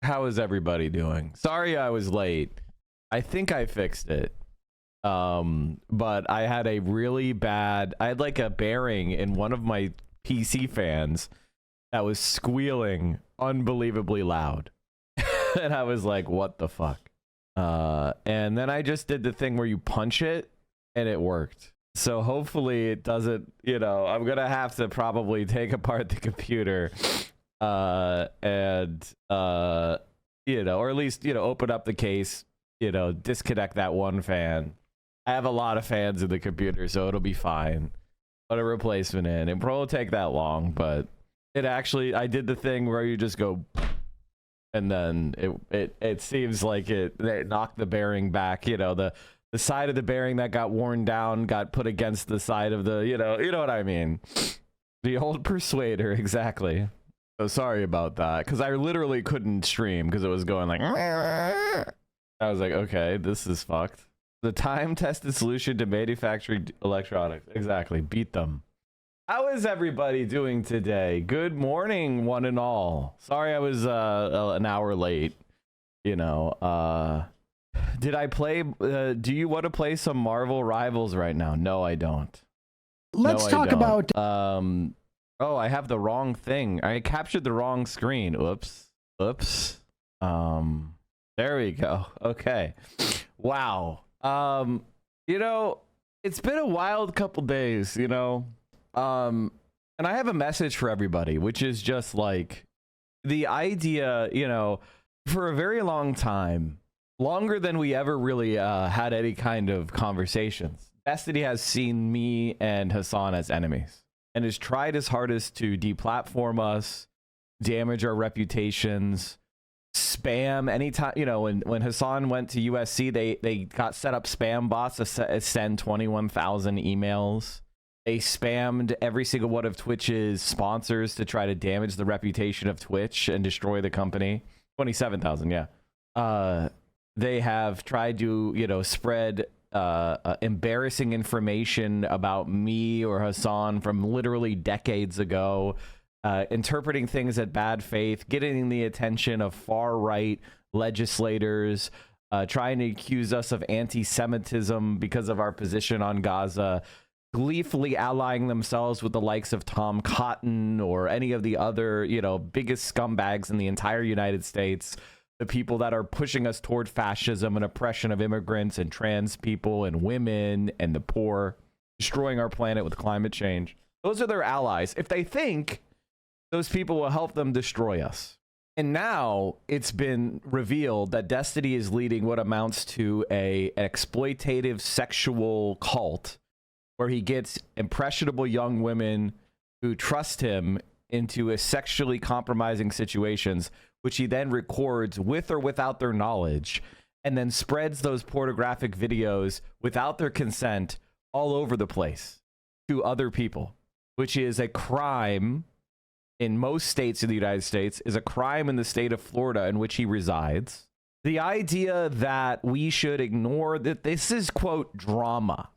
How is everybody doing? Sorry I was late. I think I fixed it. But I had a really bad... I had like a bearing in one of my PC fans that was squealing unbelievably loud. And I was like, what the fuck? And then I just did the thing where you punch it and it worked. So hopefully it doesn't, you know, I'm going to have to probably take apart the computer and, you know, or at least, you know, open up the case, you know, disconnect that one fan. I have a lot of fans in the computer, so it'll be fine. Put a replacement in. It won't take that long, but it actually, I did the thing where you just go, and then it seems like it knocked the bearing back, you know, the side of the bearing that got worn down got put against the side of the, you know what I mean. The old persuader, exactly. So sorry about that, because I literally couldn't stream because it was going like, I was like, okay, this is fucked. The time-tested solution to manufacturing electronics. Exactly, beat them. How is everybody doing today? Good morning, one and all. Sorry I was an hour late. You know, did I play, do you want to play some Marvel Rivals right now? No, I don't. Let's talk about... Oh, I have the wrong thing. I captured the wrong screen. Oops. Oops. There we go. Okay. Wow. You know, it's been a wild couple days, you know. And I have a message for everybody, which is just like the idea, you know, for a very long time, longer than we ever really had any kind of conversations, Destiny has seen me and Hassan as enemies and has tried his hardest to deplatform us, damage our reputations, spam anytime, you know, when Hassan went to USC, they got set up spam bots to send 21,000 emails. They spammed every single one of Twitch's sponsors to try to damage the reputation of Twitch and destroy the company. 27,000, yeah. They have tried to, you know, spread embarrassing information about me or Hassan from literally decades ago, interpreting things at bad faith, getting the attention of far-right legislators, trying to accuse us of anti-Semitism because of our position on Gaza, gleefully allying themselves with the likes of Tom Cotton or any of the other, you know, biggest scumbags in the entire United States, the people that are pushing us toward fascism and oppression of immigrants and trans people and women and the poor, destroying our planet with climate change. Those are their allies. If they think those people will help them destroy us. And now it's been revealed that Destiny is leading what amounts to an exploitative sexual cult where he gets impressionable young women who trust him into a sexually compromising situations, which he then records with or without their knowledge, and then spreads those pornographic videos without their consent all over the place to other people, which is a crime in most states in the United States, is a crime in the state of Florida in which he resides. The idea that we should ignore that this is, quote, drama,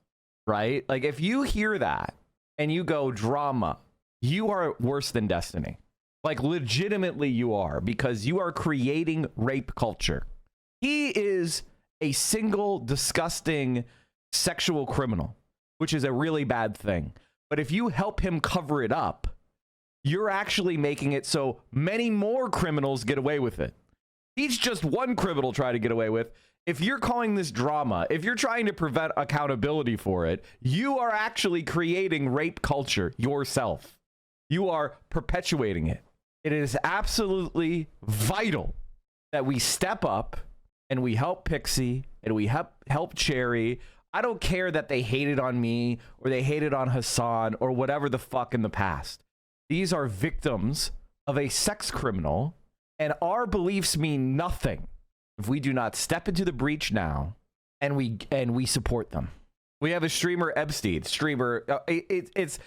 right? Like, if you hear that and you go drama, you are worse than Destiny. Like, legitimately you are, because you are creating rape culture. He is a single disgusting sexual criminal, which is a really bad thing. But if you help him cover it up, you're actually making it so many more criminals get away with it. He's just one criminal trying to get away with. If you're calling this drama, if you're trying to prevent accountability for it, you are actually creating rape culture yourself. You are perpetuating it. It is absolutely vital that we step up and we help Pixie and we help Cherry. I don't care that they hated on me or they hated on Hassan or whatever the fuck in the past. These are victims of a sex criminal, and our beliefs mean nothing if we do not step into the breach now and we support them. We have a streamer, Epstein. It's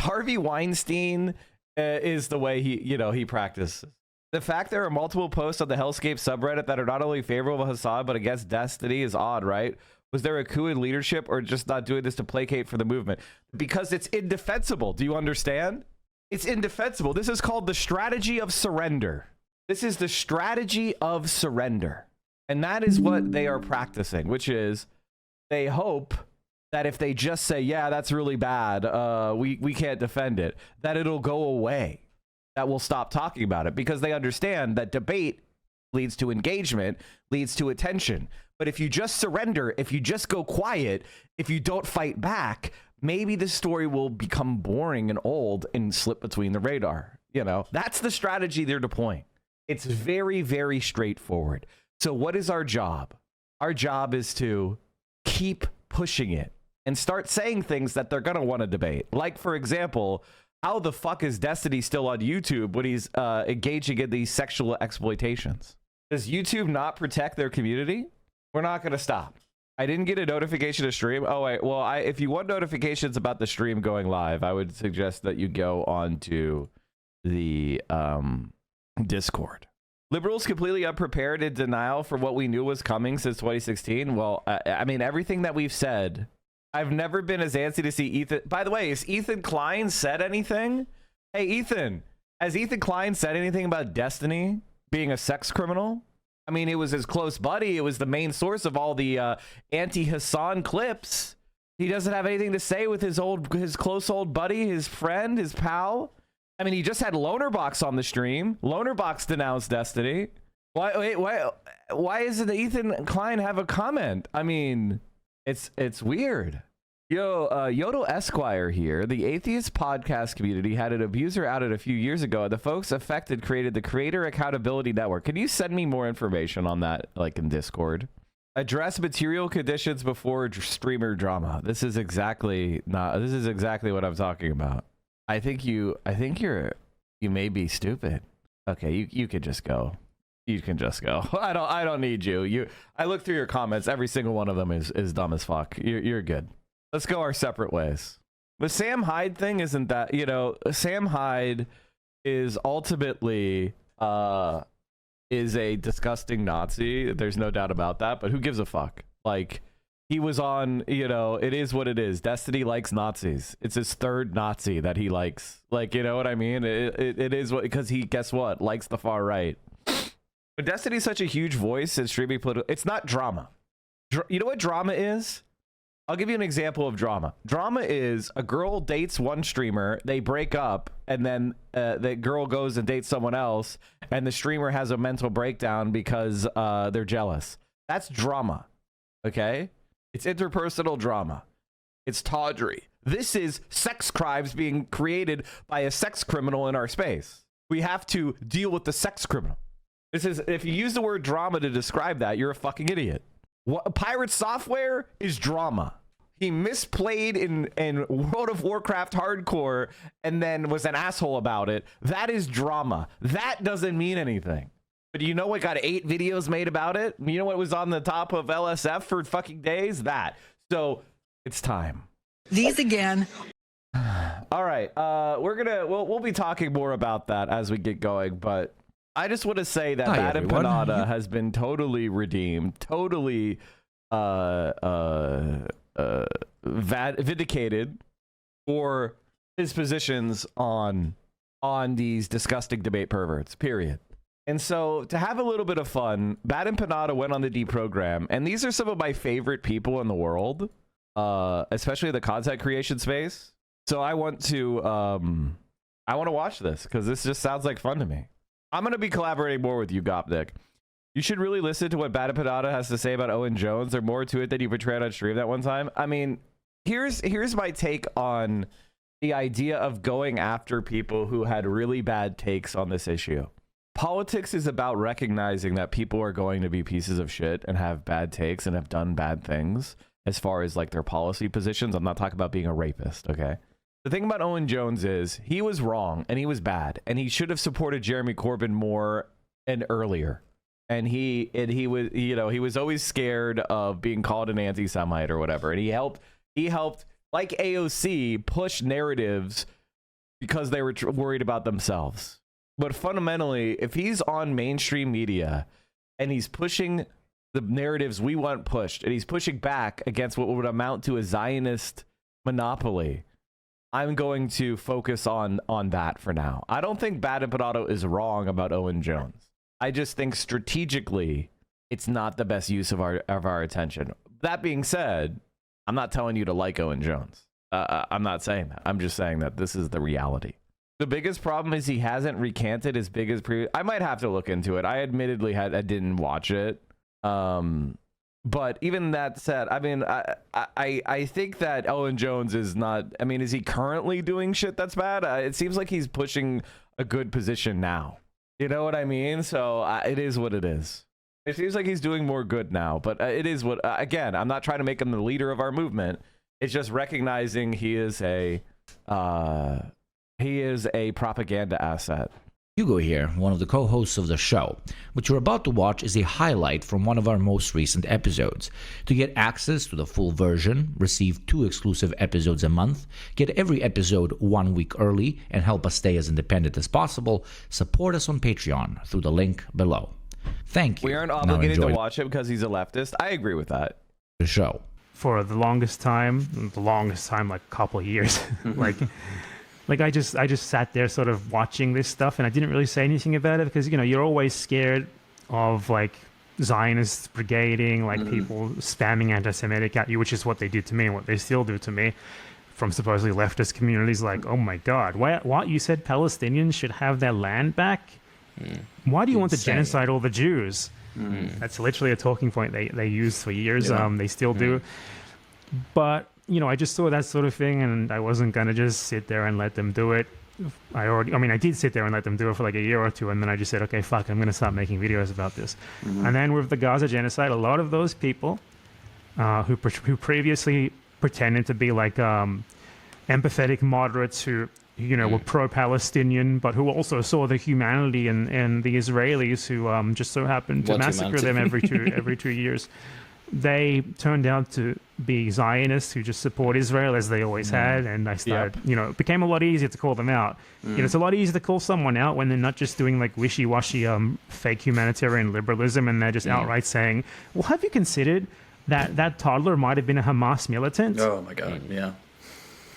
Harvey Weinstein is the way he practices. The fact there are multiple posts on the Hellscape subreddit that are not only favorable of Hassan but against Destiny is odd, right? Was there a coup in leadership or just not doing this to placate for the movement? Because it's indefensible. Do you understand? It's indefensible. This is called the strategy of surrender. This is the strategy of surrender. And that is what they are practicing, which is they hope that if they just say, yeah, that's really bad, we can't defend it, that it'll go away, that we'll stop talking about it, because they understand that debate leads to engagement, leads to attention. But if you just surrender, if you just go quiet, if you don't fight back, maybe the story will become boring and old and slip between the radar. You know, that's the strategy they're deploying. It's very, very straightforward. So what is our job? Our job is to keep pushing it and start saying things that they're going to want to debate. Like, for example, how the fuck is Destiny still on YouTube when he's engaging in these sexual exploitations? Does YouTube not protect their community? We're not going to stop. I didn't get a notification to stream. Oh, wait. Well, if you want notifications about the stream going live, I would suggest that you go on to the Discord. Liberals completely unprepared, in denial for what we knew was coming since 2016. Well, I mean, everything that we've said, I've never been as antsy to see Ethan. By the way, has Ethan Klein said anything? Hey, Ethan, has Ethan Klein said anything about Destiny being a sex criminal? I mean, it was his close buddy. It was the main source of all the anti-Hassan clips. He doesn't have anything to say with his close old buddy, his friend, his pal. I mean, he just had Lonerbox on the stream. Lonerbox denounced Destiny. Why isn't Ethan Klein have a comment? I mean, it's weird. Yo, Yodel Esquire here. The atheist podcast community had an abuser outed a few years ago. The folks affected created the Creator Accountability Network. Can you send me more information on that, like in Discord? Address material conditions before streamer drama. This is exactly what I'm talking about. I think you may be stupid. Okay, you could just go. You can just go. I don't need you. I looked through your comments. Every single one of them is dumb as fuck. You're good. Let's go our separate ways. The Sam Hyde thing isn't that, you know, Sam Hyde is ultimately is a disgusting Nazi. There's no doubt about that, but who gives a fuck? Like, he was on, you know, it is what it is. Destiny likes Nazis. It's his third Nazi that he likes. Like, you know what I mean? It is what, because he, guess what, likes the far right. But Destiny's such a huge voice in streaming political. It's not drama. You know what drama is? I'll give you an example of drama. Drama is a girl dates one streamer, they break up, and then the girl goes and dates someone else, and the streamer has a mental breakdown because they're jealous. That's drama. Okay? It's interpersonal drama. It's tawdry. This is sex crimes being created by a sex criminal in our space. We have to deal with the sex criminal. This is, if you use the word drama to describe that, you're a fucking idiot. Pirate Software is drama. He misplayed in World of Warcraft Hardcore and then was an asshole about it. That is drama. That doesn't mean anything. But you know what got 8 videos made about it? You know what was on the top of LSF for fucking days? That. So it's time. These again. All right. We'll be talking more about that as we get going, but I just want to say that BadEmpanada has been totally redeemed, totally vindicated for his positions on these disgusting debate perverts, period. And so to have a little bit of fun, BadEmpanada went on the Deprogrammed, and these are some of my favorite people in the world, especially the content creation space. So I want to watch this because this just sounds like fun to me. I'm going to be collaborating more with you, Gopnik. You should really listen to what BadEmpanada has to say about Owen Jones. There's more to it than you portrayed on stream that one time. I mean, here's my take on the idea of going after people who had really bad takes on this issue. Politics is about recognizing that people are going to be pieces of shit and have bad takes and have done bad things as far as like their policy positions. I'm not talking about being a rapist, okay? The thing about Owen Jones is he was wrong and he was bad and he should have supported Jeremy Corbyn more and earlier. And he was, you know, he was always scared of being called an anti-Semite or whatever. And he helped like AOC push narratives because they were worried about themselves. But fundamentally, if he's on mainstream media and he's pushing the narratives we want pushed and he's pushing back against what would amount to a Zionist monopoly, I'm going to focus on that for now. I don't think BadEmpanada is wrong about Owen Jones. I just think strategically, it's not the best use of our attention. That being said, I'm not telling you to like Owen Jones. I'm not saying that. I'm just saying that this is the reality. The biggest problem is he hasn't recanted as big as previous. I might have to look into it. I admittedly I didn't watch it. But even that said, I mean, I think that Owen Jones is not. I mean, is he currently doing shit that's bad? It seems like he's pushing a good position now. You know what I mean? So it is what it is. It seems like he's doing more good now, but it is what. Again, I'm not trying to make him the leader of our movement. It's just recognizing he is a propaganda asset. Hugo here, one of the co-hosts of the show. What you're about to watch is a highlight from one of our most recent episodes. To get access to the full version, receive 2 exclusive episodes a month, get every episode 1 week early, and help us stay as independent as possible, support us on Patreon through the link below. Thank you. We aren't obligated to watch it because he's a leftist. I agree with that. The show. For the longest time, like a couple of years, Like I just sat there sort of watching this stuff, and I didn't really say anything about it because, you know, you're always scared of like Zionists brigading, like people spamming anti-Semitic at you, which is what they did to me and what they still do to me from supposedly leftist communities. Like, oh my God, what you said Palestinians should have their land back? Why do you want to genocide all the Jews? That's literally a talking point they used for years. They still do. But you know, I just saw that sort of thing, and I wasn't going to just sit there and let them do it. I did sit there and let them do it for like a year or two, and then I just said, okay, fuck, I'm going to start making videos about this. And then with the Gaza genocide, a lot of those people who previously pretended to be like empathetic moderates who, you know, were pro-Palestinian, but who also saw the humanity in the Israelis who just so happened to massacre them every 2 years. They turned out to be Zionists who just support Israel as they always had, and I started, you know, it became a lot easier to call them out. You know, it's a lot easier to call someone out when they're not just doing like wishy-washy fake humanitarian liberalism, and they're just outright saying, well, have you considered that toddler might have been a Hamas militant? Oh my God, yeah.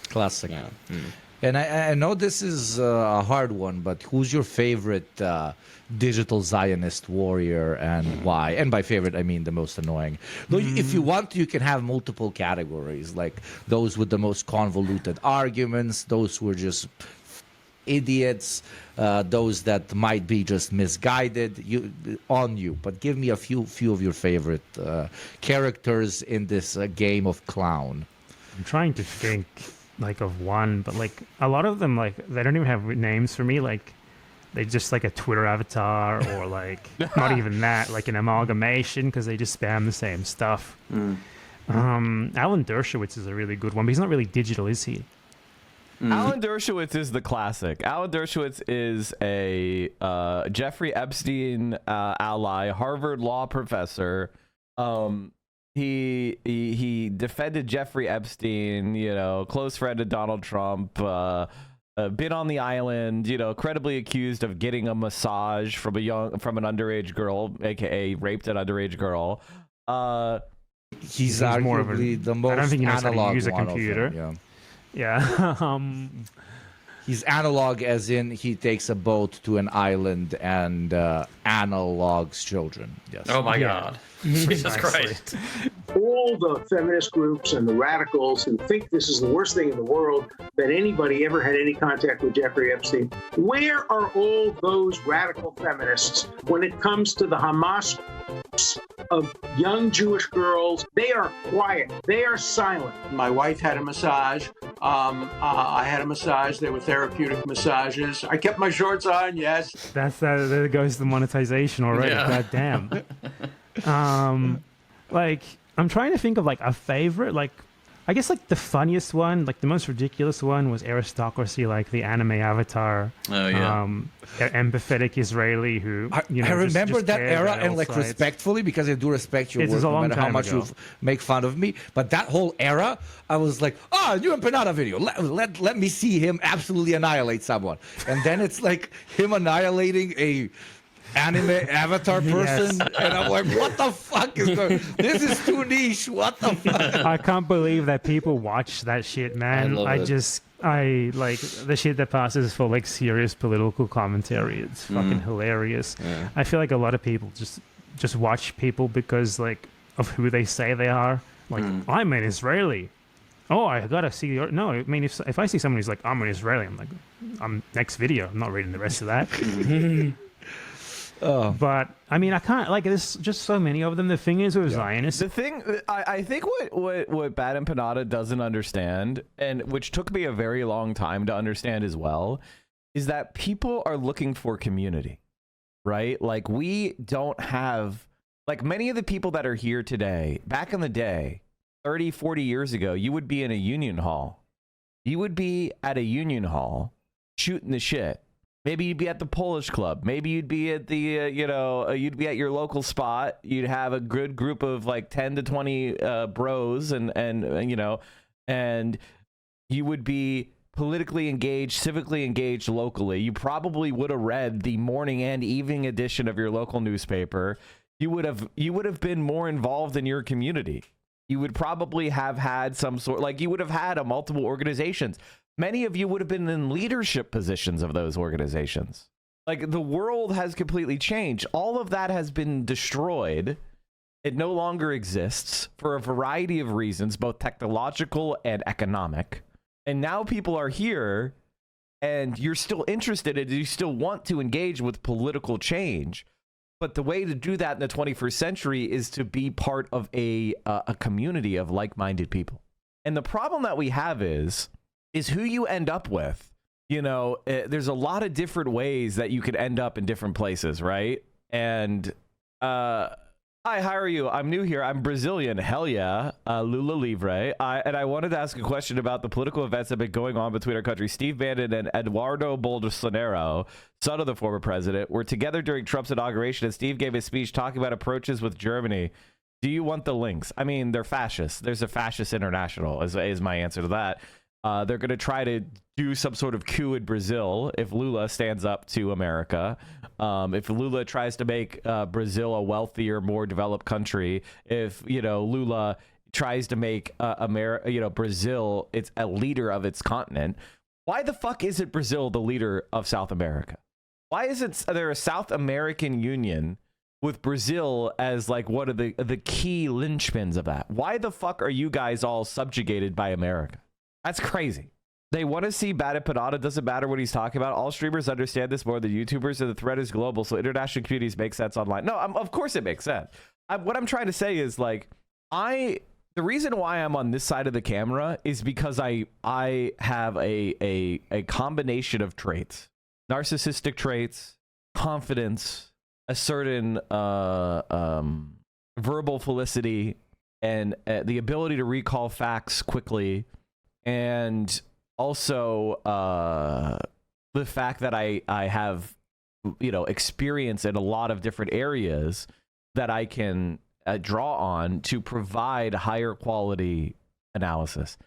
Classic. Yeah. And I know this is a hard one, but who's your favorite digital Zionist warrior and why? And by favorite, I mean the most annoying. Though if you want, you can have multiple categories, like those with the most convoluted arguments, those who are just idiots, those that might be just misguided. But give me a few of your favorite characters in this game of clown. I'm trying to think like of one, but like a lot of them, like they don't even have names for me. Like they just like a Twitter avatar or like not even that, like an amalgamation because they just spam the same stuff. Alan Dershowitz is a really good one, but he's not really digital, is he? Alan Dershowitz is the classic. Alan Dershowitz is a Jeffrey Epstein ally, Harvard law professor. He defended Jeffrey Epstein, you know, close friend of Donald Trump, been on the island, you know, credibly accused of getting a massage from an underage girl, aka raped an underage girl. He's arguably more of the most I don't think he knows how to analog use a one of computer. them, Yeah. He's analog as in he takes a boat to an island and analogs children. Yes. Oh my God. Jesus Christ. All the feminist groups and the radicals who think this is the worst thing in the world, that anybody ever had any contact with Jeffrey Epstein, where are all those radical feminists when it comes to the Hamas of young Jewish girls? They are quiet. They are silent. My wife had a massage. I had a massage. They were therapeutic massages. I kept my shorts on, yes. There goes the monetization already. Yeah. God damn. Like, I'm trying to think of like a favorite, like I guess like the funniest one, like the most ridiculous one was Aristocracy, like the anime avatar. Oh yeah. Empathetic Israeli who, you know, I remember just that era on and all like sides. respectfully, because I do respect your It work was a no long matter how time much ago. you make fun of me. But that whole era, I was like, new Empanada video. Let me see him absolutely annihilate someone. And then it's like him annihilating a anime avatar person, and I'm like, what the fuck is going? This is too niche. What the fuck? I can't believe that people watch that shit, man. I love it. I like the shit that passes for like serious political commentary. It's fucking hilarious. Yeah. I feel like a lot of people just watch people because like of who they say they are. Like I'm an Israeli. Oh, I gotta see your. No, I mean if I see someone who's like I'm an Israeli, I'm like next video. I'm not reading the rest of that. But I mean I can't like there's just so many of them. The thing is with Zionists. The thing I think what BadEmpanada doesn't understand, and which took me a very long time to understand as well, is that people are looking for community, right? Like we don't have like many of the people that are here today. Back in the day, 30, 40 years ago, you would be in a union hall. You would be at a union hall shooting the shit. Maybe you'd be at the Polish club. Maybe you'd be at the, you'd be at your local spot. You'd have a good group of like 10 to 20 bros and you would be politically engaged, civically engaged locally. You probably would have read the morning and evening edition of your local newspaper. You would have been more involved in your community. You would probably have had some sort, like you would have had multiple organizations. Many of you would have been in leadership positions of those organizations. Like the world has completely changed. All of that has been destroyed. It no longer exists for a variety of reasons, both technological and economic. And now people are here and you're still interested and you still want to engage with political change. But the way to do that in the 21st century is to be part of a community of like-minded people. And the problem that we have is who you end up with. You know, there's a lot of different ways that you could end up in different places, right? And hi, how are you? I'm new here. I'm Brazilian. Hell yeah. Lula Livre. And I wanted to ask a question about the political events that have been going on between our countries. Steve Bannon and Eduardo Bolsonaro, son of the former president, were together during Trump's inauguration, and Steve gave a speech talking about approaches with Germany. Do you want the links? I mean, they're fascists. There's a fascist international is my answer to that. They're going to try to do some sort of coup in Brazil if Lula stands up to America. If Lula tries to make Brazil a wealthier, more developed country, if Lula tries to make Brazil it's a leader of its continent, why the fuck isn't Brazil the leader of South America? Why isn't there a South American Union with Brazil as like one of the key linchpins of that? Why the fuck are you guys all subjugated by America? That's crazy. They want to see BadEmpanada. Doesn't matter what he's talking about. All streamers understand this more than YouTubers, and the threat is global, so international communities make sense online. No, of course it makes sense. What I'm trying to say is like, the reason why I'm on this side of the camera is because I have a combination of traits, narcissistic traits, confidence, a certain verbal felicity, and the ability to recall facts quickly. And also the fact that I have, experience in a lot of different areas that I can draw on to provide higher quality analysis.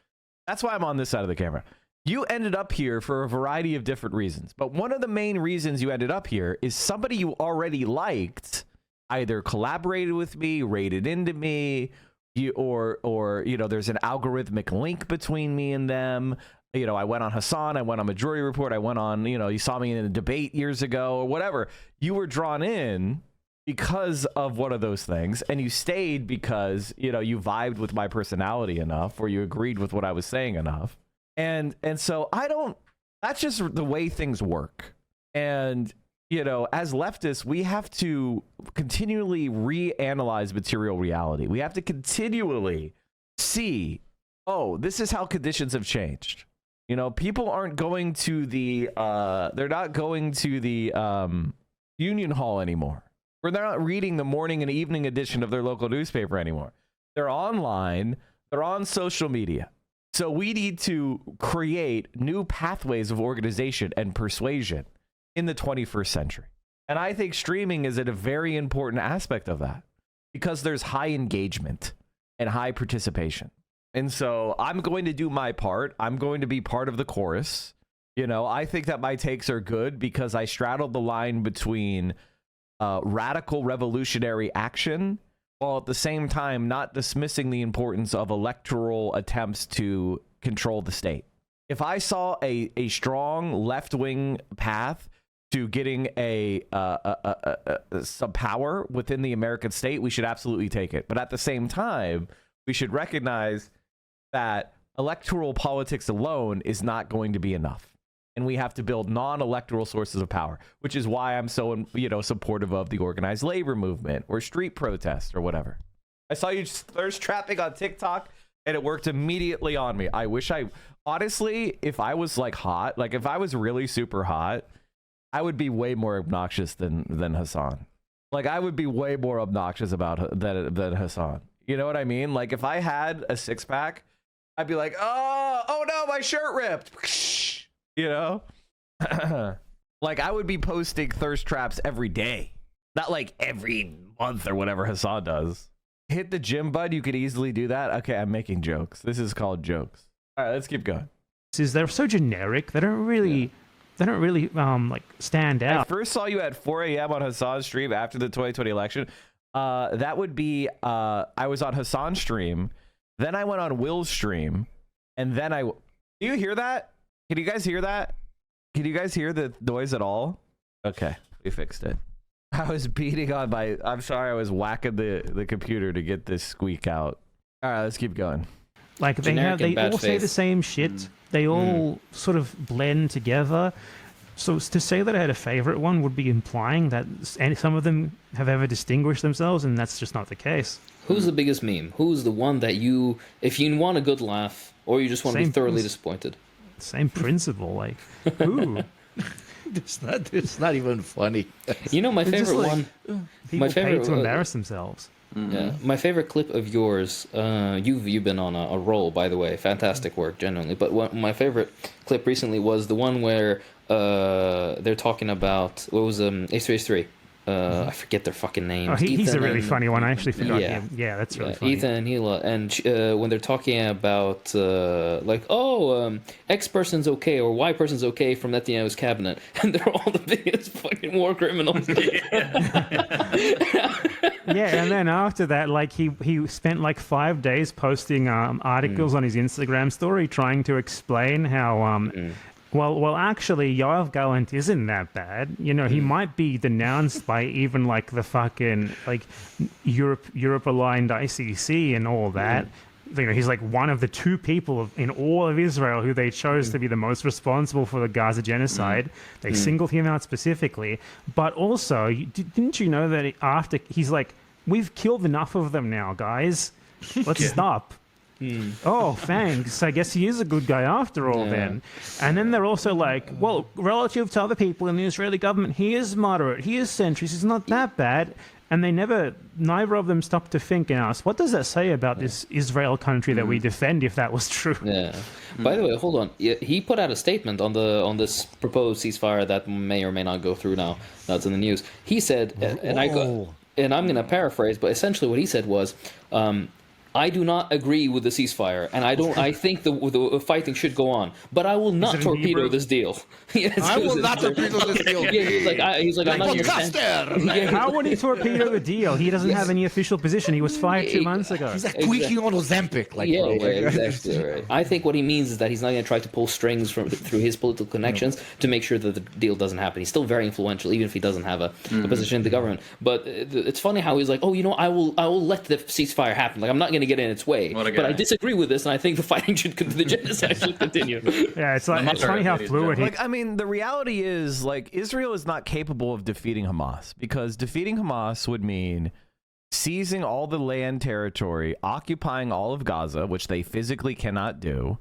That's why I'm on this side of the camera. You ended up here for a variety of different reasons. But one of the main reasons you ended up here is somebody you already liked either collaborated with me, rated into me, or there's an algorithmic link between me and them. I went on Hassan, I went on Majority Report, I went on, you saw me in a debate years ago or whatever. You were drawn in because of one of those things, and you stayed because, you vibed with my personality enough, or you agreed with what I was saying enough. And so that's just the way things work. And as leftists, we have to continually reanalyze material reality. We have to continually see, this is how conditions have changed. People aren't going to they're not going to the union hall anymore. Or they're not reading the morning and evening edition of their local newspaper anymore. They're online. They're on social media. So we need to create new pathways of organization and persuasion in the 21st century. And I think streaming is a very important aspect of that because there's high engagement and high participation. And so I'm going to do my part. I'm going to be part of the chorus. I think that my takes are good because I straddled the line between radical revolutionary action while at the same time not dismissing the importance of electoral attempts to control the state. if I saw a strong left-wing path to getting some power within the American state, we should absolutely take it. But at the same time, we should recognize that electoral politics alone is not going to be enough. And we have to build non-electoral sources of power, which is why I'm so, supportive of the organized labor movement or street protest or whatever. I saw you thirst trapping on TikTok and it worked immediately on me. I wish honestly, if I was like hot, like if I was really super hot, I would be way more obnoxious than Hassan. Like I would be way more obnoxious than Hassan. You know what I mean? Like if I had a six pack, I'd be like, oh no, my shirt ripped. You know, like I would be posting thirst traps every day, not like every month or whatever Hassan does. Hit the gym, bud. You could easily do that. Okay, I'm making jokes. This is called jokes. All right, let's keep going. They're so generic. They don't really like stand out. I first saw you at 4 a.m. on Hassan's stream after the 2020 election. That would be I was on Hassan's stream, then I went on Will's stream, and then do you hear that? Can you guys hear that? Can you guys hear the noise at all? Okay, we fixed it. I was beating on I'm sorry, I was whacking the computer to get this squeak out. All right, let's keep going. Like they all say the same shit. They all sort of blend together. So to say that I had a favorite one would be implying that some of them have ever distinguished themselves, and that's just not the case. Who's the biggest meme? Who's the one that if you want a good laugh, or you just want to be thoroughly disappointed? Same principle, like, ooh. It's not even funny. You know, my favorite one. People pay to embarrass themselves. Yeah, my favorite clip of yours. You've been on a roll, by the way. Fantastic work, genuinely. But my favorite clip recently was the one where they're talking about what was H3H3. I forget their fucking names. Oh, he's a really funny one. I actually forgot him. Yeah, that's really funny. Ethan and Hila. And when they're talking about, X person's okay or Y person's okay from Netanyahu's cabinet. And they're all the biggest fucking war criminals. Yeah, and then after that, like, he spent like 5 days posting articles on his Instagram story trying to explain how... Well, actually, Yoav Gallant isn't that bad. You know, he might be denounced by even like the fucking like Europe-aligned ICC and all that. You know, he's like one of the two people in all of Israel who they chose to be the most responsible for the Gaza genocide. They singled him out specifically. But also, didn't you know that after he's like, we've killed enough of them now, guys. Let's stop. Oh, thanks. I guess he is a good guy after all then. And then they're also like, well, relative to other people in the Israeli government, he is moderate, he is centrist, he's not that bad. And neither of them stopped to think and ask, what does that say about this Israel country that we defend if that was true? Yeah. By the way, hold on. He put out a statement on this proposed ceasefire that may or may not go through now. That's in the news. He said, and I'm going to paraphrase, but essentially what he said was, I do not agree with the ceasefire, and I think the fighting should go on, but I will not torpedo this deal. I will not torpedo this deal. Yeah, he's like, I'm not your friend. How would he torpedo the deal? He doesn't have any official position. He was fired 2 months ago. He's like tweaking on Ozempic. Exactly right. I think what he means is that he's not going to try to pull strings through his political connections to make sure that the deal doesn't happen. He's still very influential, even if he doesn't have a position in the government. But it's funny how he's like, oh, I will let the ceasefire happen. Like, I'm not going to get in its way, but I disagree with this, and I think the fighting the genocide should continue. Yeah, it's funny how fluid he... Like, I mean, the reality is, like, Israel is not capable of defeating Hamas, because defeating Hamas would mean seizing all the land territory, occupying all of Gaza, which they physically cannot do,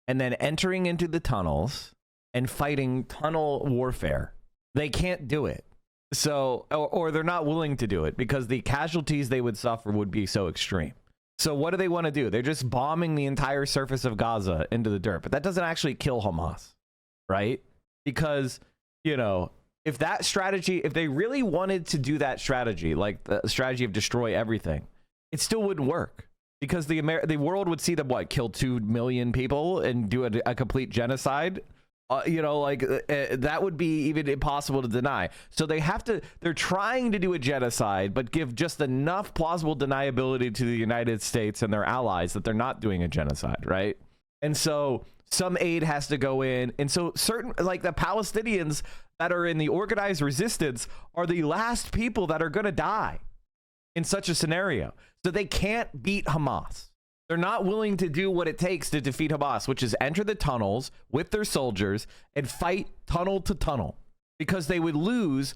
and then entering into the tunnels and fighting tunnel warfare. They can't do it. So, or they're not willing to do it because the casualties they would suffer would be so extreme. So what do they want to do? They're just bombing the entire surface of Gaza into the dirt. But that doesn't actually kill Hamas, right? Because, if that strategy, if they really wanted to do that strategy, like the strategy of destroy everything, it still wouldn't work. Because the world would see them, kill 2 million people and do a complete genocide? That would be even impossible to deny. So they're trying to do a genocide, but give just enough plausible deniability to the United States and their allies that they're not doing a genocide, right? And so some aid has to go in. And so certain, like the Palestinians that are in the organized resistance are the last people that are going to die in such a scenario. So they can't beat Hamas. They're not willing to do what it takes to defeat Hamas, which is enter the tunnels with their soldiers and fight tunnel to tunnel, because they would lose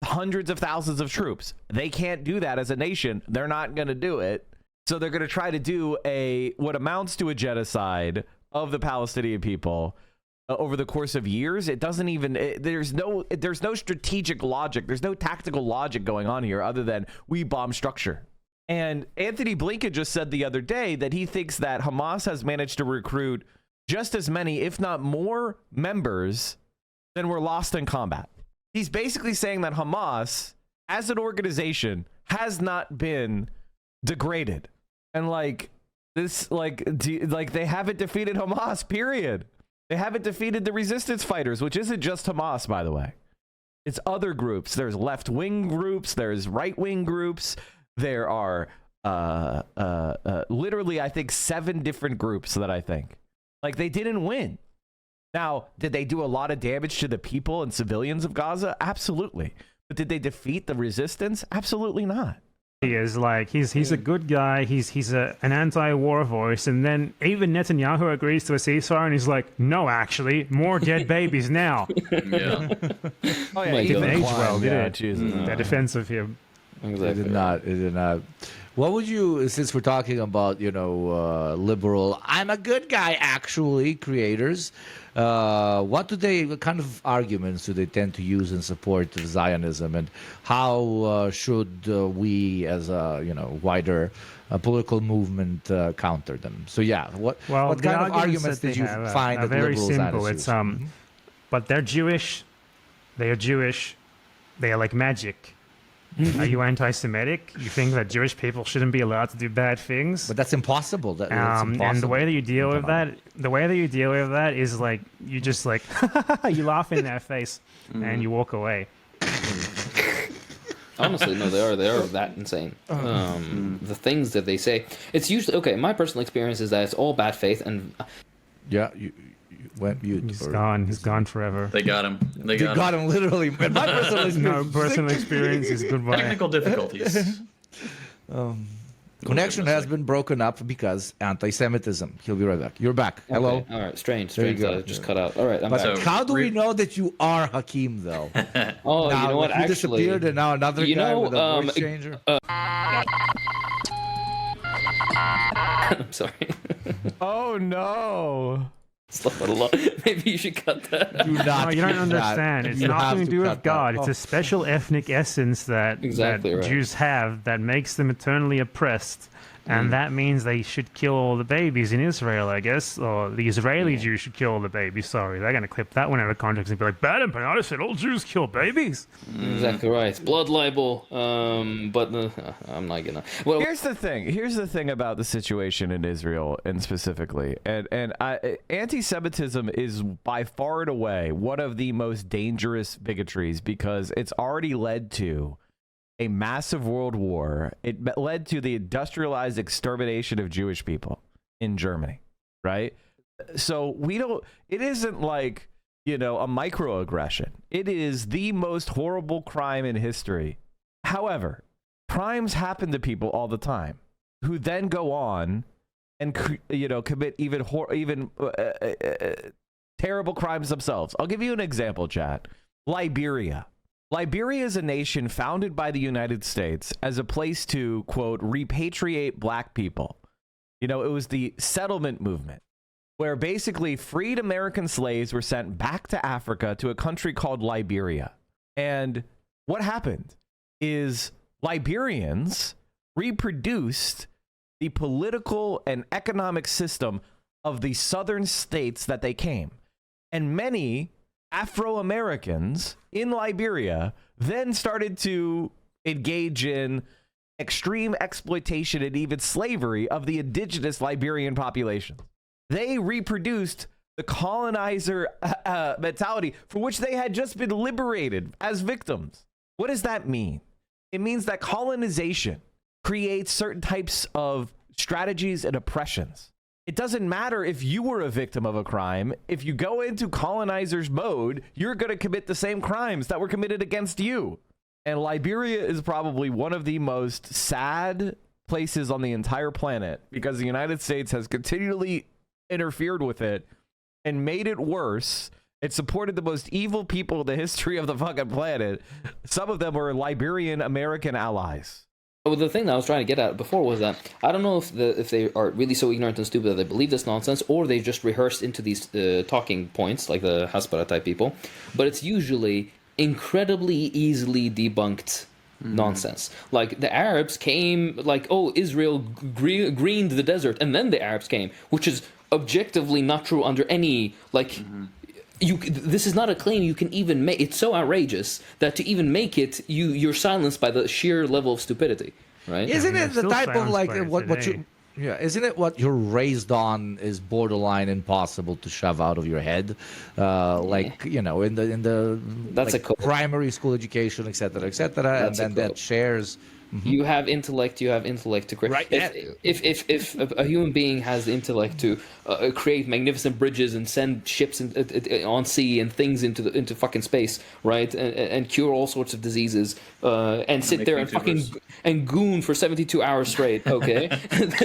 hundreds of thousands of troops. They can't do that as a nation. They're not going to do it. So they're going to try to do what amounts to a genocide of the Palestinian people over the course of years. It doesn't even, there's no strategic logic. There's no tactical logic going on here other than we bomb structure. And Anthony Blinken just said the other day that he thinks that Hamas has managed to recruit just as many, if not more, members than were lost in combat. He's basically saying that Hamas, as an organization, has not been degraded. And like this, like they haven't defeated Hamas, period. They haven't defeated the resistance fighters, which isn't just Hamas, by the way. It's other groups. There's left-wing groups. There's right-wing groups. There are literally, I think, 7 different groups that I think. Like, they didn't win. Now, did they do a lot of damage to the people and civilians of Gaza? Absolutely. But did they defeat the resistance? Absolutely not. He is like, he's a good guy. He's an anti-war voice. And then even Netanyahu agrees to a ceasefire, and he's like, no, actually, more dead babies now. Yeah. Oh, yeah, It didn't age well, did it? Jesus. That defense of him. Exactly. It did not. What would you, since we're talking about, liberal, I'm a good guy, actually, creators, what kind of arguments do they tend to use in support of Zionism, and how should we, as a, wider political movement, counter them? So, yeah, what kind of arguments did you find that very liberals simple. It's, but they're Jewish, they are like magic. Are you anti-Semitic? You think that Jewish people shouldn't be allowed to do bad things? But that's impossible. That's impossible. And the way that you deal with that, is like you just like you laugh in their face and you walk away. Honestly, no, they are that insane. The things that they say, it's usually okay. My personal experience is that it's all bad faith, and you went mute. He's gone. He's gone forever. They got him. They got him literally. My personal experience is goodbye. Technical difficulties. Connection has been broken up because anti-Semitism. He'll be right back. You're back. Hello. Okay. All right. Strange. There you go. That it just cut out. All right. I'm But back. how do we know that you are Hakeem, though? Oh, now, you know what? He Actually, disappeared, and now another guy with a voice changer. I'm sorry. Oh, no. Maybe you should cut that. No, you don't understand. It's nothing to do with God. It's a special ethnic essence that Jews have that makes them eternally oppressed. And that means they should kill all the babies in Israel, I guess. Or the Israeli Jews should kill all the babies. Sorry, they're going to clip that one out of context and be like, BadEmpanada said all Jews kill babies. Exactly right. Blood libel. But I'm not going to. Well, Here's the thing about the situation in Israel, and specifically. Anti-Semitism is by far and away one of the most dangerous bigotries, because it's already led to a massive world war. It led to the industrialized extermination of Jewish people in Germany, right? So it isn't like, a microaggression. It is the most horrible crime in history. However, crimes happen to people all the time who then go on and, commit even terrible crimes themselves. I'll give you an example, chat. Liberia. Liberia is a nation founded by the United States as a place to, quote, repatriate black people. It was the settlement movement, where basically freed American slaves were sent back to Africa to a country called Liberia. And what happened is Liberians reproduced the political and economic system of the southern states that they came. And many Afro-Americans in Liberia then started to engage in extreme exploitation and even slavery of the indigenous Liberian population. They reproduced the colonizer mentality for which they had just been liberated as victims. What does that mean? It means that colonization creates certain types of strategies and oppressions. It doesn't matter if you were a victim of a crime. If you go into colonizer's mode, you're going to commit the same crimes that were committed against you. And Liberia is probably one of the most sad places on the entire planet because the United States has continually interfered with it and made it worse. It supported the most evil people in the history of the fucking planet. Some of them were Liberian American allies. Well, the thing that I was trying to get at before was that I don't know if they are really so ignorant and stupid that they believe this nonsense, or they've just rehearsed into these talking points, like the Hasbara type people. But it's usually incredibly easily debunked nonsense. Like the Arabs came, like, oh, Israel greened the desert, and then the Arabs came, which is objectively not true under any, like... This is not a claim you can even make. It's so outrageous that to even make it, you're silenced by the sheer level of stupidity, right? Isn't it the type of like what you? Yeah, isn't it what you're raised on is borderline impossible to shove out of your head, like in the that's like, a primary school education, etc., and then that shares. You have intellect. You have intellect to create. Right. If a human being has the intellect to create magnificent bridges and send ships on sea and things into fucking space, right, and cure all sorts of diseases, and sit there and fucking and goon for 72 hours straight, okay,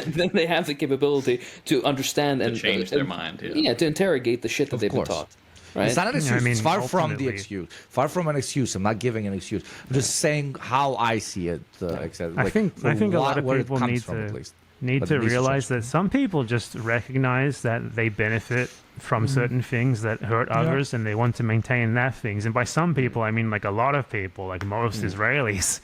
then they have the capability to understand and change their mind. Yeah, to interrogate the shit that they've been taught. Right? It's not an excuse. It's far from the ultimately- excuse. Far from an excuse. I'm not giving an excuse. I'm just saying how I see it. I think a lot of people need to realize that some people just recognize that they benefit from certain things that hurt others, and they want to maintain that things. And by some people, I mean like a lot of people, like most Israelis.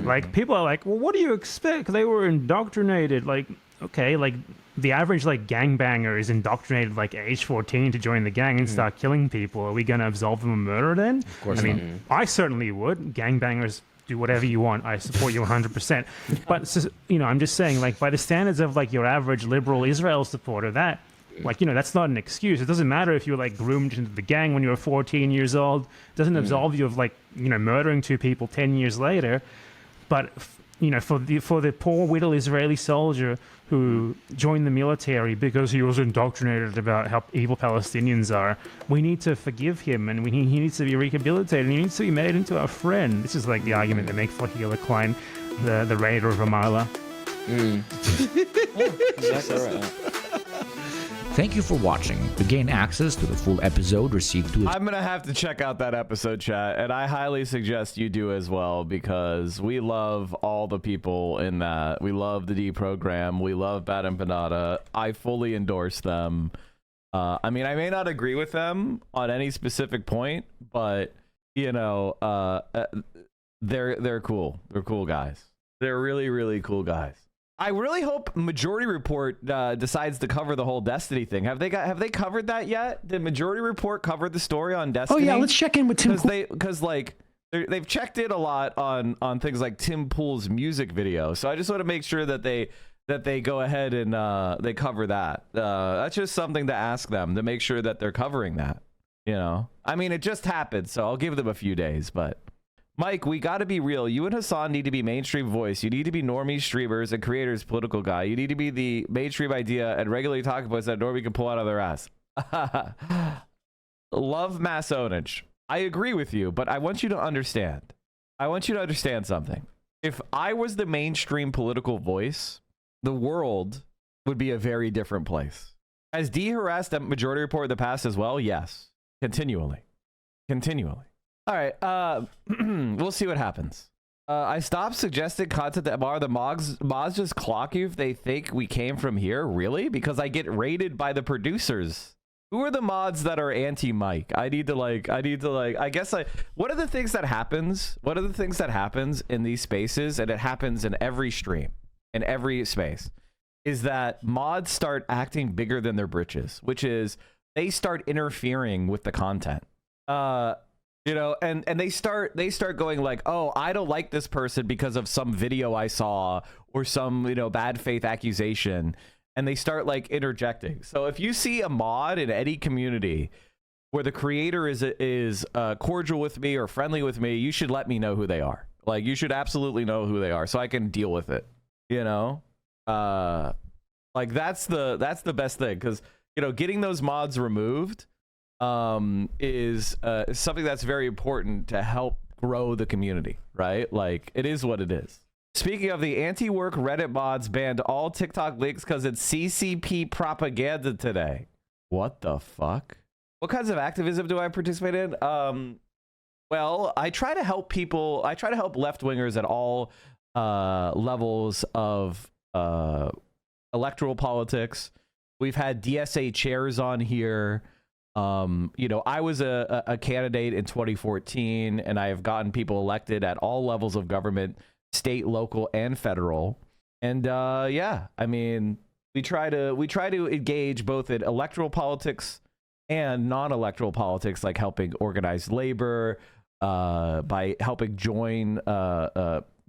Like people are like, well, what do you expect? They were indoctrinated. Like, okay, like the average like gangbanger is indoctrinated like age 14 to join the gang and start killing people. Are we going to absolve them of murder then? Of course I mean, I certainly would. Gangbangers, do whatever you want. I support you 100%. But I'm just saying, like, by the standards of like your average liberal Israel supporter, that, like, that's not an excuse. It doesn't matter if you were like groomed into the gang when you were 14 years old. It doesn't absolve you of like murdering 2 people 10 years later. But for the poor little Israeli soldier who joined the military because he was indoctrinated about how evil Palestinians are, we need to forgive him, and he needs to be rehabilitated, and he needs to be made into our friend. This is like the argument they make for Hila Klein, the raider of Ramallah. Exactly right. Thank you for watching. To gain access to the full episode, receive two. I'm gonna have to check out that episode, chat, and I highly suggest you do as well, because we love all the people in that. We love the Deprogrammed. We love BadEmpanada. I fully endorse them. I mean, I may not agree with them on any specific point, but they're cool. They're cool guys. They're really, really cool guys. I really hope Majority Report decides to cover the whole Destiny thing. Have they covered that yet? Did Majority Report cover the story on Destiny? Oh yeah, let's check in with Tim. Because they've checked in a lot on things like Tim Pool's music video. So I just want to make sure that they go ahead and they cover that. That's just something to ask them, to make sure that they're covering that. I mean, it just happened, so I'll give them a few days, but. Mike, we got to be real. You and Hassan need to be mainstream voice. You need to be normie streamers and creators, political guy. You need to be the mainstream idea and regularly talking points that normie can pull out of their ass. Love mass ownage. I agree with you, but I want you to understand. I want you to understand something. If I was the mainstream political voice, the world would be a very different place. Has D harassed at Majority Report in the past as well? Yes. Continually. All right, we'll see what happens. I stopped suggesting content that the mods just clock you if they think we came from here. Really? Because I get raided by the producers. Who are the mods that are anti-Mike? I guess one of the things that happens in these spaces, and it happens in every stream, in every space, is that mods start acting bigger than their britches, which is they start interfering with the content. And they start going like, oh, I don't like this person because of some video I saw or some, bad faith accusation. And they start like interjecting. So if you see a mod in any community where the creator is cordial with me or friendly with me, you should let me know who they are. Like, you should absolutely know who they are so I can deal with it. Like that's the best thing, because getting those mods removed is something that's very important to help grow the community, right? Like, it is what it is. Speaking of, the anti-work Reddit mods banned all TikTok links because it's CCP propaganda today. What the fuck? What kinds of activism do I participate in? Well, I try to help people. I try to help left-wingers at all levels of electoral politics. We've had DSA chairs on here. I was a candidate in 2014, and I have gotten people elected at all levels of government, state, local, and federal. And yeah, I mean, we try to engage both in electoral politics and non-electoral politics, like helping organize labor, by helping join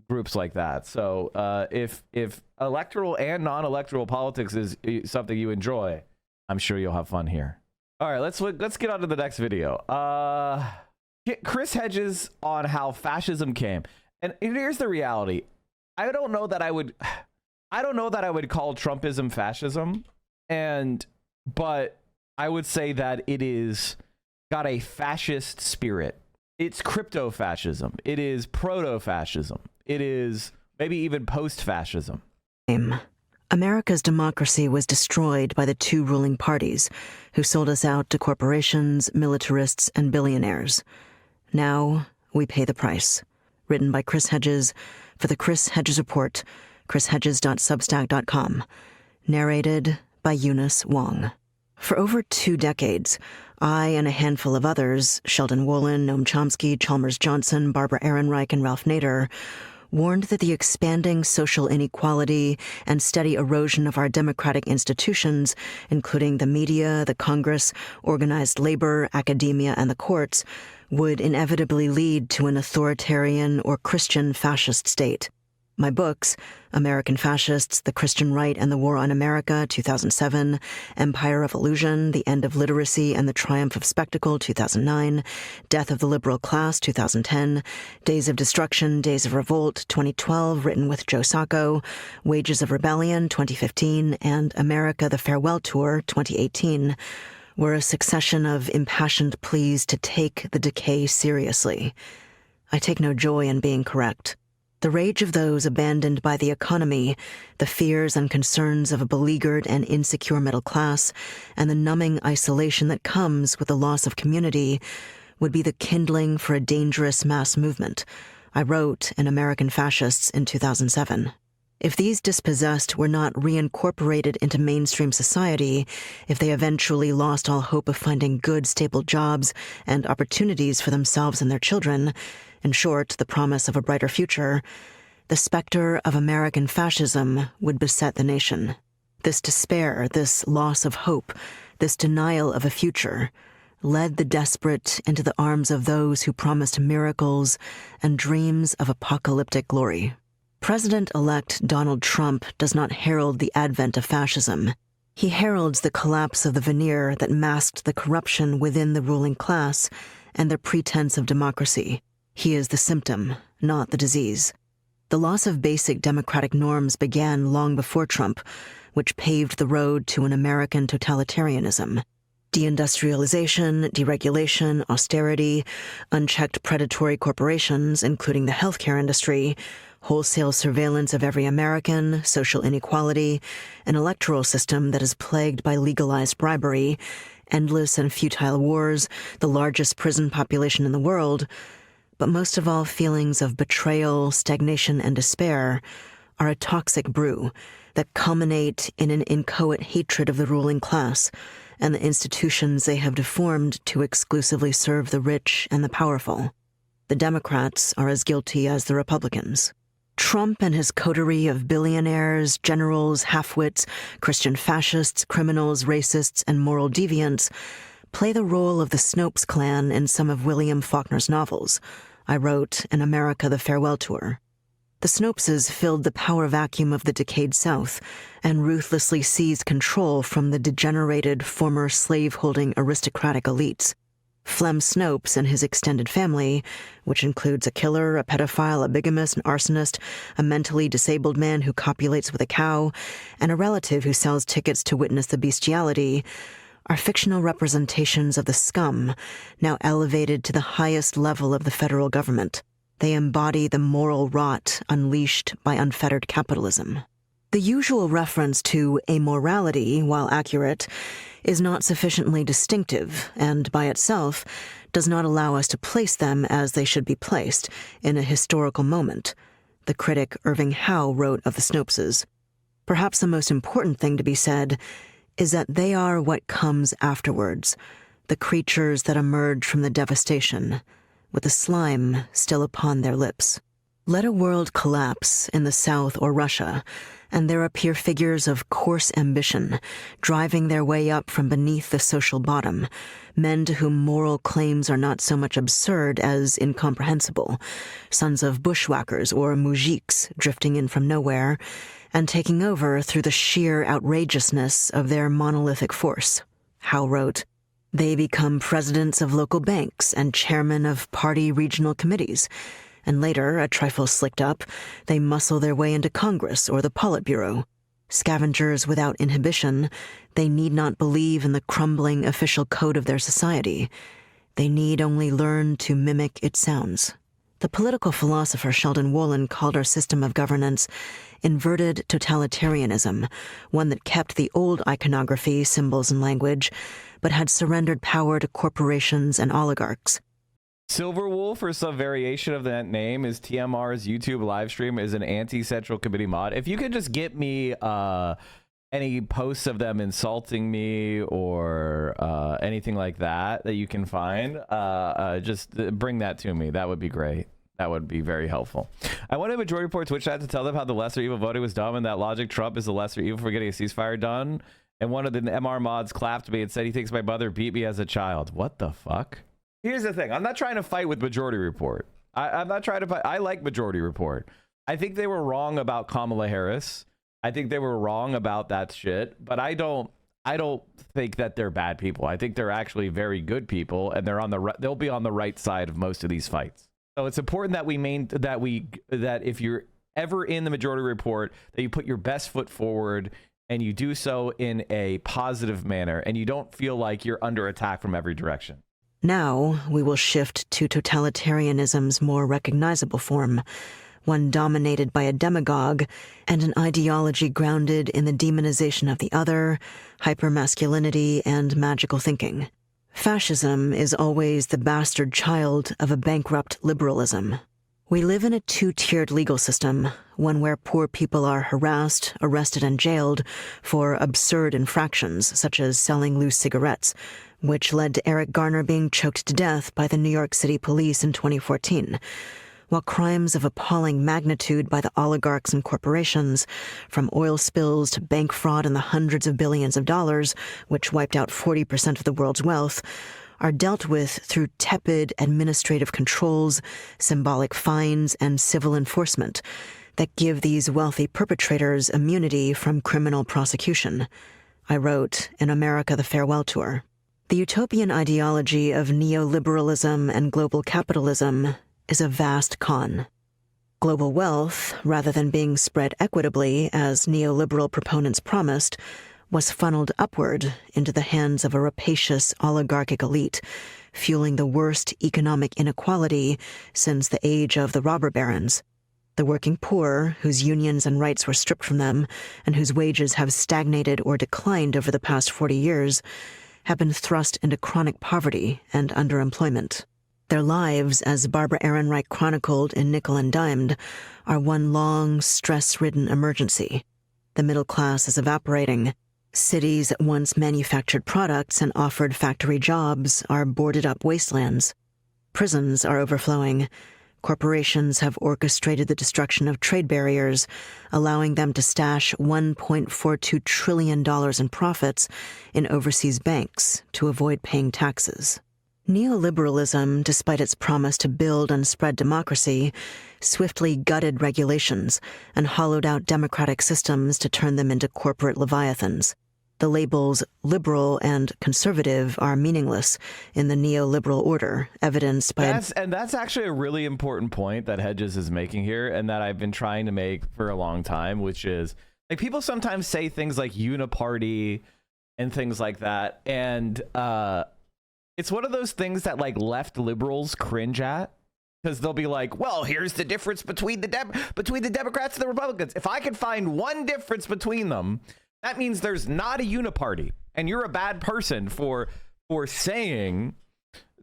groups like that. So if electoral and non-electoral politics is something you enjoy, I'm sure you'll have fun here. All right, let's get on to the next video. Chris Hedges on how fascism came. And here's the reality. I don't know that I would call Trumpism fascism, but I would say that it is got a fascist spirit. It's crypto-fascism. It is proto-fascism. It is maybe even post-fascism. America's democracy was destroyed by the two ruling parties who sold us out to corporations, militarists, and billionaires. Now we pay the price. Written by Chris Hedges for the Chris Hedges Report, chrishedges.substack.com. Narrated by Eunice Wong. For over 2 decades, I and a handful of others, Sheldon Wolin, Noam Chomsky, Chalmers Johnson, Barbara Ehrenreich, and Ralph Nader, warned that the expanding social inequality and steady erosion of our democratic institutions, including the media, the Congress, organized labor, academia, and the courts, would inevitably lead to an authoritarian or Christian fascist state. My books, American Fascists, The Christian Right and the War on America, 2007, Empire of Illusion, The End of Literacy and the Triumph of Spectacle, 2009, Death of the Liberal Class, 2010, Days of Destruction, Days of Revolt, 2012, written with Joe Sacco, Wages of Rebellion, 2015, and America, the Farewell Tour, 2018, were a succession of impassioned pleas to take the decay seriously. I take no joy in being correct. The rage of those abandoned by the economy, the fears and concerns of a beleaguered and insecure middle class, and the numbing isolation that comes with the loss of community would be the kindling for a dangerous mass movement, I wrote in American Fascists in 2007. If these dispossessed were not reincorporated into mainstream society, if they eventually lost all hope of finding good, stable jobs and opportunities for themselves and their children, in short, the promise of a brighter future, the specter of American fascism would beset the nation. This despair, this loss of hope, this denial of a future, led the desperate into the arms of those who promised miracles and dreams of apocalyptic glory. President-elect Donald Trump does not herald the advent of fascism. He heralds the collapse of the veneer that masked the corruption within the ruling class and their pretense of democracy. He is the symptom, not the disease. The loss of basic democratic norms began long before Trump, which paved the road to an American totalitarianism. Deindustrialization, deregulation, austerity, unchecked predatory corporations, including the healthcare industry, wholesale surveillance of every American, social inequality, an electoral system that is plagued by legalized bribery, endless and futile wars, the largest prison population in the world, but most of all feelings of betrayal, stagnation, and despair are a toxic brew that culminate in an inchoate hatred of the ruling class and the institutions they have deformed to exclusively serve the rich and the powerful. The Democrats are as guilty as the Republicans. Trump and his coterie of billionaires, generals, half-wits, Christian fascists, criminals, racists, and moral deviants play the role of the Snopes clan in some of William Faulkner's novels, I wrote in America, the Farewell Tour. The Snopeses filled the power vacuum of the decayed South and ruthlessly seized control from the degenerated former slave-holding aristocratic elites. Flem Snopes and his extended family, which includes a killer, a pedophile, a bigamist, an arsonist, a mentally disabled man who copulates with a cow, and a relative who sells tickets to witness the bestiality, are fictional representations of the scum now elevated to the highest level of the federal government. They embody the moral rot unleashed by unfettered capitalism. The usual reference to amorality, while accurate, is not sufficiently distinctive and, by itself, does not allow us to place them as they should be placed in a historical moment, the critic Irving Howe wrote of the Snopeses. Perhaps the most important thing to be said is that they are what comes afterwards, the creatures that emerge from the devastation, with the slime still upon their lips. Let a world collapse in the South or Russia, and there appear figures of coarse ambition, driving their way up from beneath the social bottom, men to whom moral claims are not so much absurd as incomprehensible, sons of bushwhackers or moujiks drifting in from nowhere, and taking over through the sheer outrageousness of their monolithic force. Howe wrote, "They become presidents of local banks and chairmen of party regional committees, and later, a trifle slicked up, they muscle their way into Congress or the Politburo. Scavengers without inhibition, they need not believe in the crumbling official code of their society. They need only learn to mimic its sounds." The political philosopher Sheldon Wolin called our system of governance inverted totalitarianism, one that kept the old iconography, symbols, and language, but had surrendered power to corporations and oligarchs. Silverwolf, or some variation of that name, is TMR's YouTube live stream, is an anti-Central Committee mod. If you could just get me any posts of them insulting me or anything like that that you can find, just bring that to me. That would be great. That would be very helpful. I wanted Majority Report Twitch chat to tell them how the lesser evil voting was dumb and that logic Trump is the lesser evil for getting a ceasefire done. And one of the MR mods clapped me and said he thinks my mother beat me as a child. What the fuck? Here's the thing. I'm not trying to fight with Majority Report. I'm not trying to fight. I like Majority Report. I think they were wrong about Kamala Harris. I think they were wrong about that shit. But I don't think that they're bad people. I think they're actually very good people, and they'll be on the right side of most of these fights. So it's important that if you're ever in the Majority Report, that you put your best foot forward and you do so in a positive manner, and you don't feel like you're under attack from every direction. Now we will shift to totalitarianism's more recognizable form, one dominated by a demagogue and an ideology grounded in the demonization of the other, hypermasculinity, and magical thinking. Fascism is always the bastard child of a bankrupt liberalism. We live in a two-tiered legal system, one where poor people are harassed, arrested, and jailed for absurd infractions such as selling loose cigarettes, which led to Eric Garner being choked to death by the New York City police in 2014, while crimes of appalling magnitude by the oligarchs and corporations, from oil spills to bank fraud in the hundreds of billions of dollars, which wiped out 40% of the world's wealth, are dealt with through tepid administrative controls, symbolic fines, and civil enforcement that give these wealthy perpetrators immunity from criminal prosecution. I wrote in America the Farewell Tour. The utopian ideology of neoliberalism and global capitalism is a vast con. Global wealth, rather than being spread equitably as neoliberal proponents promised, was funneled upward into the hands of a rapacious oligarchic elite, fueling the worst economic inequality since the age of the robber barons. The working poor, whose unions and rights were stripped from them, and whose wages have stagnated or declined over the past 40 years, have been thrust into chronic poverty and underemployment. Their lives, as Barbara Ehrenreich chronicled in Nickel and Dimed, are one long, stress-ridden emergency. The middle class is evaporating. Cities that once manufactured products and offered factory jobs are boarded up wastelands. Prisons are overflowing. Corporations have orchestrated the destruction of trade barriers, allowing them to stash $1.42 trillion in profits in overseas banks to avoid paying taxes. Neoliberalism, despite its promise to build and spread democracy, swiftly gutted regulations and hollowed out democratic systems to turn them into corporate leviathans. The labels liberal and conservative are meaningless in the neoliberal order, evidenced by... That's actually a really important point that Hedges is making here, and that I've been trying to make for a long time, which is, like, people sometimes say things like uniparty and things like that, and it's one of those things that, like, left liberals cringe at, because they'll be like, well, here's the difference between the Democrats and the Republicans. If I can find one difference between them, that means there's not a uniparty, and you're a bad person for saying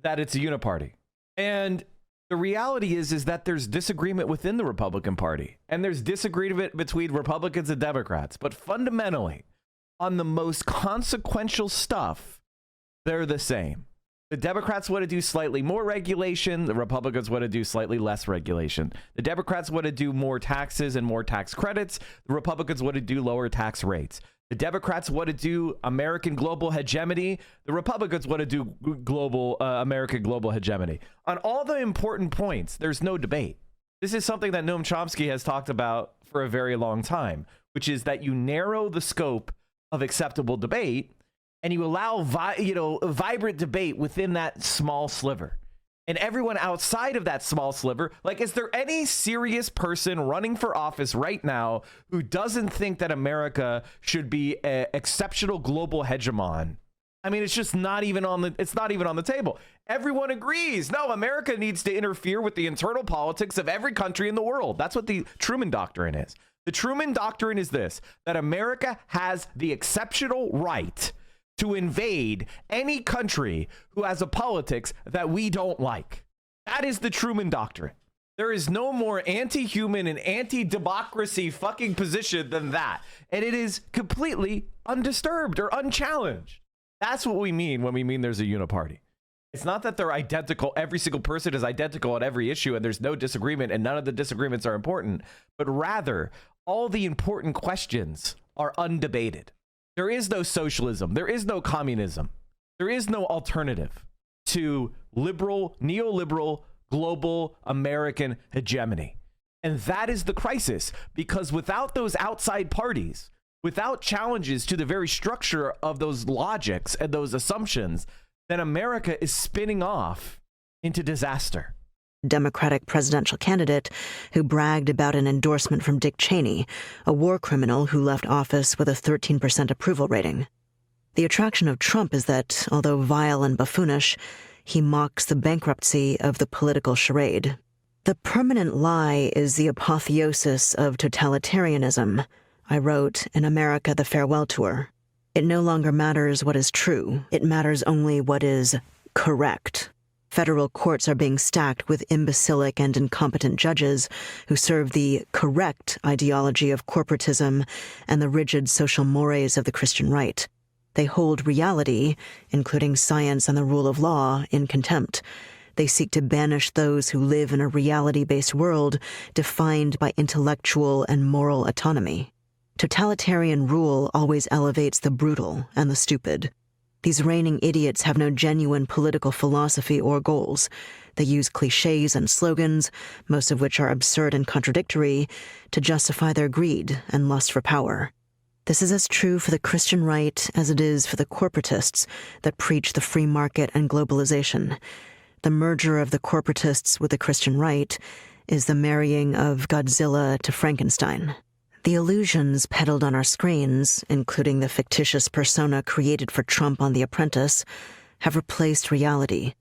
that it's a uniparty. And the reality is that there's disagreement within the Republican Party, and there's disagreement between Republicans and Democrats. But fundamentally, on the most consequential stuff, they're the same. The Democrats want to do slightly more regulation. The Republicans want to do slightly less regulation. The Democrats want to do more taxes and more tax credits. The Republicans want to do lower tax rates. The Democrats want to do American global hegemony. The Republicans want to do American global hegemony. On all the important points, there's no debate. This is something that Noam Chomsky has talked about for a very long time, which is that you narrow the scope of acceptable debate and you allow vibrant debate within that small sliver. And everyone outside of that small sliver, like, is there any serious person running for office right now who doesn't think that America should be an exceptional global hegemon? I mean, it's just not even on the table. Everyone agrees. No, America needs to interfere with the internal politics of every country in the world. That's what the Truman Doctrine is. The Truman Doctrine is this, that America has the exceptional right to invade any country who has a politics that we don't like. That is the Truman Doctrine. There is no more anti-human and anti-democracy fucking position than that. And it is completely undisturbed or unchallenged. That's what we mean when we mean there's a uniparty. It's not that they're identical. Every single person is identical on every issue and there's no disagreement and none of the disagreements are important, but rather all the important questions are undebated. There is no socialism. There is no communism. There is no alternative to liberal, neoliberal, global American hegemony. And that is the crisis, because without those outside parties, without challenges to the very structure of those logics and those assumptions, then America is spinning off into disaster. Democratic presidential candidate who bragged about an endorsement from Dick Cheney, a war criminal who left office with a 13% approval rating. The attraction of Trump is that, although vile and buffoonish, he mocks the bankruptcy of the political charade. The permanent lie is the apotheosis of totalitarianism, I wrote in America: The Farewell Tour. It no longer matters what is true. It matters only what is correct. Federal courts are being stacked with imbecilic and incompetent judges who serve the correct ideology of corporatism and the rigid social mores of the Christian right. They hold reality, including science and the rule of law, in contempt. They seek to banish those who live in a reality-based world defined by intellectual and moral autonomy. Totalitarian rule always elevates the brutal and the stupid. These reigning idiots have no genuine political philosophy or goals. They use cliches and slogans, most of which are absurd and contradictory, to justify their greed and lust for power. This is as true for the Christian right as it is for the corporatists that preach the free market and globalization. The merger of the corporatists with the Christian right is the marrying of Godzilla to Frankenstein. The illusions peddled on our screens, including the fictitious persona created for Trump on The Apprentice, have replaced reality.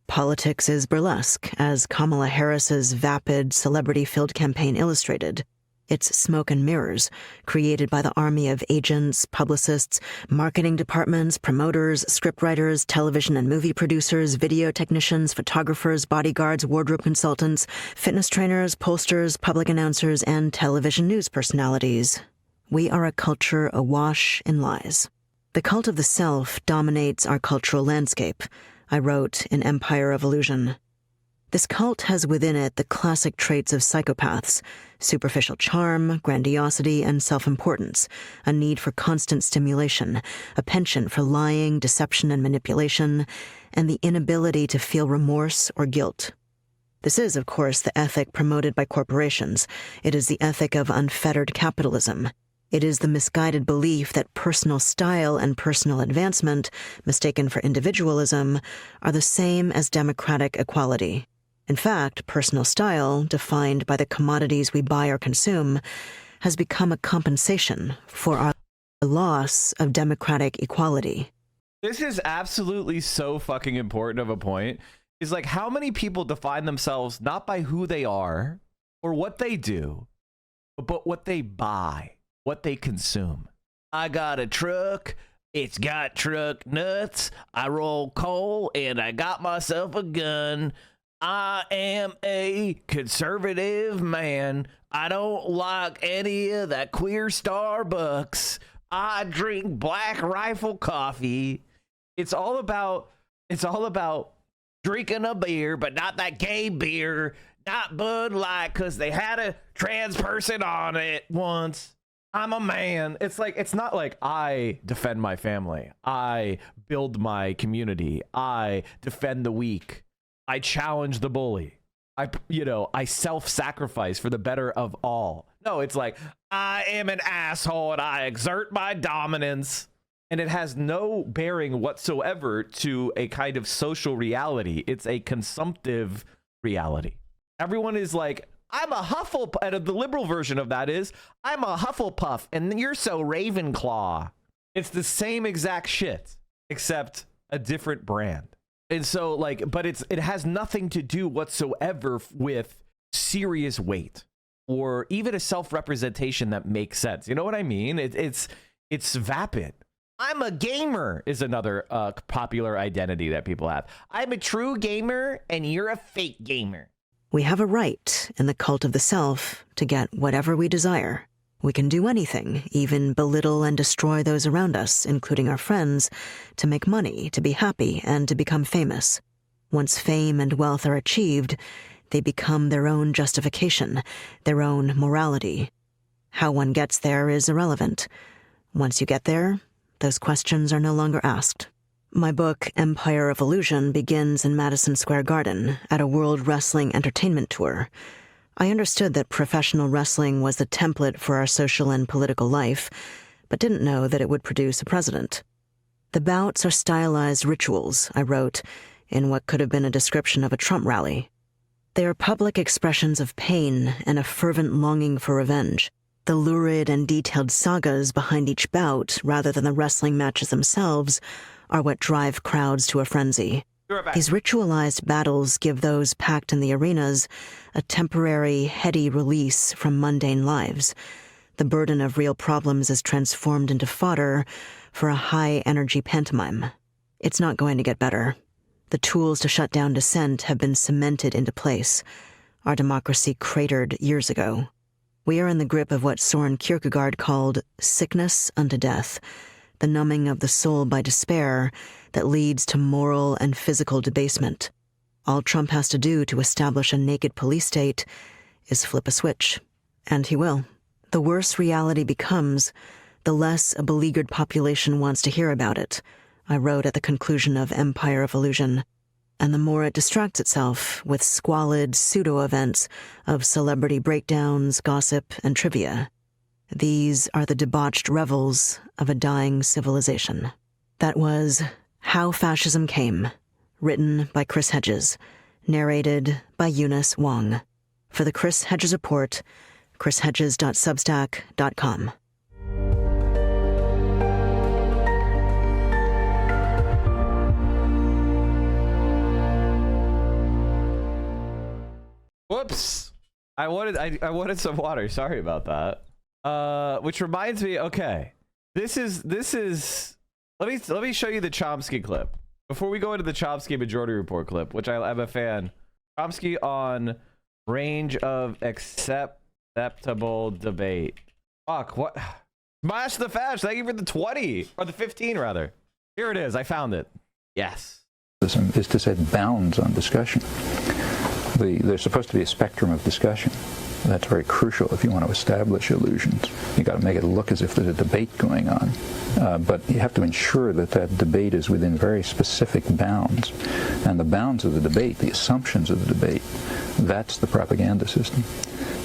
Politics is burlesque, as Kamala Harris's vapid, celebrity-filled campaign illustrated. It's smoke and mirrors, created by the army of agents, publicists, marketing departments, promoters, scriptwriters, television and movie producers, video technicians, photographers, bodyguards, wardrobe consultants, fitness trainers, pollsters, public announcers, and television news personalities. We are a culture awash in lies. The cult of the self dominates our cultural landscape, I wrote in Empire of Illusion. This cult has within it the classic traits of psychopaths: superficial charm, grandiosity, and self-importance, a need for constant stimulation, a penchant for lying, deception, and manipulation, and the inability to feel remorse or guilt. This is, of course, the ethic promoted by corporations. It is the ethic of unfettered capitalism. It is the misguided belief that personal style and personal advancement, mistaken for individualism, are the same as democratic equality. In fact, personal style, defined by the commodities we buy or consume, has become a compensation for our loss of democratic equality. This is absolutely so fucking important of a point. Is like, how many people define themselves not by who they are or what they do, but what they buy, what they consume. I got a truck. It's got truck nuts. I roll coal and I got myself a gun. I am a conservative man. I don't like any of that queer Starbucks. I drink Black Rifle coffee. It's all about drinking a beer, but not that gay beer, not Bud Light, because they had a trans person on it once. I'm a man. It's like, it's not like I defend my family. I build my community. I defend the weak. I challenge the bully. I self-sacrifice for the better of all. No, it's like, I am an asshole and I exert my dominance. And it has no bearing whatsoever to a kind of social reality. It's a consumptive reality. Everyone is like, I'm a Hufflepuff. And the liberal version of that is, I'm a Hufflepuff and you're so Ravenclaw. It's the same exact shit, except a different brand. And so, like, but it has nothing to do whatsoever with serious weight or even a self-representation that makes sense. You know what I mean? It's vapid. I'm a gamer is another popular identity that people have. I'm a true gamer and you're a fake gamer. We have a right in the cult of the self to get whatever we desire. We can do anything, even belittle and destroy those around us, including our friends, to make money, to be happy, and to become famous. Once fame and wealth are achieved, they become their own justification, their own morality. How one gets there is irrelevant. Once you get there, those questions are no longer asked. My book, Empire of Illusion, begins in Madison Square Garden at a World Wrestling Entertainment Tour. I understood that professional wrestling was the template for our social and political life, but didn't know that it would produce a president. The bouts are stylized rituals, I wrote, in what could have been a description of a Trump rally. They are public expressions of pain and a fervent longing for revenge. The lurid and detailed sagas behind each bout, rather than the wrestling matches themselves, are what drive crowds to a frenzy. These ritualized battles give those packed in the arenas a temporary, heady release from mundane lives. The burden of real problems is transformed into fodder for a high-energy pantomime. It's not going to get better. The tools to shut down dissent have been cemented into place. Our democracy cratered years ago. We are in the grip of what Soren Kierkegaard called sickness unto death, the numbing of the soul by despair that leads to moral and physical debasement. All Trump has to do to establish a naked police state is flip a switch. And he will. The worse reality becomes, the less a beleaguered population wants to hear about it, I wrote at the conclusion of Empire of Illusion, and the more it distracts itself with squalid pseudo-events of celebrity breakdowns, gossip, and trivia. These are the debauched revels of a dying civilization. That was How Fascism Came, written by Chris Hedges, narrated by Eunice Wong. For the Chris Hedges Report, chrishedges.substack.com. Whoops. I wanted some water. Sorry about that. Which reminds me, okay. This is let me show you the Chomsky clip. Before we go into the Chomsky Majority Report clip, which I'm a fan. Chomsky on range of acceptable debate. Fuck, what? Smash the Fash, thank you for the 20, or the 15 rather. Here it is, I found it. Yes. Is to set bounds on discussion. There's supposed to be a spectrum of discussion. That's very crucial if you want to establish illusions. You got to make it look as if there's a debate going on. But you have to ensure that that debate is within very specific bounds. And the bounds of the debate, the assumptions of the debate, that's the propaganda system.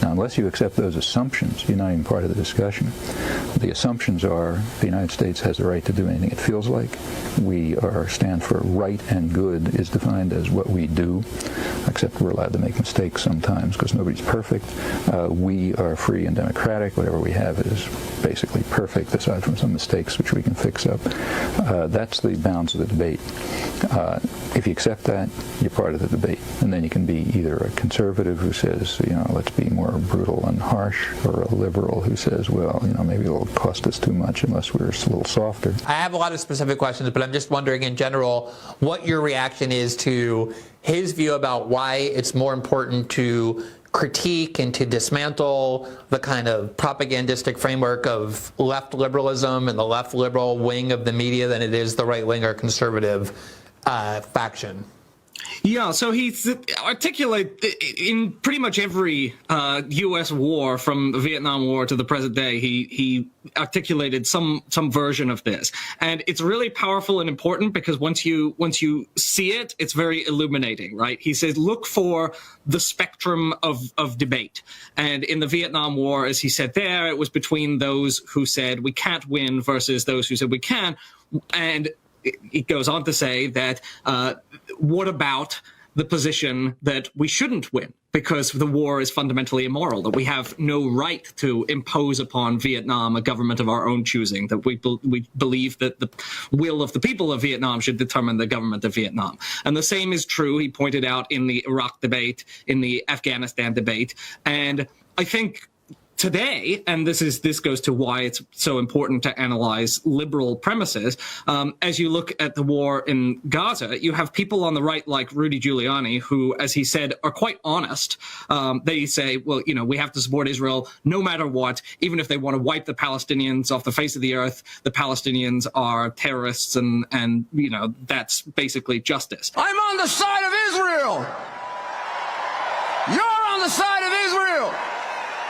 Now, unless you accept those assumptions, you're not even part of the discussion. The assumptions are the United States has the right to do anything it feels like. We stand for right and good is defined as what we do, except we're allowed to make mistakes sometimes because nobody's perfect. We are free and democratic. Whatever we have is basically perfect, aside from some mistakes which we can fix up. That's the bounds of the debate. If you accept that, you're part of the debate. And then you can be either a conservative who says, let's be more brutal and harsh, or a liberal who says, well, maybe it'll cost us too much unless we're a little softer. I have a lot of specific questions, but I'm just wondering in general what your reaction is to his view about why it's more important to critique and to dismantle the kind of propagandistic framework of left liberalism and the left liberal wing of the media than it is the right wing or conservative faction. Yeah, so he's articulate in pretty much every U.S. war from the Vietnam War to the present day. He articulated some version of this, and it's really powerful and important because once you see it, it's very illuminating, right? He says, look for the spectrum of debate, and in the Vietnam War, as he said there, it was between those who said we can't win versus those who said we can, and it goes on to say that what about the position that we shouldn't win because the war is fundamentally immoral, that we have no right to impose upon Vietnam a government of our own choosing, that we believe that the will of the people of Vietnam should determine the government of Vietnam. And the same is true, he pointed out, in the Iraq debate, in the Afghanistan debate. And I think today, and this goes to why it's so important to analyze liberal premises, as you look at the war in Gaza, you have people on the right like Rudy Giuliani, who, as he said, are quite honest. They say, well, we have to support Israel no matter what, even if they want to wipe the Palestinians off the face of the earth. The Palestinians are terrorists, and that's basically justice. I'm on the side of Israel. You're on the side of Israel.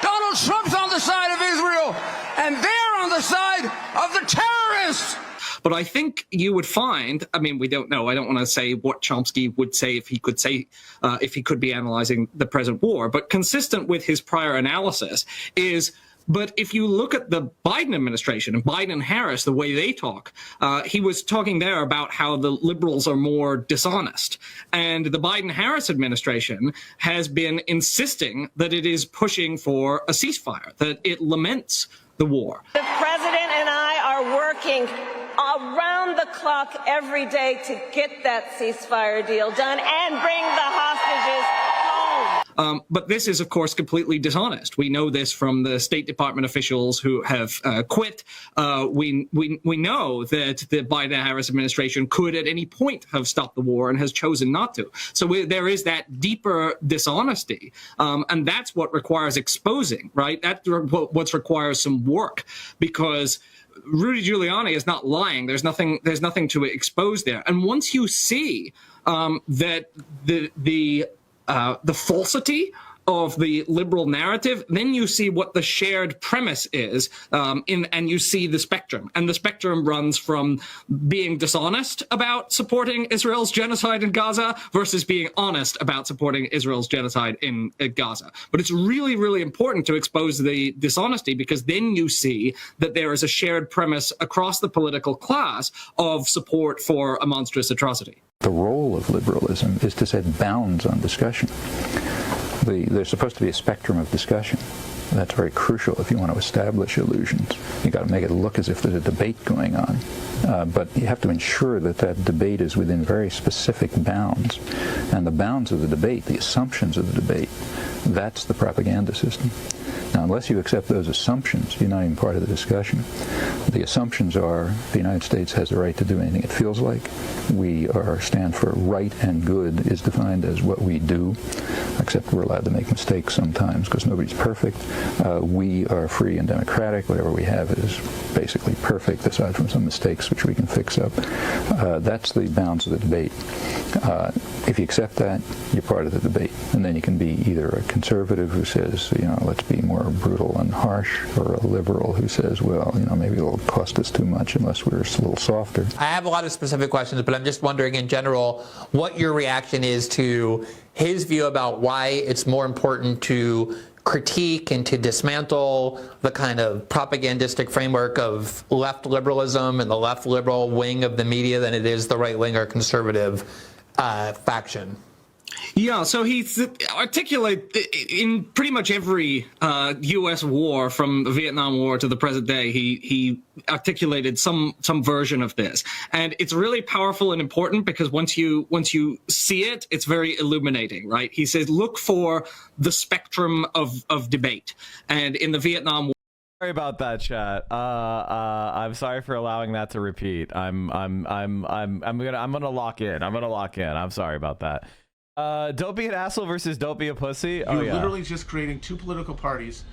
Donald Trump's on the side of Israel, and they're on the side of the terrorists. But I think you would find, we don't know. I don't want to say what Chomsky would say if he could be analyzing the present war, but consistent with his prior analysis is, but if you look at the Biden administration and Biden and Harris, the way they talk, he was talking there about how the liberals are more dishonest. And the Biden-Harris administration has been insisting that it is pushing for a ceasefire, that it laments the war. The president and I are working around the clock every day to get that ceasefire deal done and bring the hostages home. But this is, of course, completely dishonest. We know this from the State Department officials who have quit. We know that the Biden-Harris administration could at any point have stopped the war and has chosen not to. So there is that deeper dishonesty, and that's what requires exposing, right? That's what requires some work, because Rudy Giuliani is not lying. There's nothing to expose there. And once you see that the falsity of the liberal narrative, then you see what the shared premise is, and you see the spectrum. And the spectrum runs from being dishonest about supporting Israel's genocide in Gaza versus being honest about supporting Israel's genocide in Gaza. But it's really, really important to expose the dishonesty, because then you see that there is a shared premise across the political class of support for a monstrous atrocity. The role of liberalism is to set bounds on discussion. There's supposed to be a spectrum of discussion. That's very crucial if you want to establish illusions. You've got to make it look as if there's a debate going on. But you have to ensure that that debate is within very specific bounds. And the bounds of the debate, the assumptions of the debate, that's the propaganda system. Now, unless you accept those assumptions, you're not even part of the discussion. The assumptions are the United States has the right to do anything it feels like. We stand for right and good is defined as what we do, except we're allowed to make mistakes sometimes because nobody's perfect. We are free and democratic. Whatever we have is basically perfect, aside from some mistakes which we can fix up. That's the bounds of the debate. If you accept that, you're part of the debate. And then you can be either a conservative who says, let's be more brutal and harsh, or a liberal who says, well, maybe it'll cost us too much unless we're a little softer. I have a lot of specific questions, but I'm just wondering in general what your reaction is to his view about why it's more important to critique and to dismantle the kind of propagandistic framework of left liberalism and the left liberal wing of the media than it is the right wing or conservative faction. Yeah, so he's articulate in pretty much every U.S. war, from the Vietnam War to the present day. He articulated some version of this, and it's really powerful and important because once you see it, it's very illuminating, right? He says, look for the spectrum of debate, and in the Vietnam War. Sorry about that, chat. I'm sorry for allowing that to repeat. I'm gonna lock in. I'm sorry about that. Don't be an asshole versus don't be a pussy. You're literally just creating two political parties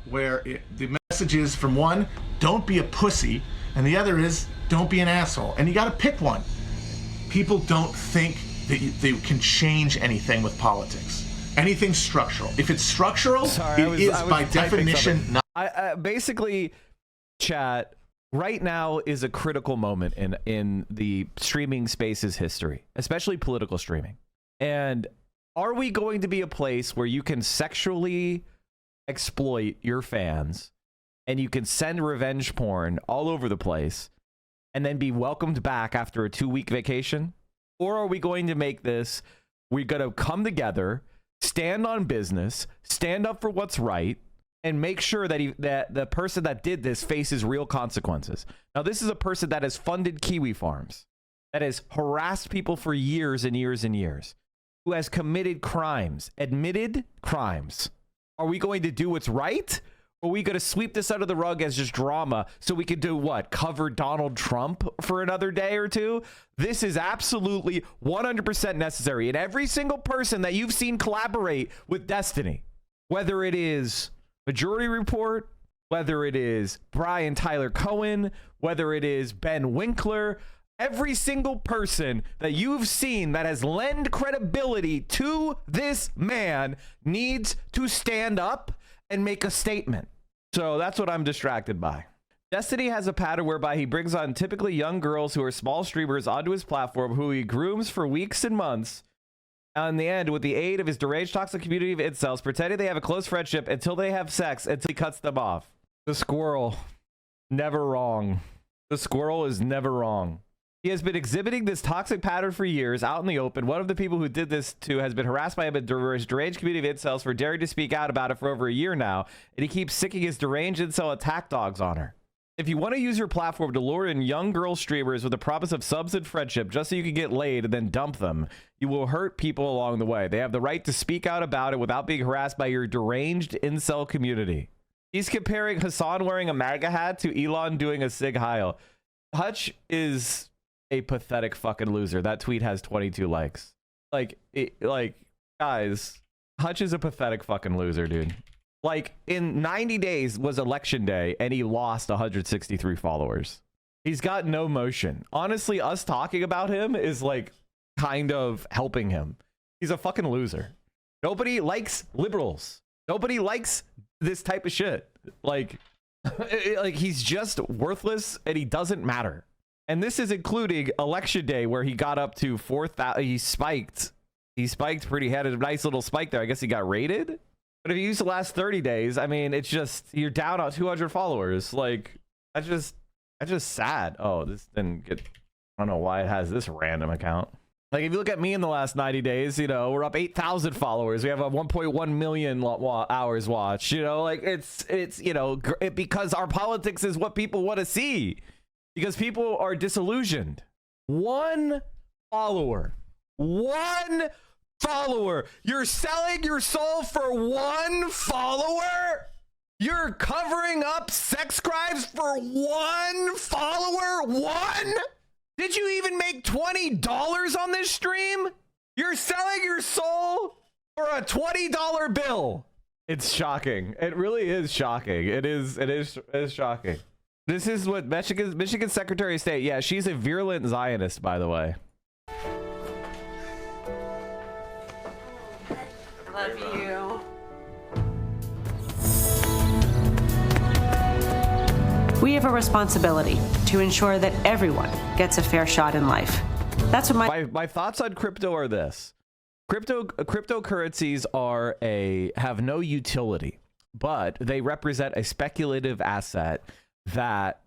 where the message is, from one, don't be a pussy, and the other is, don't be an asshole. And you got to pick one. People don't think that they can change anything with politics. Anything structural. If it's structural, it is by definition not. Basically, chat, right now is a critical moment in the streaming space's history, especially political streaming. And are we going to be a place where you can sexually exploit your fans and you can send revenge porn all over the place and then be welcomed back after a 2-week vacation? Or are we going to make this, we're going to come together, stand on business, stand up for what's right, and make sure that that the person that did this faces real consequences? Now, this is a person that has funded kiwi farms, that has harassed people for years and years and years, who has committed crimes, admitted crimes. Are we going to do what's right? Or are we going to sweep this under the rug as just drama so we can do what? Cover Donald Trump for another day or two? This is absolutely 100% necessary. And every single person that you've seen collaborate with Destiny, whether it is Majority Report, whether it is Brian Tyler Cohen, whether it is Ben Winkler, every single person that you've seen that has lent credibility to this man needs to stand up and make a statement. So that's what I'm distracted by. Destiny has a pattern whereby he brings on typically young girls who are small streamers onto his platform, who he grooms for weeks and months. In the end, with the aid of his deranged toxic community of incels, pretending they have a close friendship until they have sex, until he cuts them off. The squirrel, never wrong. The squirrel is never wrong. He has been exhibiting this toxic pattern for years out in the open. One of the people who did this to has been harassed by him in his deranged community of incels for daring to speak out about it for over a year now, and he keeps sicking his deranged incel attack dogs on her. If you want to use your platform to lure in young girl streamers with the promise of subs and friendship just so you can get laid and then dump them, you will hurt people along the way. They have the right to speak out about it without being harassed by your deranged incel community. He's comparing Hassan wearing a MAGA hat to Elon doing a Sig Heil. Hutch is a pathetic fucking loser. That tweet has 22 likes. Like, guys, Hutch is a pathetic fucking loser, dude. Like, in 90 days was election day and he lost 163 followers. He's got no motion. Honestly, us talking about him is like kind of helping him. He's a fucking loser. Nobody likes liberals. Nobody likes this type of shit. Like he's just worthless and he doesn't matter. And this is including election day, where he got up to 4,000. He spiked pretty, had a nice little spike there. I guess he got raided. But if you use the last 30 days, I mean, it's just, you're down on 200 followers. Like, that's just sad. Oh, this didn't get, I don't know why it has this random account. Like, if you look at me in the last 90 days, you know, we're up 8,000 followers. We have a 1.1 million hours watched. You know, like, it's you know, because our politics is what people want to see. Because people are disillusioned. One follower. You're selling your soul for one follower? You're covering up sex crimes for one follower? One? Did you even make $20 on this stream? You're selling your soul for a $20 bill. It's shocking. It really is shocking. It is shocking. This is what Michigan Secretary of State. Yeah, she's a virulent Zionist, by the way. Love you. We have a responsibility to ensure that everyone gets a fair shot in life. That's what my thoughts on crypto are this. Cryptocurrencies have no utility, but they represent a speculative asset that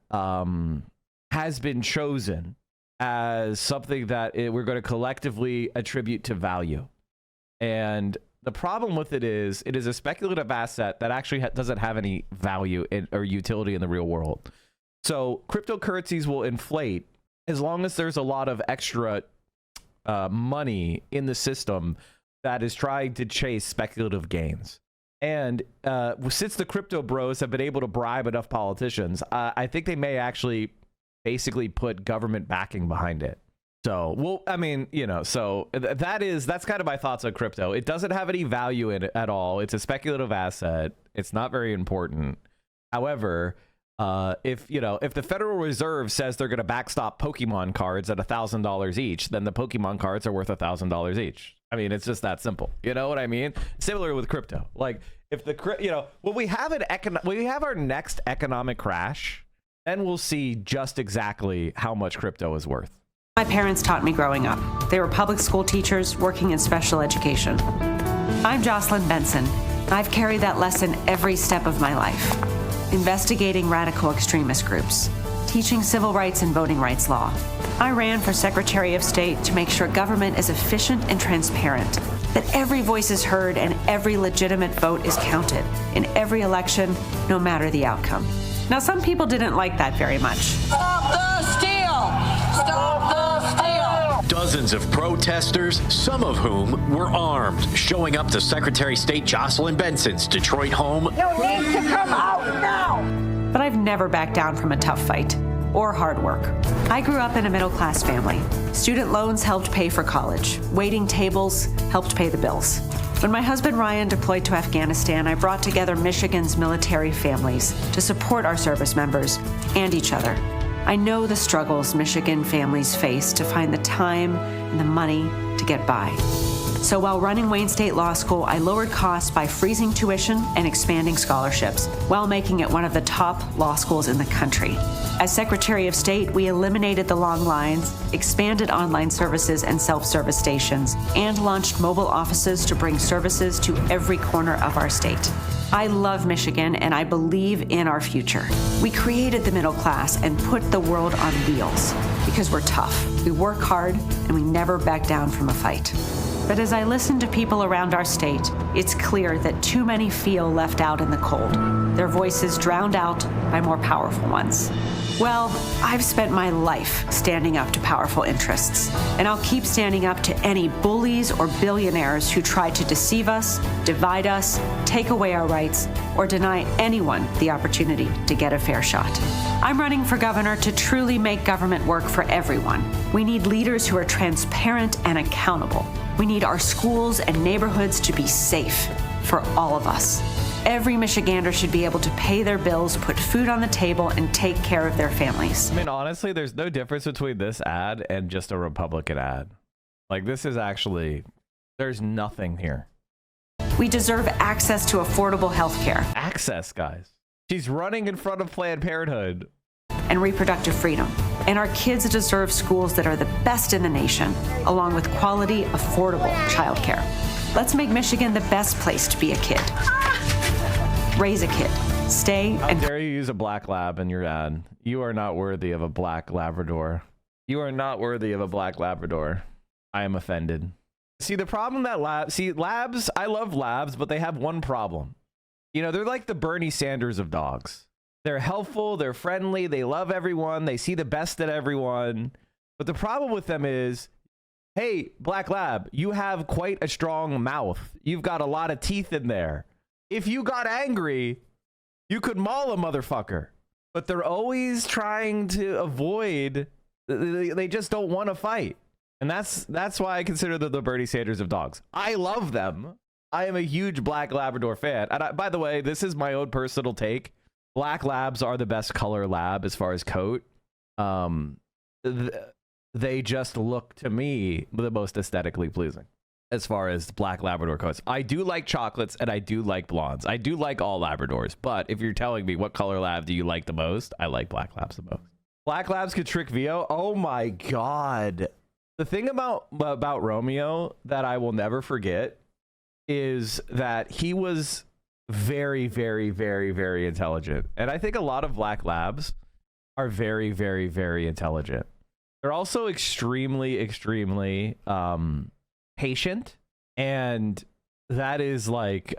has been chosen as something that we're going to collectively attribute to value. And the problem with it is a speculative asset that actually doesn't have any value or utility in the real world. So cryptocurrencies will inflate as long as there's a lot of extra money in the system that is trying to chase speculative gains. And since the crypto bros have been able to bribe enough politicians, I think they may actually basically put government backing behind it. So, well, I mean, you know, so that's kind of my thoughts on crypto. It doesn't have any value in it at all. It's a speculative asset. It's not very important. However, if the Federal Reserve says they're going to backstop Pokemon cards at $1,000 each, then the Pokemon cards are worth $1,000 each. I mean, it's just that simple. You know what I mean? Similar with crypto. Like, if when we have our next economic crash, then we'll see just exactly how much crypto is worth. My parents taught me growing up. They were public school teachers working in special education. I'm Jocelyn Benson. I've carried that lesson every step of my life. Investigating radical extremist groups, teaching civil rights and voting rights law. I ran for Secretary of State to make sure government is efficient and transparent, that every voice is heard and every legitimate vote is counted in every election, no matter the outcome. Now, some people didn't like that very much. Stop the steal! Stop the steal! Dozens of protesters, some of whom were armed, showing up to Secretary of State Jocelyn Benson's Detroit home. You need to come out now! But I've never backed down from a tough fight or hard work. I grew up in a middle-class family. Student loans helped pay for college. Waiting tables helped pay the bills. When my husband Ryan deployed to Afghanistan, I brought together Michigan's military families to support our service members and each other. I know the struggles Michigan families face to find the time and the money to get by. So while running Wayne State Law School, I lowered costs by freezing tuition and expanding scholarships, while making it one of the top law schools in the country. As Secretary of State, we eliminated the long lines, expanded online services and self-service stations, and launched mobile offices to bring services to every corner of our state. I love Michigan, and I believe in our future. We created the middle class and put the world on wheels because we're tough. We work hard, and we never back down from a fight. But as I listen to people around our state, it's clear that too many feel left out in the cold, their voices drowned out by more powerful ones. Well, I've spent my life standing up to powerful interests, and I'll keep standing up to any bullies or billionaires who try to deceive us, divide us, take away our rights, or deny anyone the opportunity to get a fair shot. I'm running for governor to truly make government work for everyone. We need leaders who are transparent and accountable. We need our schools and neighborhoods to be safe for all of us. Every Michigander should be able to pay their bills, put food on the table, and take care of their families. I mean, honestly, there's no difference between this ad and just a Republican ad. Like, this is actually, there's nothing here. We deserve access to affordable health care. Access, guys. She's running in front of Planned Parenthood. And reproductive freedom. And our kids deserve schools that are the best in the nation, along with quality, affordable childcare. Let's make Michigan the best place to be a kid. Raise a kid. Stay and... How dare you use a black lab in your ad? You are not worthy of a black Labrador. You are not worthy of a black Labrador. I am offended. See, the problem that labs, I love labs, but they have one problem. You know, they're like the Bernie Sanders of dogs. They're helpful, they're friendly, they love everyone, they see the best in everyone. But the problem with them is, hey, black lab, you have quite a strong mouth. You've got a lot of teeth in there. If you got angry, you could maul a motherfucker. But they're always trying to avoid, they just don't want to fight. And that's why I consider them the Bernie Sanders of dogs. I love them. I am a huge black Labrador fan. And by the way, this is my own personal take. Black labs are the best color lab as far as coat. They just look to me the most aesthetically pleasing as far as black Labrador coats. I do like chocolates and I do like blondes. I do like all Labradors, but if you're telling me what color lab do you like the most, I like black labs the most. Black labs could trick VO. Oh my God. The thing about Romeo that I will never forget is that he was very, very, very, very intelligent. And I think a lot of black labs are very, very, very intelligent. They're also extremely, extremely patient. And that is like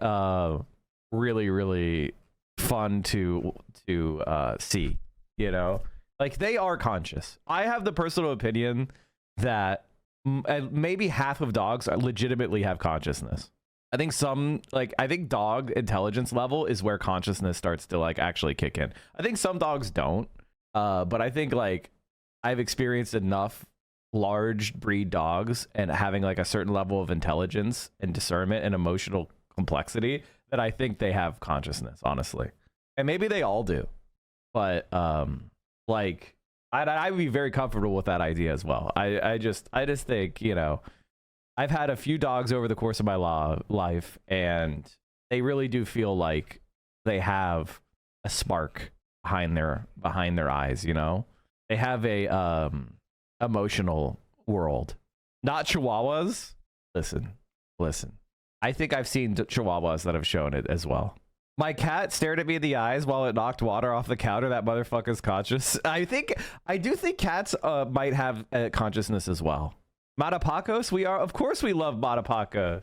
really, really fun to see, you know? Like, they are conscious. I have the personal opinion that maybe half of dogs legitimately have consciousness. I think dog intelligence level is where consciousness starts to like actually kick in. I think some dogs don't, but I think like I've experienced enough large breed dogs and having like a certain level of intelligence and discernment and emotional complexity that I think they have consciousness, honestly. And maybe they all do, but like I'd be very comfortable with that idea as well. I just think, you know, I've had a few dogs over the course of my life, and they really do feel like they have a spark behind their eyes, you know? They have a emotional world. Not Chihuahuas. Listen. I think I've seen Chihuahuas that have shown it as well. My cat stared at me in the eyes while it knocked water off the counter. That motherfucker's conscious. I do think cats might have consciousness as well. Matapacos, of course we love Matapacos.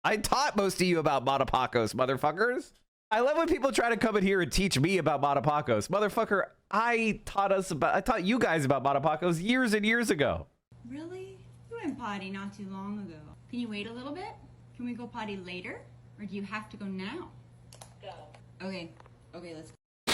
I taught most of you about Matapacos, motherfuckers. I love when people try to come in here and teach me about Matapacos. Motherfucker, I taught you guys about Matapacos years and years ago. Really? You went potty not too long ago. Can you wait a little bit? Can we go potty later? Or do you have to go now? Go. Okay, let's go.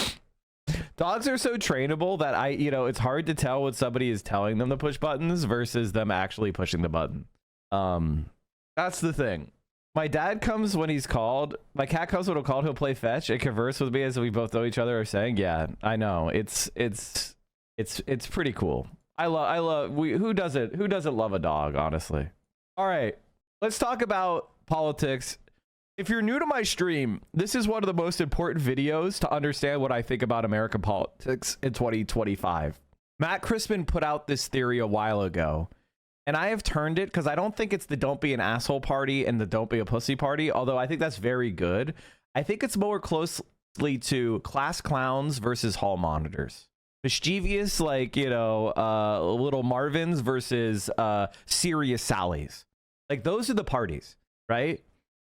Dogs are so trainable that it's hard to tell when somebody is telling them to push buttons versus them actually pushing the button. That's the thing. My dad comes when he's called. My cat comes when I'm called. He'll play fetch and converse with me as we both know each other are saying. Yeah, I know. It's pretty cool. Who doesn't love a dog, honestly? All right, let's talk about politics. If you're new to my stream, this is one of the most important videos to understand what I think about American politics in 2025. Matt Christman put out this theory a while ago, and I have turned it because I don't think it's the don't be an asshole party and the don't be a pussy party, although I think that's very good. I think it's more closely to class clowns versus hall monitors. Mischievous, like, little Marvins versus serious Sallys. Like, those are the parties, right?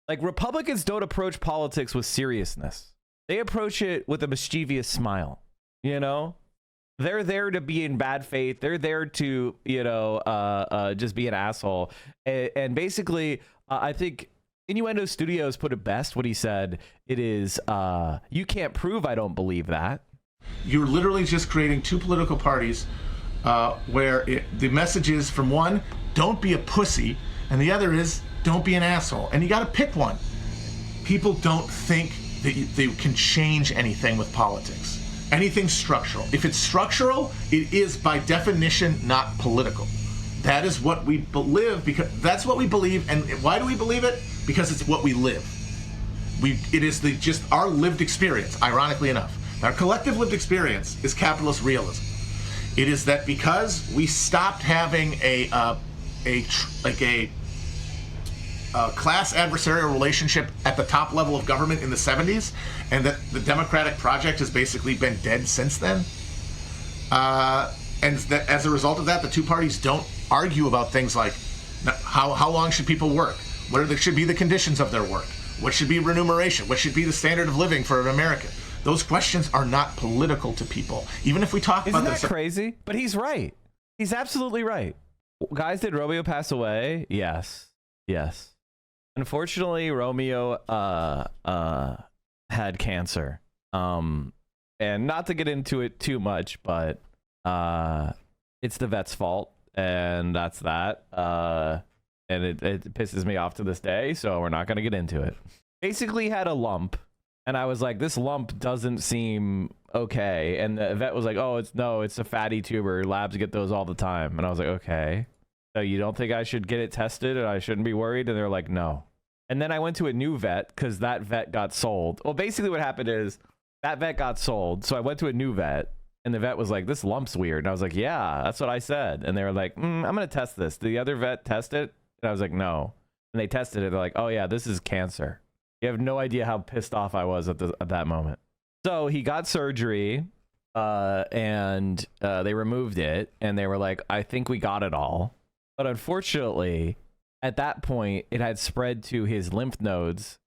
Like, Republicans don't approach politics with seriousness. They approach it with a mischievous smile, you know? They're there to be in bad faith. They're there to, just be an asshole. And basically, I think Innuendo Studios put it best when he said, it is, you can't prove I don't believe that. You're literally just creating two political parties where the message is, from one, don't be a pussy, and the other is, don't be an asshole. And you got to pick one. People don't think that they can change anything with politics. Anything structural. If it's structural, it is by definition not political. That is what we believe, because that's what we believe. And why do we believe it? Because it's what we live. It is just our lived experience, ironically enough. Our collective lived experience is capitalist realism. It is that because we stopped having a class adversarial relationship at the top level of government in the 70s, and that the democratic project has basically been dead since then. And that as a result of that, the two parties don't argue about things like how long should people work? What should be the conditions of their work? What should be remuneration? What should be the standard of living for an American? Those questions are not political to people. Even if we talk about this. Isn't that crazy? But he's right. He's absolutely right. Guys, did Romeo pass away? Yes. Unfortunately, Romeo had cancer. And not to get into it too much, but it's the vet's fault, and that's that. And it pisses me off to this day, so we're not going to get into it. Basically had a lump, and I was like, this lump doesn't seem okay. And the vet was like, it's a fatty tumor. Labs get those all the time. And I was like, okay. So you don't think I should get it tested and I shouldn't be worried? And they're like, no. And then I went to a new vet because that vet got sold. Well, basically what happened is that vet got sold. So I went to a new vet, And the vet was like, this lump's weird. And I was like, yeah, that's what I said. And they were like, I'm going to test this. Did the other vet test it? And I was like, no. And they tested it. They're like, oh yeah, this is cancer. You have no idea how pissed off I was at that moment. So he got surgery and they removed it. And they were like, I think we got it all. But unfortunately, at that point, it had spread to his lymph nodes,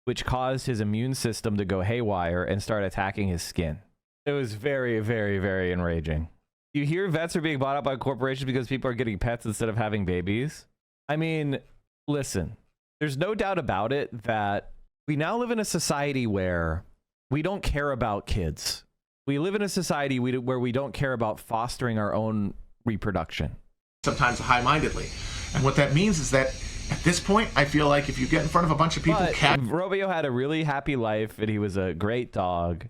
which caused his immune system to go haywire and start attacking his skin. It was very, very, very enraging. You hear vets are being bought up by corporations because people are getting pets instead of having babies. I mean, listen, there's no doubt about it that we now live in a society where we don't care about kids. We live in a society where we don't care about fostering our own reproduction. Sometimes high-mindedly. And what that means is that at this point, I feel like if you get in front of a bunch of people... Romeo had a really happy life, and he was a great dog,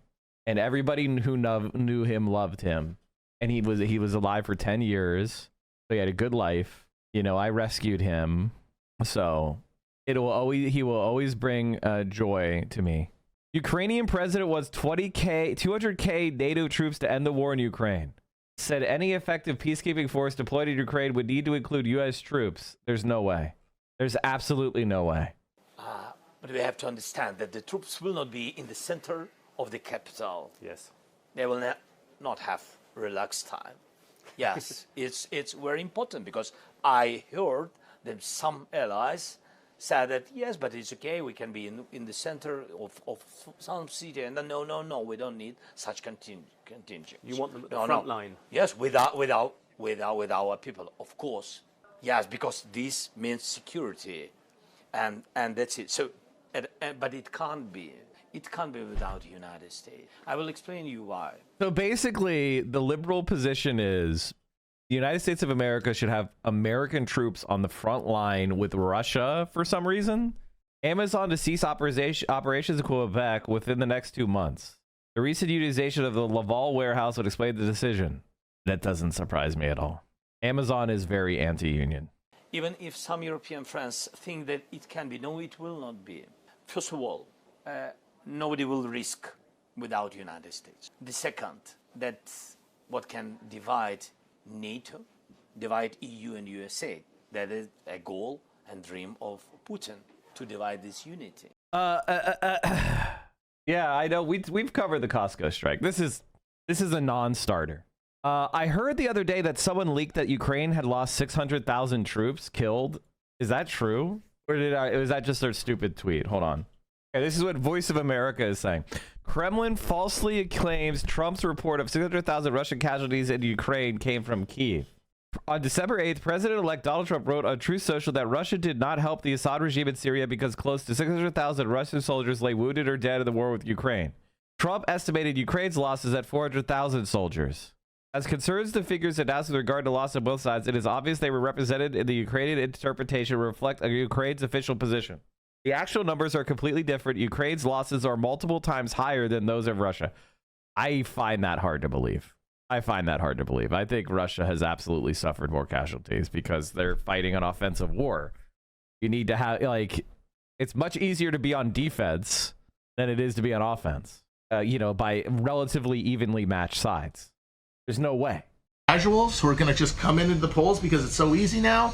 and everybody who knew him loved him. And he was alive for 10 years, so he had a good life. You know, I rescued him, so he will always bring joy to me. Ukrainian president wants 200K NATO troops to end the war in Ukraine. Said any effective peacekeeping force deployed in Ukraine would need to include U.S. troops. There's no way. There's absolutely no way. But we have to understand that the troops will not be in the center of the capital. Yes. They will not have relaxed time. Yes, it's very important because I heard that some allies said that, yes, but it's okay, we can be in the center of some city. And then, no, we don't need such contingent. You want them at the front line? Yes, with our people, of course. Yes, because this means security, and that's it. So, but it can't be. It can't be without the United States. I will explain you why. So basically, the liberal position is the United States of America should have American troops on the front line with Russia for some reason. Amazon to cease operations in Quebec within the next 2 months. The recent utilization of the Laval warehouse would explain the decision. That doesn't surprise me at all. Amazon is very anti-union. Even if some European friends think that it can be, no, it will not be. First of all, nobody will risk without United States. The second, that's what can divide NATO, divide EU and USA. That is a goal and dream of Putin, to divide this unity. Yeah, I know. We've covered the Costco strike. This is a non-starter. I heard the other day that someone leaked that Ukraine had lost 600,000 troops killed. Is that true? Or was that just their stupid tweet? Hold on. Okay, this is what Voice of America is saying. Kremlin falsely claims Trump's report of 600,000 Russian casualties in Ukraine came from Kyiv. On December 8th, President-elect Donald Trump wrote on Truth Social that Russia did not help the Assad regime in Syria because close to 600,000 Russian soldiers lay wounded or dead in the war with Ukraine. Trump estimated Ukraine's losses at 400,000 soldiers. As concerns the figures announced with regard to loss on both sides, it is obvious they were represented in the Ukrainian interpretation reflect Ukraine's official position. The actual numbers are completely different. Ukraine's losses are multiple times higher than those of Russia. I find that hard to believe. I think Russia has absolutely suffered more casualties because they're fighting an offensive war. You need to have, like, it's much easier to be on defense than it is to be on offense, by relatively evenly matched sides. There's no way. Casuals who are going to just come into the polls because it's so easy now,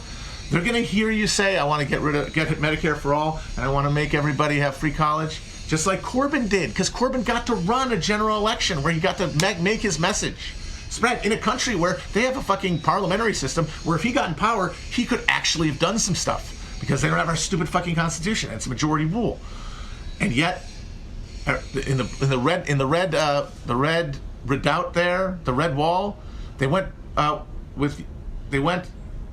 they're going to hear you say, I want to get Medicare for all, and I want to make everybody have free college, just like Corbyn did, because Corbyn got to run a general election where he got to make his message spread in a country where they have a fucking parliamentary system where if he got in power, he could actually have done some stuff because they don't have our stupid fucking constitution. It's majority rule, and yet in the red redoubt there, the red wall, they went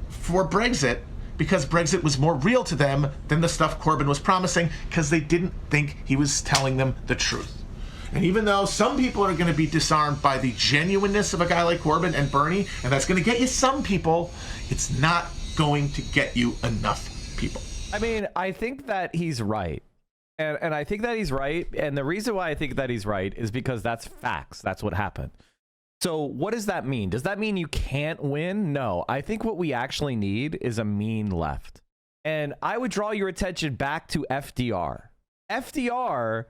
for Brexit because Brexit was more real to them than the stuff Corbyn was promising because they didn't think he was telling them the truth. And even though some people are going to be disarmed by the genuineness of a guy like Corbyn and Bernie, and that's going to get you some people, it's not going to get you enough people. I mean, I think that he's right. And I think that he's right. And the reason why I think that he's right is because that's facts. That's what happened. So what does that mean? Does that mean you can't win? No. I think what we actually need is a mean left. And I would draw your attention back to FDR. FDR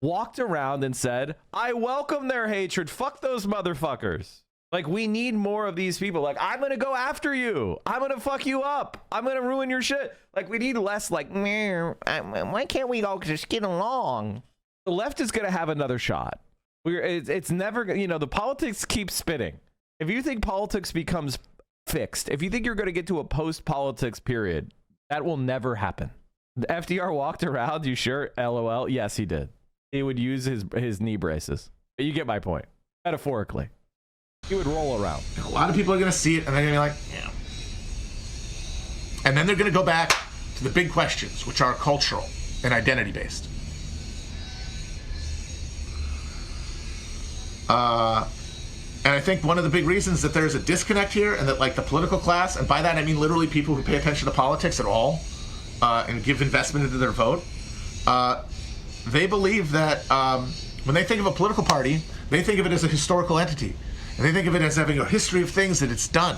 walked around and said, I welcome their hatred. Fuck those motherfuckers. Like, we need more of these people. Like, I'm going to go after you. I'm going to fuck you up. I'm going to ruin your shit. Like, we need less like, why can't we all just get along? The left is going to have another shot. It's never, the politics keeps spinning. If you think politics becomes fixed, if you think you're going to get to a post-politics period, that will never happen. The FDR walked around, you sure? LOL. Yes, he did. He would use his knee braces. You get my point. Metaphorically. He would roll around. A lot of people are going to see it, and they're going to be like, yeah. And then they're going to go back to the big questions, which are cultural and identity-based. And I think one of the big reasons that there's a disconnect here, and that, like, the political class, and by that I mean literally people who pay attention to politics at all, and give investment into their vote, they believe that when they think of a political party, they think of it as a historical entity. And they think of it as having a history of things that it's done.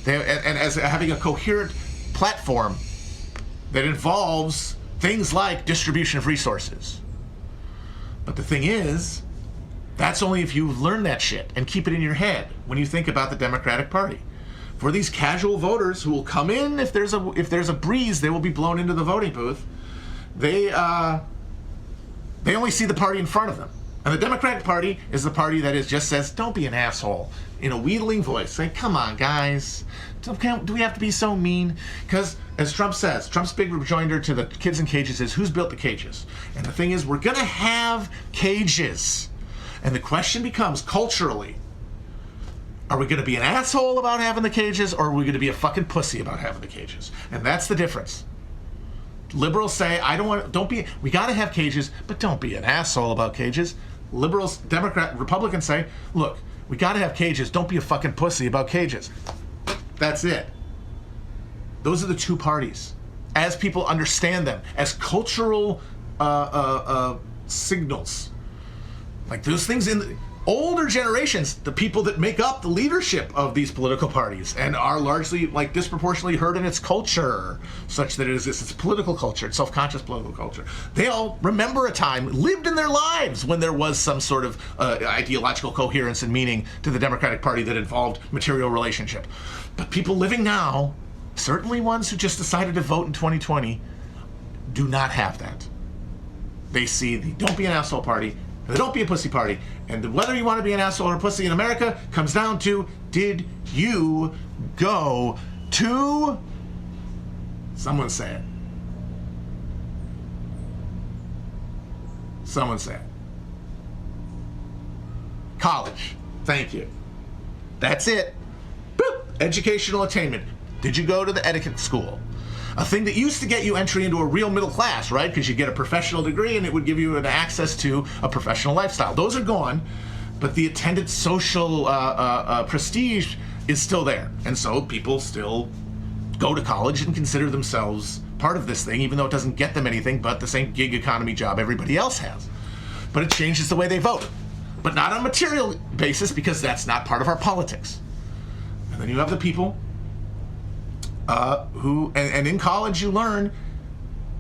And as having a coherent platform that involves things like distribution of resources. But the thing is, that's only if you learn that shit and keep it in your head when you think about the Democratic Party. For these casual voters who will come in, if there's a breeze, they will be blown into the voting booth. They only see the party in front of them. And the Democratic Party is the party that just says, don't be an asshole, in a wheedling voice. Say, come on, guys. Do we have to be so mean? Because, as Trump says, Trump's big rejoinder to the kids in cages is, who's built the cages? And the thing is, we're going to have cages. And the question becomes, culturally, are we going to be an asshole about having the cages, or are we going to be a fucking pussy about having the cages? And that's the difference. Liberals say, we got to have cages, but don't be an asshole about cages. Liberals, Republicans say, look, we got to have cages, don't be a fucking pussy about cages. That's it. Those are the two parties. As people understand them, as cultural signals. Like those things in the older generations, the people that make up the leadership of these political parties and are largely, like, disproportionately heard in its culture, such that it is its political culture, its self-conscious political culture. They all remember a time, lived in their lives, when there was some sort of ideological coherence and meaning to the Democratic Party that involved material relationship. But people living now, certainly ones who just decided to vote in 2020, do not have that. They see the don't be an asshole party, the don't be a pussy party, and whether you want to be an asshole or a pussy in America comes down to, did you go to, someone say it. Someone say it. College. Thank you. That's it. Boop. Educational attainment. Did you go to the etiquette school? A thing that used to get you entry into a real middle class, right? Because you get a professional degree and it would give you an access to a professional lifestyle. Those are gone, but the attendant social prestige is still there. And so people still go to college and consider themselves part of this thing, even though it doesn't get them anything but the same gig economy job everybody else has. But it changes the way they vote. But not on a material basis, because that's not part of our politics. And then you have the people who, and in college you learn,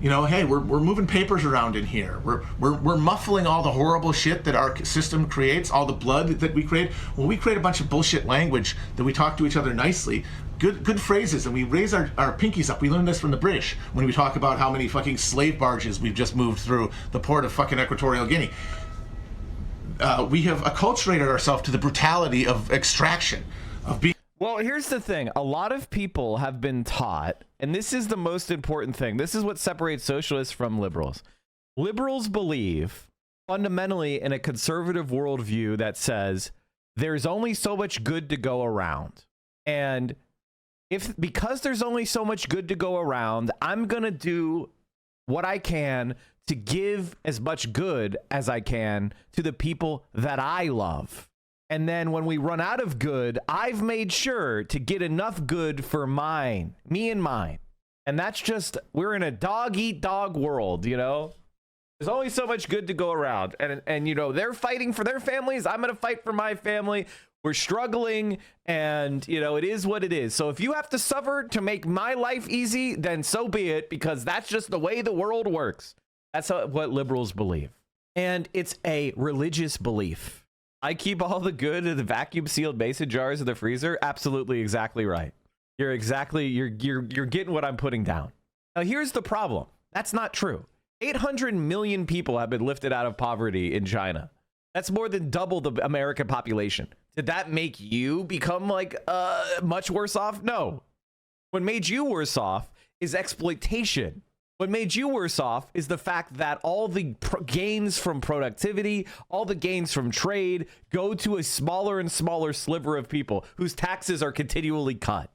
hey, we're moving papers around in here. We're muffling all the horrible shit that our system creates, all the blood that we create. Well, we create a bunch of bullshit language that we talk to each other nicely, good phrases, and we raise our pinkies up. We learned this from the British when we talk about how many fucking slave barges we've just moved through the port of fucking Equatorial Guinea. We have acculturated ourselves to the brutality of extraction, of being. Well, here's the thing. A lot of people have been taught, and this is the most important thing. This is what separates socialists from liberals. Liberals believe fundamentally in a conservative worldview that says there's only so much good to go around. And because there's only so much good to go around, I'm going to do what I can to give as much good as I can to the people that I love. And then when we run out of good, I've made sure to get enough good for me and mine. And that's just, we're in a dog-eat-dog world, There's only so much good to go around. And they're fighting for their families. I'm going to fight for my family. We're struggling, and, it is what it is. So if you have to suffer to make my life easy, then so be it, because that's just the way the world works. That's what liberals believe. And it's a religious belief. I keep all the good in the vacuum sealed mason jars in the freezer. Absolutely, exactly right. You're getting what I'm putting down. Now, here's the problem. That's not true. 800 million people have been lifted out of poverty in China. That's more than double the American population. Did that make you become like much worse off? No. What made you worse off is exploitation. What made you worse off is the fact that all the gains from productivity, all the gains from trade go to a smaller and smaller sliver of people whose taxes are continually cut.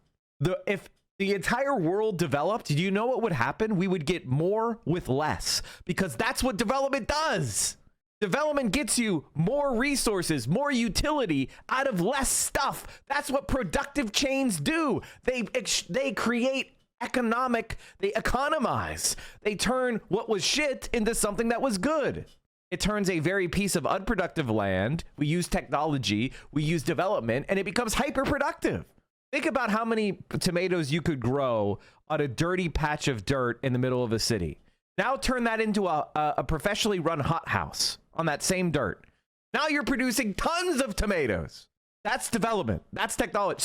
If the entire world developed, do you know what would happen? We would get more with less, because that's what development does. Development gets you more resources, more utility out of less stuff. That's what productive chains do. They create they economize. They turn what was shit into something that was good. It turns a very piece of unproductive land. We use technology, we use development, and it becomes hyper productive. Think about how many tomatoes you could grow on a dirty patch of dirt in the middle of a city. Now turn that into a professionally run hothouse on that same dirt. Now you're producing tons of tomatoes. That's development. That's technology.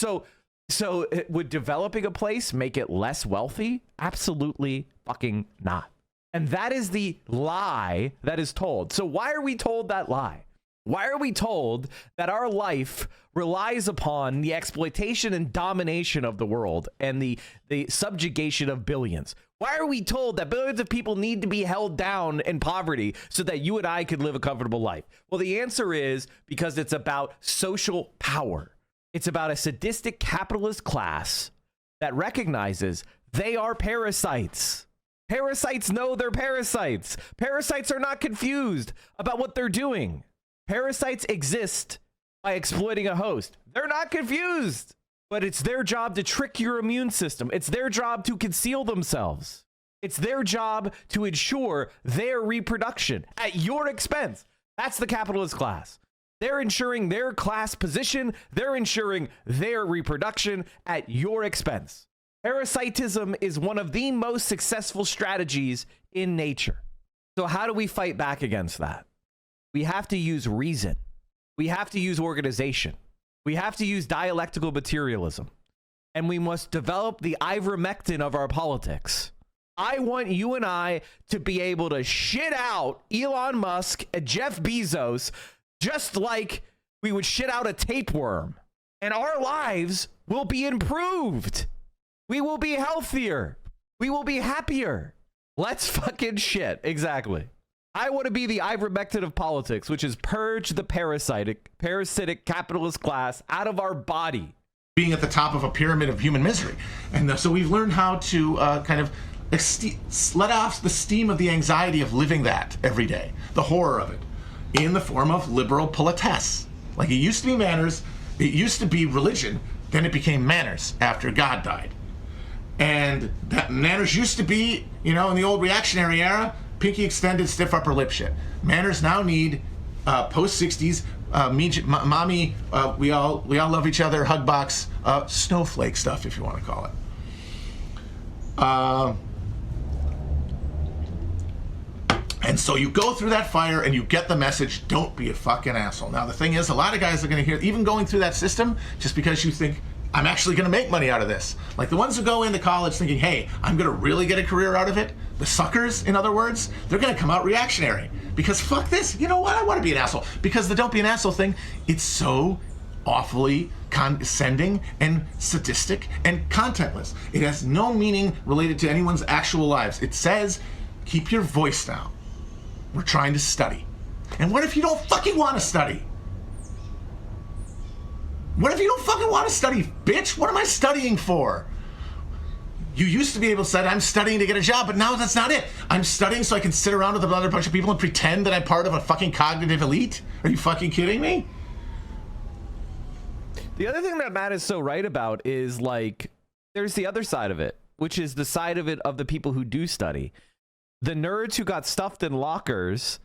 So would developing a place make it less wealthy? Absolutely fucking not. And that is the lie that is told. So why are we told that lie? Why are we told that our life relies upon the exploitation and domination of the world and the subjugation of billions? Why are we told that billions of people need to be held down in poverty so that you and I could live a comfortable life? Well, the answer is because it's about social power. It's about a sadistic capitalist class that recognizes they are parasites. Parasites know they're parasites. Parasites are not confused about what they're doing. Parasites exist by exploiting a host. They're not confused, but it's their job to trick your immune system. It's their job to conceal themselves. It's their job to ensure their reproduction at your expense. That's the capitalist class. They're ensuring their class position. They're ensuring their reproduction at your expense. Parasitism is one of the most successful strategies in nature. So how do we fight back against that? We have to use reason. We have to use organization. We have to use dialectical materialism. And we must develop the ivermectin of our politics. I want you and I to be able to shit out Elon Musk and Jeff Bezos just like we would shit out a tapeworm. And our lives will be improved. We will be healthier. We will be happier. Let's fucking shit. Exactly. I want to be the ivermectin of politics, which is purge the parasitic capitalist class out of our body. Being at the top of a pyramid of human misery. And so we've learned how to kind of let off the steam of the anxiety of living that every day, the horror of it, in the form of liberal politesse. Like it used to be manners, it used to be religion, then it became manners after God died. And that manners used to be, in the old reactionary era, pinky extended, stiff upper lip shit. Manners now need post-60s, mommy, we all love each other, hug box, snowflake stuff, if you want to call it. And so you go through that fire and you get the message, don't be a fucking asshole. Now the thing is, a lot of guys are going to hear, even going through that system, just because you think, I'm actually going to make money out of this. Like the ones who go into college thinking, hey, I'm going to really get a career out of it. The suckers, in other words, they're going to come out reactionary. Because fuck this, you know what, I want to be an asshole. Because the don't be an asshole thing, it's so awfully condescending and sadistic and contentless. It has no meaning related to anyone's actual lives. It says, keep your voice down. We're trying to study. And what if you don't fucking want to study? What if you don't fucking want to study, bitch? What am I studying for? You used to be able to say, I'm studying to get a job, but now that's not it. I'm studying so I can sit around with another bunch of people and pretend that I'm part of a fucking cognitive elite? Are you fucking kidding me? The other thing that Matt is so right about is, like, there's the other side of it, which is the side of it of the people who do study. The nerds who got stuffed in lockers.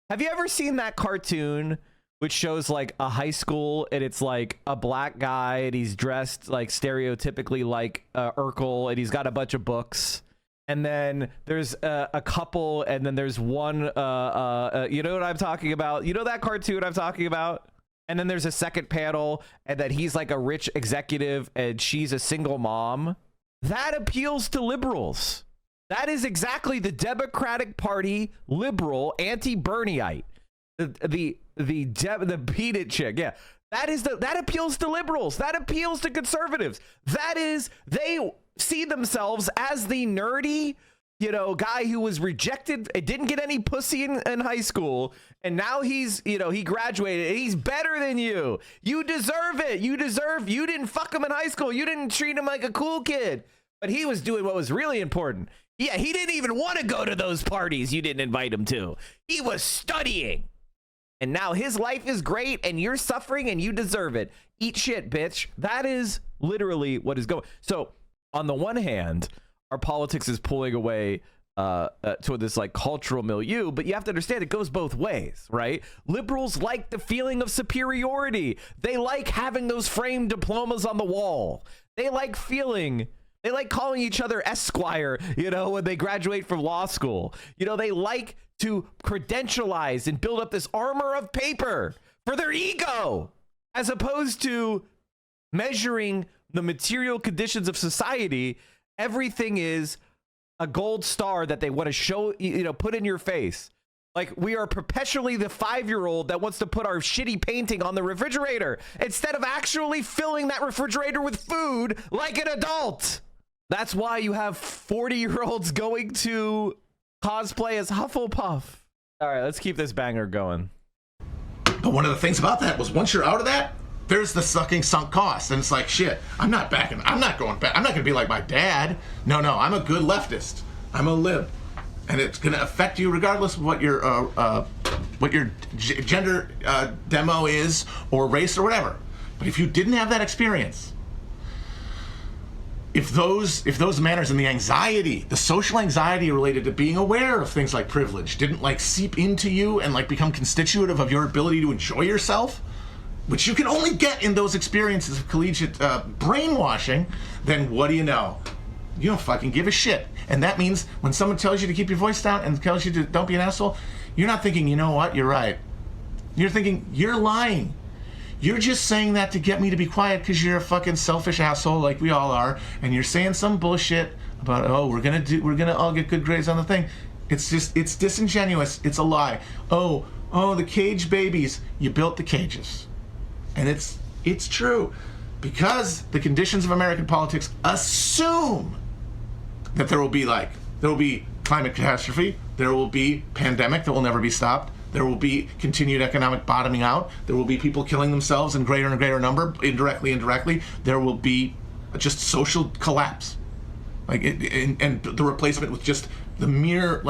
Have you ever seen that cartoon which shows like a high school and it's like a black guy and he's dressed like stereotypically like Urkel and he's got a bunch of books and then there's a couple, and then there's one, you know what I'm talking about? You know that cartoon I'm talking about? And then there's a second panel, and that he's like a rich executive, and she's a single mom. That appeals to liberals. That is exactly the Democratic Party liberal anti-Bernieite. The beat it chick, yeah. That appeals to liberals. That appeals to conservatives. That is, they see themselves as the nerdy, you know, guy who was rejected, didn't get any pussy in high school, and now he's, you know, he graduated, and he's better than you. You deserve it. You didn't fuck him in high school. You didn't treat him like a cool kid. But he was doing what was really important. Yeah, he didn't even want to go to those parties you didn't invite him to. He was studying. And now his life is great, and you're suffering, and you deserve it. Eat shit, bitch. That is literally what is going. So on the one hand, our politics is pulling away toward this like cultural milieu, but you have to understand it goes both ways, right? Liberals like the feeling of superiority. They like having those framed diplomas on the wall. They like calling each other Esquire, you know, when they graduate from law school. You know, they like to credentialize and build up this armor of paper for their ego, as opposed to measuring the material conditions of society. Everything is a gold star that they want to show, you know, put in your face. Like, we are perpetually the 5-year-old that wants to put our shitty painting on the refrigerator instead of actually filling that refrigerator with food like an adult. That's why you have 40-year-olds going to cosplay as Hufflepuff. All right, let's keep this banger going. But one of the things about that was once you're out of that, there's the sucking sunk cost. And it's like, shit, I'm not going back. I'm not going to be like my dad. No, I'm a good leftist. I'm a lib. And it's going to affect you regardless of what your gender demo is, or race, or whatever. But if you didn't have that experience, if those manners and the anxiety, the social anxiety related to being aware of things like privilege didn't like seep into you and like become constitutive of your ability to enjoy yourself, which you can only get in those experiences of collegiate brainwashing, then what do you know? You don't fucking give a shit. And that means when someone tells you to keep your voice down and tells you to don't be an asshole, you're not thinking, you know what, you're right. You're thinking, you're lying. You're just saying that to get me to be quiet because you're a fucking selfish asshole like we all are, and you're saying some bullshit about, oh, we're gonna all get good grades on the thing. It's disingenuous. It's a lie. Oh, the cage babies. You built the cages. And it's true, because the conditions of American politics assume that there will be climate catastrophe, there will be pandemic that will never be stopped, there will be continued economic bottoming out, there will be people killing themselves in greater and greater number, indirectly, there will be just social collapse, and the replacement with just the mere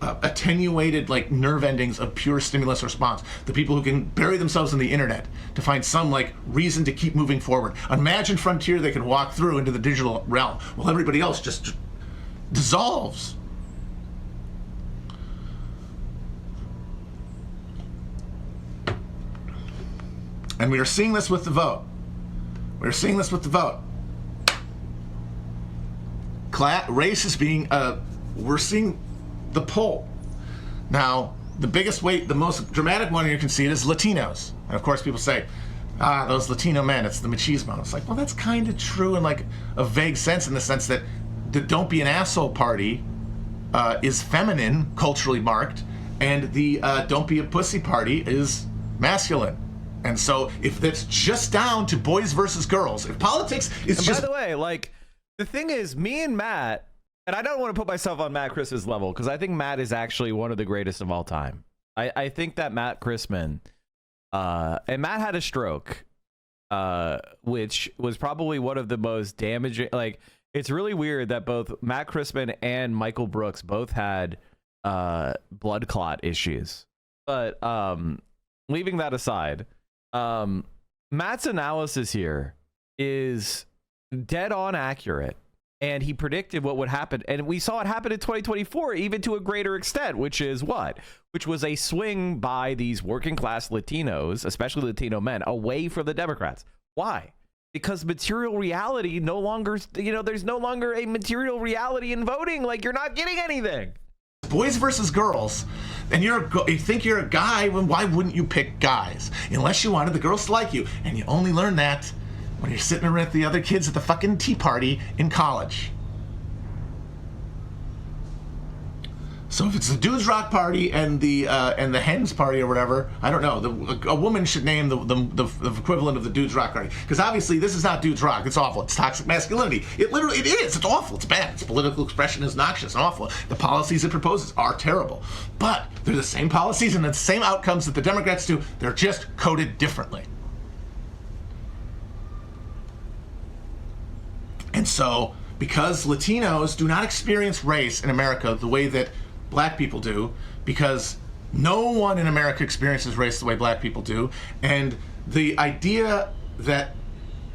attenuated nerve endings of pure stimulus response. The people who can bury themselves in the internet to find some reason to keep moving forward. Imagine frontier they can walk through into the digital realm while everybody else just dissolves. And we are seeing this with the vote. Race is being, we're seeing the poll. Now, the biggest weight, the most dramatic one you can see it is Latinos. And of course people say, those Latino men, it's the machismo. It's like, well, that's kind of true in a vague sense, in the sense that the Don't Be an Asshole party is feminine, culturally marked, and the Don't Be a Pussy party is masculine. And so if that's just down to boys versus girls, if politics is and just... By the way, the thing is, me and Matt, and I don't want to put myself on Matt Christman's level, because I think Matt is actually one of the greatest of all time. I think that Matt Christman, and Matt had a stroke, which was probably one of the most damaging. It's really weird that both Matt Christman and Michael Brooks both had blood clot issues. But leaving that aside, Matt's analysis here is dead on accurate. And he predicted what would happen. And we saw it happen in 2024, even to a greater extent, which is what? Which was a swing by these working class Latinos, especially Latino men, away from the Democrats. Why? because material reality no longer, there's no longer a material reality in voting. Like, you're not getting anything. Boys versus girls, and you think you're a guy, well, why wouldn't you pick guys? Unless you wanted the girls to like you. And you only learn that when you're sitting around with the other kids at the fucking tea party in college. So if it's the dudes rock party and the hens party or whatever, I don't know. A woman should name the equivalent of the dudes rock party, because obviously this is not dudes rock. It's awful. It's toxic masculinity. It is. It's awful. It's bad. Its political expression is noxious and awful. The policies it proposes are terrible. But they're the same policies and the same outcomes that the Democrats do. They're just coded differently. And so, because Latinos do not experience race in America the way that black people do, because no one in America experiences race the way black people do, and the idea that,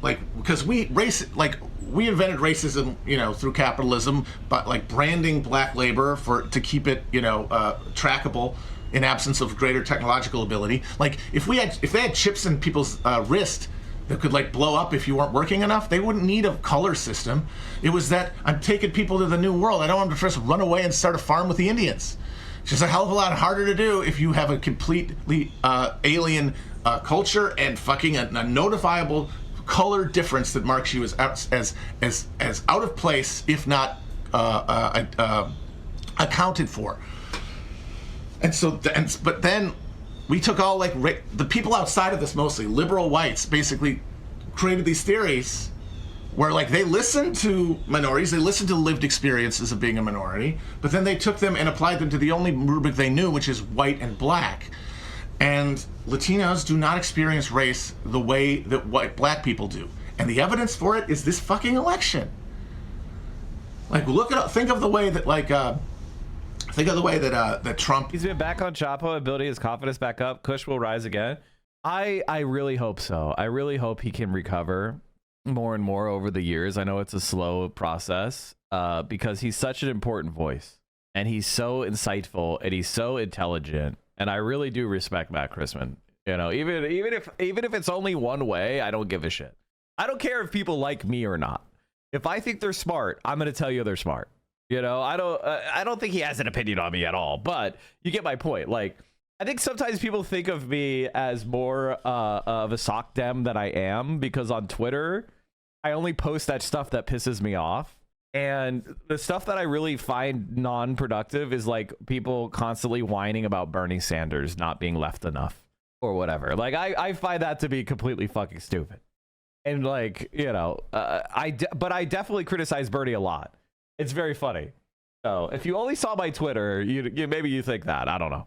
like, because we invented racism, through capitalism, but like branding black labor to keep it, trackable in absence of greater technological ability. Like, if they had chips in people's wrist that could like blow up if you weren't working enough, they wouldn't need a color system. It was that I'm taking people to the new world. I don't want them to first run away and start a farm with the Indians. It's just a hell of a lot harder to do if you have a completely alien culture and fucking a notifiable color difference that marks you as out of place, if not accounted for. And so, but then we took all the people outside of this, mostly liberal whites, basically created these theories where they listened to minorities, they listened to lived experiences of being a minority, but then they took them and applied them to the only rubric they knew, which is white and black. And Latinos do not experience race the way that black people do. And the evidence for it is this fucking election. Think of the way that that Trump... He's been back on Chapo, building his confidence back up. Kush will rise again. I really hope so. I really hope he can recover more and more over the years. I know it's a slow process because he's such an important voice. And he's so insightful and he's so intelligent. And I really do respect Matt Christman. Even if it's only one way, I don't give a shit. I don't care if people like me or not. If I think they're smart, I'm going to tell you they're smart. I don't think he has an opinion on me at all, but you get my point. I think sometimes people think of me as more of a sock dem than I am, because on Twitter, I only post that stuff that pisses me off. And the stuff that I really find non-productive is people constantly whining about Bernie Sanders not being left enough or whatever. I find that to be completely fucking stupid. And but I definitely criticize Bernie a lot. It's very funny. So if you only saw my Twitter, maybe you think that. I don't know.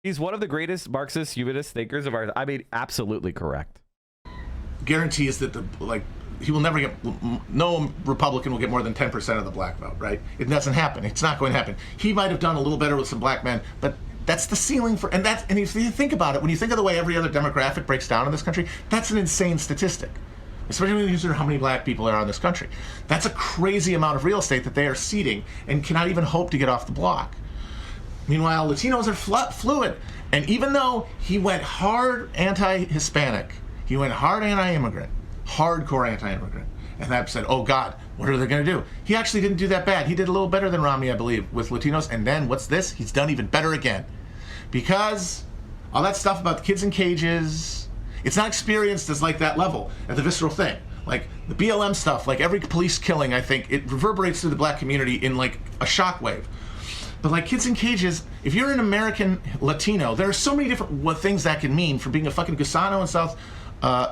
He's one of the greatest Marxist humanist thinkers of our... I mean, absolutely correct. Guarantees that he will never get... No Republican will get more than 10% of the black vote, right? It doesn't happen. It's not going to happen. He might have done a little better with some black men, but that's the ceiling for... And if you think about it, when you think of the way every other demographic breaks down in this country, that's an insane statistic. Especially when you consider how many black people are in this country. That's a crazy amount of real estate that they are ceding and cannot even hope to get off the block. Meanwhile, Latinos are fluid. And even though he went hard anti-Hispanic, he went hard anti-immigrant, hardcore anti-immigrant, and that said, oh God, what are they going to do? He actually didn't do that bad. He did a little better than Romney, I believe, with Latinos. And then what's this? He's done even better again. Because all that stuff about the kids in cages... It's not experienced as that level, at the visceral thing. The BLM stuff, every police killing, I think, it reverberates through the black community in a shockwave. But kids in cages, if you're an American Latino, there are so many different things that can mean, from being a fucking Gusano in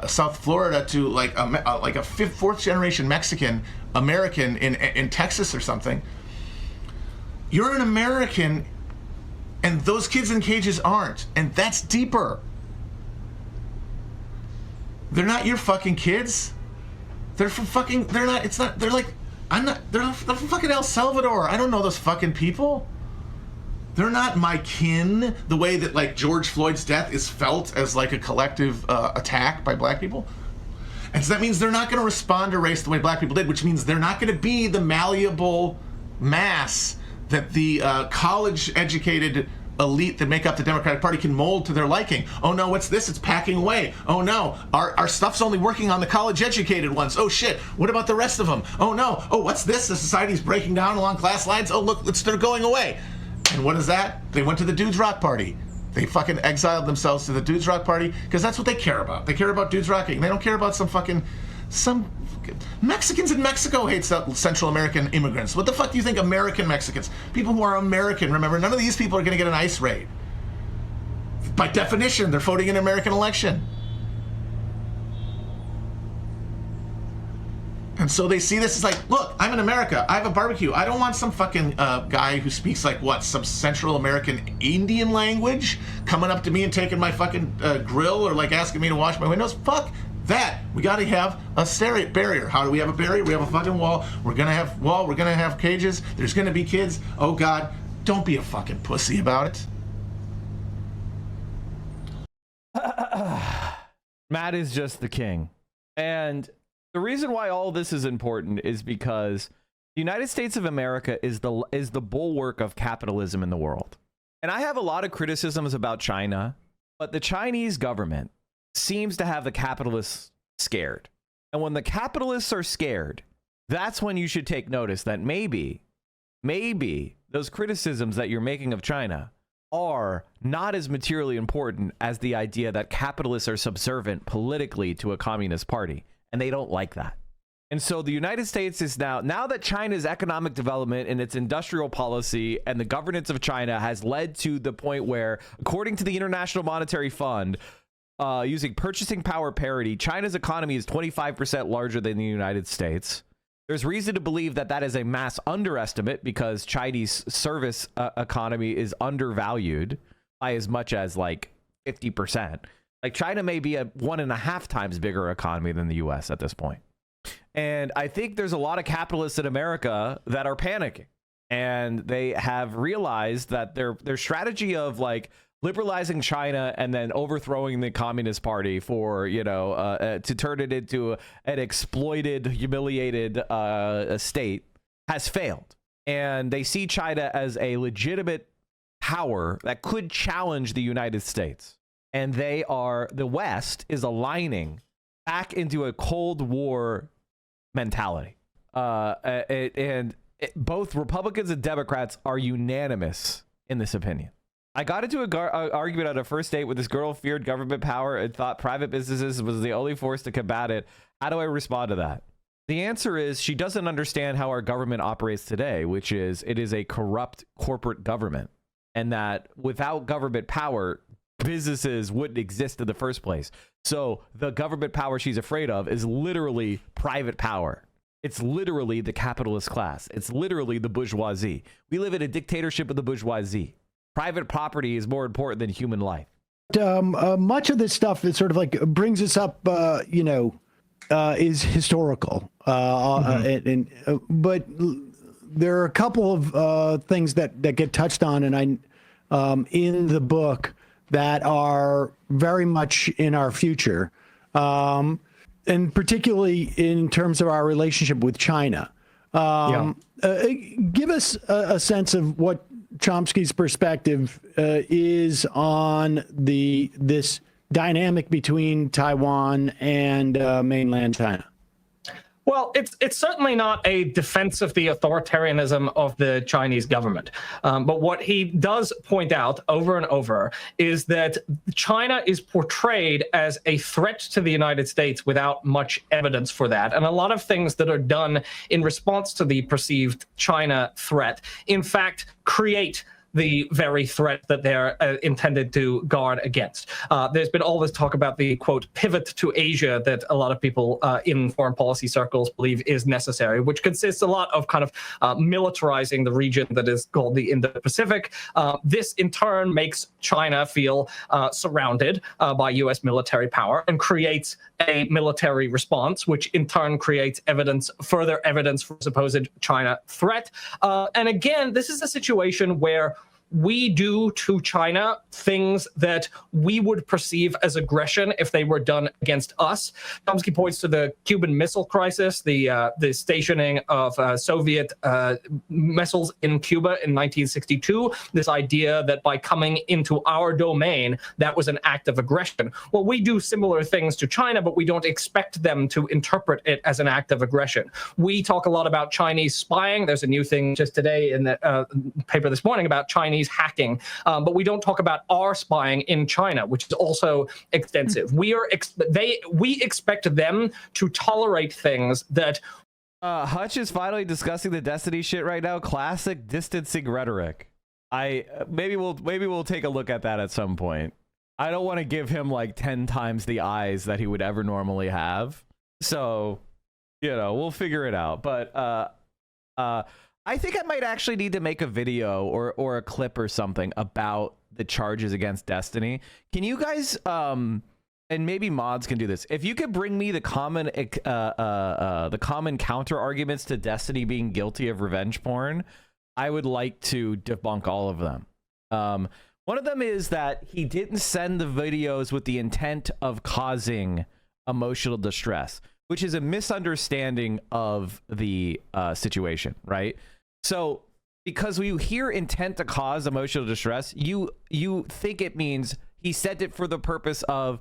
South Florida to a fourth generation Mexican American in Texas or something. You're an American, and those kids in cages aren't, and that's deeper. They're not your fucking kids. They're from fucking, they're not, it's not, they're they're from fucking El Salvador. I don't know those fucking people. They're not my kin the way that George Floyd's death is felt as a collective attack by black people. And so that means they're not going to respond to race the way black people did, which means they're not going to be the malleable mass that the college-educated elite that make up the Democratic Party can mold to their liking. Oh no, what's this? It's packing away. Oh no, our stuff's only working on the college-educated ones. Oh shit, what about the rest of them? Oh no, oh what's this? The society's breaking down along class lines. Oh look, they're going away. And what is that? They went to the Dudes Rock Party. They fucking exiled themselves to the Dudes Rock Party because that's what they care about. They care about dudes rocking. They don't care about some Mexicans in Mexico hate Central American immigrants. What the fuck do you think American Mexicans? People who are American, remember, none of these people are going to get an ICE raid. By definition, they're voting in an American election. And so they see this as like, look, I'm in America. I have a barbecue. I don't want some fucking guy who speaks like what, some Central American Indian language coming up to me and taking my fucking grill or like asking me to wash my windows. Fuck that. We got to have a barrier. How do we have a barrier? We have a fucking wall. We're gonna have wall. We're gonna have cages. There's gonna be kids. Oh God, don't be a fucking pussy about it. Matt is just the king, and the reason why all this is important is because the United States of America is the bulwark of capitalism in the world. And I have a lot of criticisms about China, but the Chinese government seems to have the capitalists scared. And when the capitalists are scared, that's when you should take notice that maybe those criticisms that you're making of China are not as materially important as the idea that capitalists are subservient politically to a communist party. And they don't like that. And so the United States is now that China's economic development and its industrial policy and the governance of China has led to the point where, according to the International Monetary Fund, using purchasing power parity, China's economy is 25% larger than the United States. There's reason to believe that that is a mass underestimate because Chinese service economy is undervalued by as much as like 50%. Like China may be a 1.5 times bigger economy than the US at this point. And I think there's a lot of capitalists in America that are panicking. And they have realized that their strategy of like liberalizing China and then overthrowing the Communist Party for, to turn it into an exploited, humiliated state has failed. And they see China as a legitimate power that could challenge the United States. And the West is aligning back into a Cold War mentality. Both Republicans and Democrats are unanimous in this opinion. I got into an argument on a first date with this girl who feared government power and thought private businesses was the only force to combat it. How do I respond to that? The answer is she doesn't understand how our government operates today, which is it is a corrupt corporate government. And that without government power, businesses wouldn't exist in the first place. So the government power she's afraid of is literally private power. It's literally the capitalist class. It's literally the bourgeoisie. We live in a dictatorship of the bourgeoisie. Private property is more important than human life. Much of this stuff that sort of like brings us up, is historical. But there are a couple of things that get touched on, and in the book that are very much in our future, and particularly in terms of our relationship with China. Give us a sense of what Chomsky's perspective is on this dynamic between Taiwan and mainland China. Well, it's certainly not a defense of the authoritarianism of the Chinese government. But what he does point out over and over is that China is portrayed as a threat to the United States without much evidence for that. And a lot of things that are done in response to the perceived China threat, in fact, create the very threat that they're intended to guard against. There's been all this talk about the, quote, pivot to Asia that a lot of people in foreign policy circles believe is necessary, which consists a lot of kind of militarizing the region that is called the Indo-Pacific. This, in turn, makes China feel surrounded by U.S. military power and creates a military response, which in turn creates further evidence for supposed China threat. And again, this is a situation where we do to China things that we would perceive as aggression if they were done against us. Chomsky points to the Cuban Missile Crisis, the stationing of Soviet missiles in Cuba in 1962, this idea that by coming into our domain, that was an act of aggression. Well, we do similar things to China, but we don't expect them to interpret it as an act of aggression. We talk a lot about Chinese spying. There's a new thing just today in the paper this morning about Chinese hacking, but we don't talk about our spying in China, which is also extensive. We expect them to tolerate things that. Hutch is finally discussing the Destiny shit right now. Classic distancing rhetoric. Maybe we'll take a look at that at some point. I don't want to give him like 10 times the eyes that he would ever normally have. So, we'll figure it out. But I think I might actually need to make a video or a clip or something about the charges against Destiny. Can you guys, and maybe mods can do this, if you could bring me the common counter arguments to Destiny being guilty of revenge porn, I would like to debunk all of them. One of them is that he didn't send the videos with the intent of causing emotional distress, which is a misunderstanding of the situation, right? So because when you hear intent to cause emotional distress, you think it means he sent it for the purpose of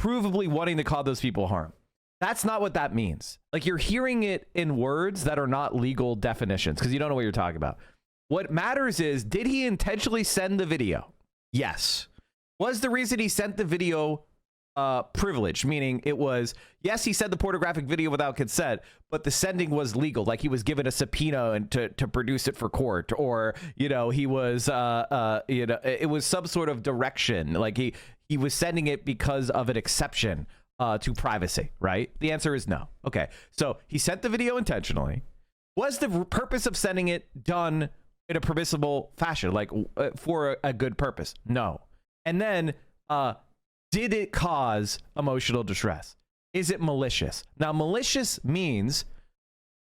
provably wanting to cause those people harm. That's not what that means. Like, you're hearing it in words that are not legal definitions because you don't know what you're talking about. What matters is, did he intentionally send the video? Yes. Was the reason he sent the video privileged, meaning it was, yes, he sent the pornographic video without consent, but the sending was legal, like he was given a subpoena and to produce it for court, or he was it was some sort of direction, like he was sending it because of an exception to privacy, right? The answer is no. Okay, so he sent the video intentionally. Was the purpose of sending it done in a permissible fashion, like for a good purpose? No. And then did it cause emotional distress? Is it malicious? Now, malicious means,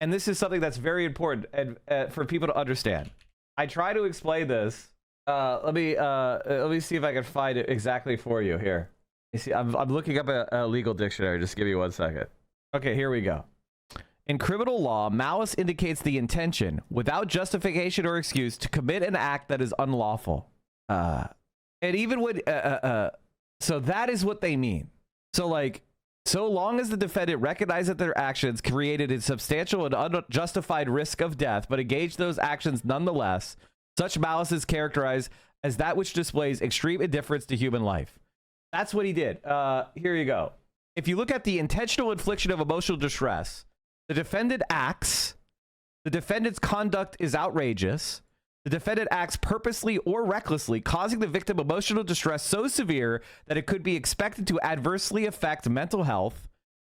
and this is something that's very important and for people to understand. I try to explain this. Let me see if I can find it exactly for you here. You see, I'm looking up a legal dictionary. Just give me 1 second. Okay, here we go. In criminal law, malice indicates the intention, without justification or excuse, to commit an act that is unlawful. And even when so that is what they mean. So, like, so long as the defendant recognized that their actions created a substantial and unjustified risk of death, but engaged those actions nonetheless, such malice is characterized as that which displays extreme indifference to human life. That's what he did. Here you go. If you look at the intentional infliction of emotional distress, the defendant acts, the defendant's conduct is outrageous, the defendant acts purposely or recklessly, causing the victim emotional distress so severe that it could be expected to adversely affect mental health.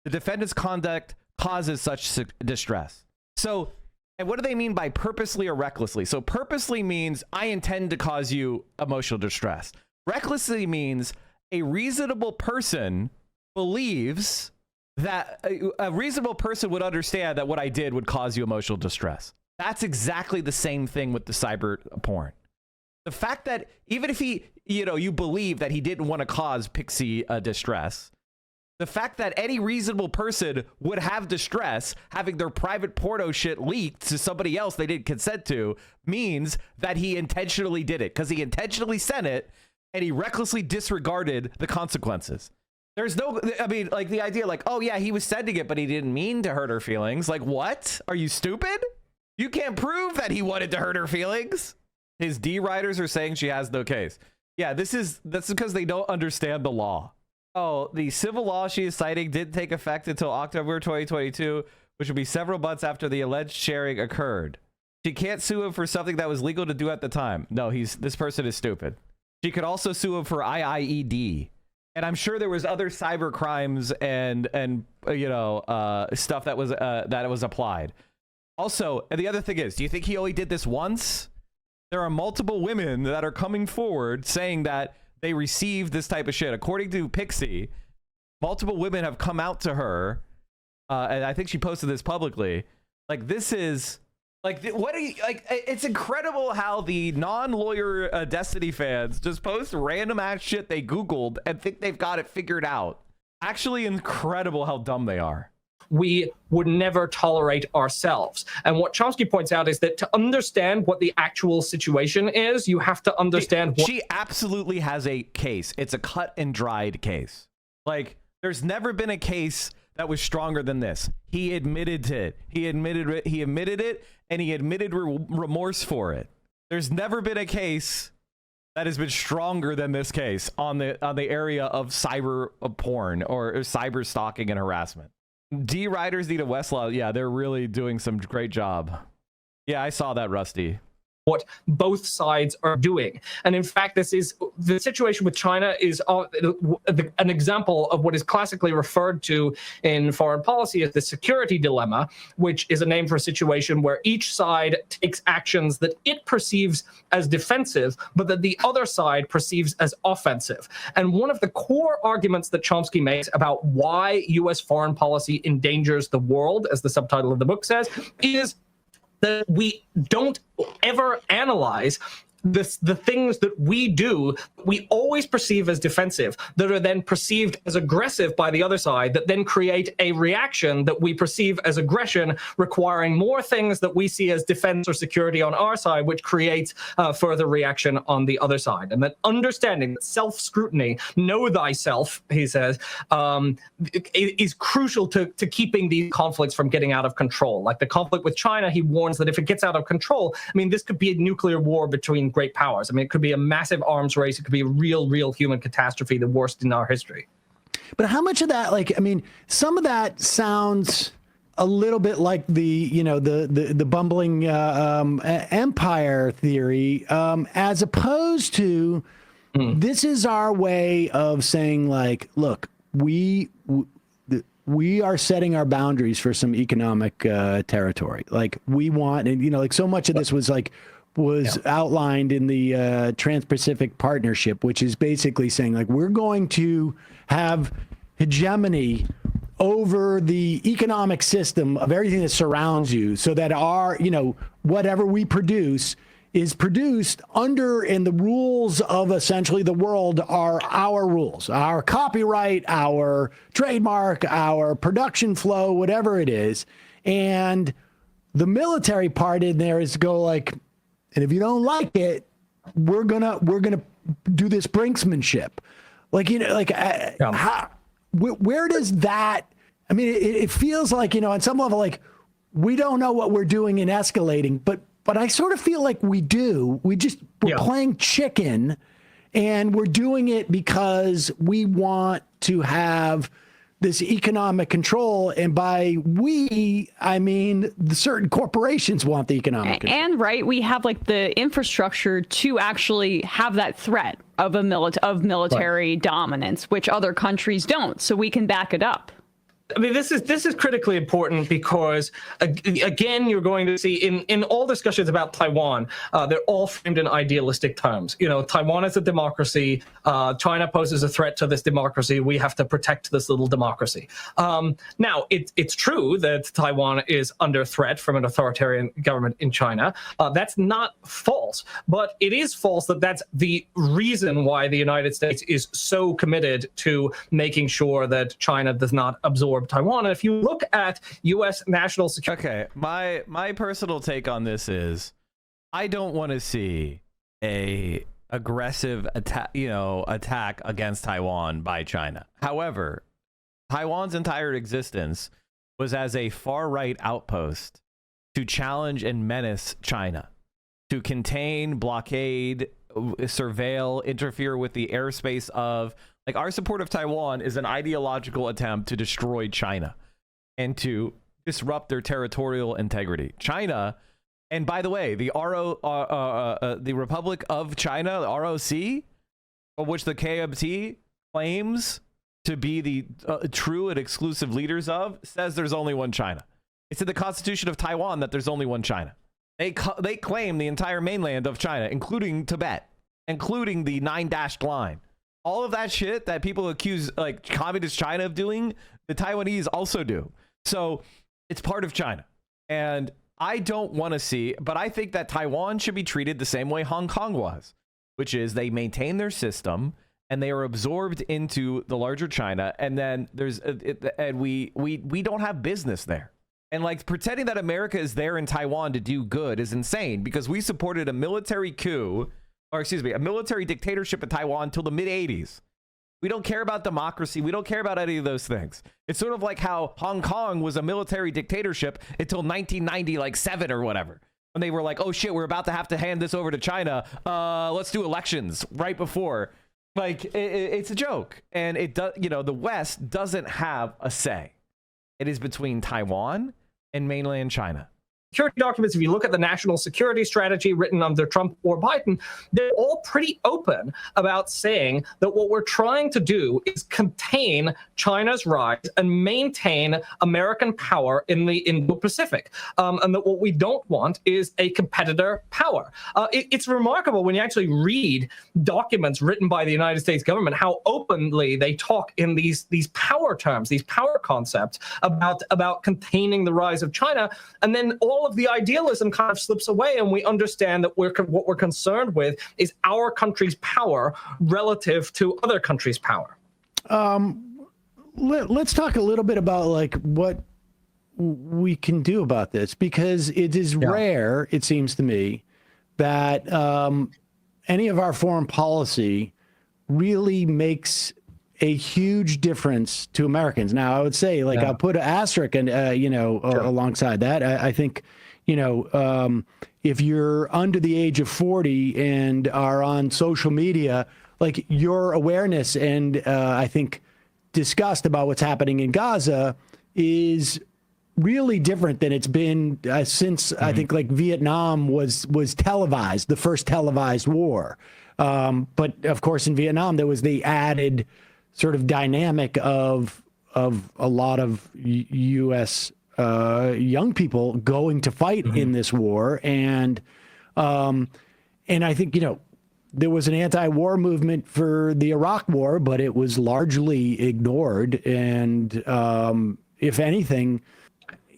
The defendant's conduct causes such distress. So, and what do they mean by purposely or recklessly? So purposely means I intend to cause you emotional distress. Recklessly means a reasonable person believes that a reasonable person would understand that what I did would cause you emotional distress. That's exactly the same thing with the cyber porn. The fact that even if he, you believe that he didn't want to cause Pixie distress, the fact that any reasonable person would have distress having their private porno shit leaked to somebody else they didn't consent to means that he intentionally did it, because he intentionally sent it and he recklessly disregarded the consequences. There's no, I mean, like the idea like, oh yeah, he was sending it, but he didn't mean to hurt her feelings. Like, what? Are you stupid? You can't prove that he wanted to hurt her feelings. His D writers are saying she has no case. Yeah, that's because they don't understand the law. Oh, the civil law she is citing didn't take effect until October 2022, which would be several months after the alleged sharing occurred. She can't sue him for something that was legal to do at the time. No, this person is stupid. She could also sue him for IIED. And I'm sure there was other cyber crimes and stuff that was applied. Also, and the other thing is, do you think he only did this once? There are multiple women that are coming forward saying that they received this type of shit. According to Pixie, multiple women have come out to her, and I think she posted this publicly. Like, this is Like, what are you like? It's incredible how the non-lawyer Destiny fans just post random ass shit they Googled and think they've got it figured out. Actually, incredible how dumb they are. We would never tolerate ourselves. And what Chomsky points out is that to understand what the actual situation is, you have to understand what... She absolutely has a case. It's a cut and dried case. Like, there's never been a case that was stronger than this. He admitted it. He admitted it, and he admitted remorse for it. There's never been a case that has been stronger than this case on the area of cyber porn or cyber stalking and harassment. D. Riders need a Westlaw. Yeah, they're really doing some great job. Yeah, I saw that, Rusty. What both sides are doing. And in fact, this is the situation with China is an example of what is classically referred to in foreign policy as the security dilemma, which is a name for a situation where each side takes actions that it perceives as defensive, but that the other side perceives as offensive. And one of the core arguments that Chomsky makes about why U.S. foreign policy endangers the world, as the subtitle of the book says, is that we don't ever analyze the things that we do, we always perceive as defensive, that are then perceived as aggressive by the other side, that then create a reaction that we perceive as aggression, requiring more things that we see as defense or security on our side, which creates further reaction on the other side. And that understanding, self-scrutiny, know thyself, he says, is crucial to keeping these conflicts from getting out of control. Like the conflict with China, he warns that if it gets out of control, I mean, this could be a nuclear war between great powers. I mean, it could be a massive arms race. It could be a real human catastrophe, the worst in our history. But how much of that, like, I mean, some of that sounds a little bit like the bumbling empire theory, as opposed to this is our way of saying, like, look, we are setting our boundaries for some economic territory. Like we want, and like so much of this was outlined in the Trans-Pacific Partnership, which is basically saying, like, we're going to have hegemony over the economic system of everything that surrounds you, so that our, whatever we produce is produced under, and the rules of essentially the world are our rules, our copyright, our trademark, our production flow, whatever it is. And the military part in there is to go like, and if you don't like it, we're gonna do this brinksmanship, where does that? I mean, it feels like on some level, like we don't know what we're doing in escalating, but I sort of feel like we do. We're playing chicken, and we're doing it because we want to have this economic control, and by we, I mean the certain corporations want the economic control. And we have like the infrastructure to actually have that threat of military dominance, which other countries don't, so we can back it up. I mean, this is critically important because, again, you're going to see in all discussions about Taiwan, they're all framed in idealistic terms. Taiwan is a democracy. China poses a threat to this democracy. We have to protect this little democracy. Now, it's true that Taiwan is under threat from an authoritarian government in China. That's not false, but it is false that that's the reason why the United States is so committed to making sure that China does not absorb Taiwan. And if you look at U.S. national security... Okay, my personal take on this is I don't want to see a aggressive attack against Taiwan by China. However, Taiwan's entire existence was as a far-right outpost to challenge and menace China, to contain, blockade, surveil, interfere with the airspace of... Like, our support of Taiwan is an ideological attempt to destroy China and to disrupt their territorial integrity. China, and by the way, the Republic of China, the ROC, of which the KMT claims to be the true and exclusive leaders of, says there's only one China. It's in the Constitution of Taiwan that there's only one China. They claim the entire mainland of China, including Tibet, including the 9-dashed line. All of that shit that people accuse like communist China of doing, the Taiwanese also do. So it's part of China. And I don't want to see, but I think that Taiwan should be treated the same way Hong Kong was, which is they maintain their system and they are absorbed into the larger China. And then we don't have business there. And like pretending that America is there in Taiwan to do good is insane, because we supported a military coup, or excuse me, a military dictatorship in Taiwan until the mid 80s. We don't care about democracy. We don't care about any of those things. It's sort of like how Hong Kong was a military dictatorship until 1990, like 7 or whatever. When they were like, oh shit, we're about to have to hand this over to China. Let's do elections right before. Like, it's a joke. And it does, you know, the West doesn't have a say. It is between Taiwan and mainland China. Security documents, if you look at the national security strategy written under Trump or Biden, they're all pretty open about saying that what we're trying to do is contain China's rise and maintain American power in the Indo-Pacific. And that what we don't want is a competitor power. It's remarkable when you actually read documents written by the United States government, how openly they talk in these power terms, these power concepts about containing the rise of China. And then all of the idealism kind of slips away, and we understand that what we're concerned with is our country's power relative to other countries' power. Let's talk a little bit about like what we can do about this, because it is rare, it seems to me, that any of our foreign policy really makes a huge difference to Americans. Now, I would say, like, I'll put an asterisk and, alongside that. I think, if you're under the age of 40 and are on social media, like, your awareness and I think disgust about what's happening in Gaza is really different than it's been since I think like Vietnam was televised, the first televised war. But of course, in Vietnam, there was the added sort of dynamic of a lot of U.S. Young people going to fight in this war, and I think there was an anti-war movement for the Iraq War, but it was largely ignored, and if anything,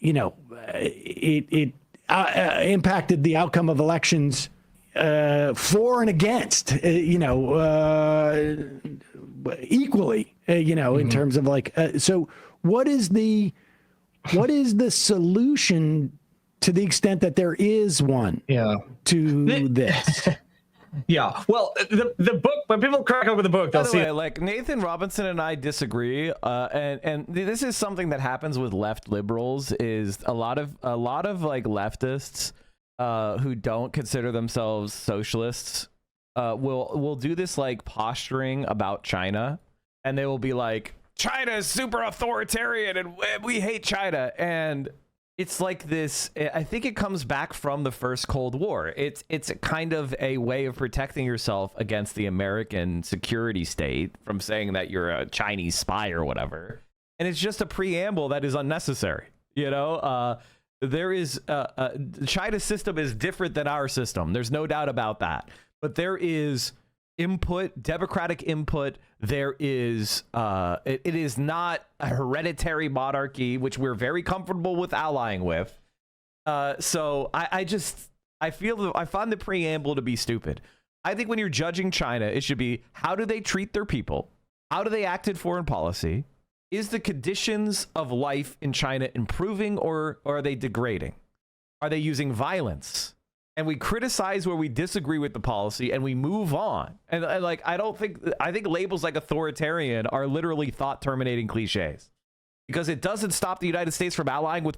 it impacted the outcome of elections for and against, equally, in terms of like, so what is the solution, to the extent that there is one, to this? Yeah, well, the book, when people crack open the book, they'll see. Like Nathan Robinson and I disagree, and this is something that happens with left liberals. Is a lot of like leftists who don't consider themselves socialists will do this like posturing about China, and they will be like, China is super authoritarian and we hate China. And it's like this, I think it comes back from the first Cold War. It's a kind of a way of protecting yourself against the American security state from saying that you're a Chinese spy or whatever. And it's just a preamble that is unnecessary. There is China's system is different than our system. There's no doubt about that. But there is input, democratic input. There is it is not a hereditary monarchy, which we're very comfortable with allying with. So I find the preamble to be stupid. I think when you're judging China, it should be, how do they treat their people? How do they act in foreign policy? Is the conditions of life in China improving, or are they degrading? Are they using violence? And we criticize where we disagree with the policy, and we move on. And like, I think labels like authoritarian are literally thought terminating cliches, because it doesn't stop the United States from allying with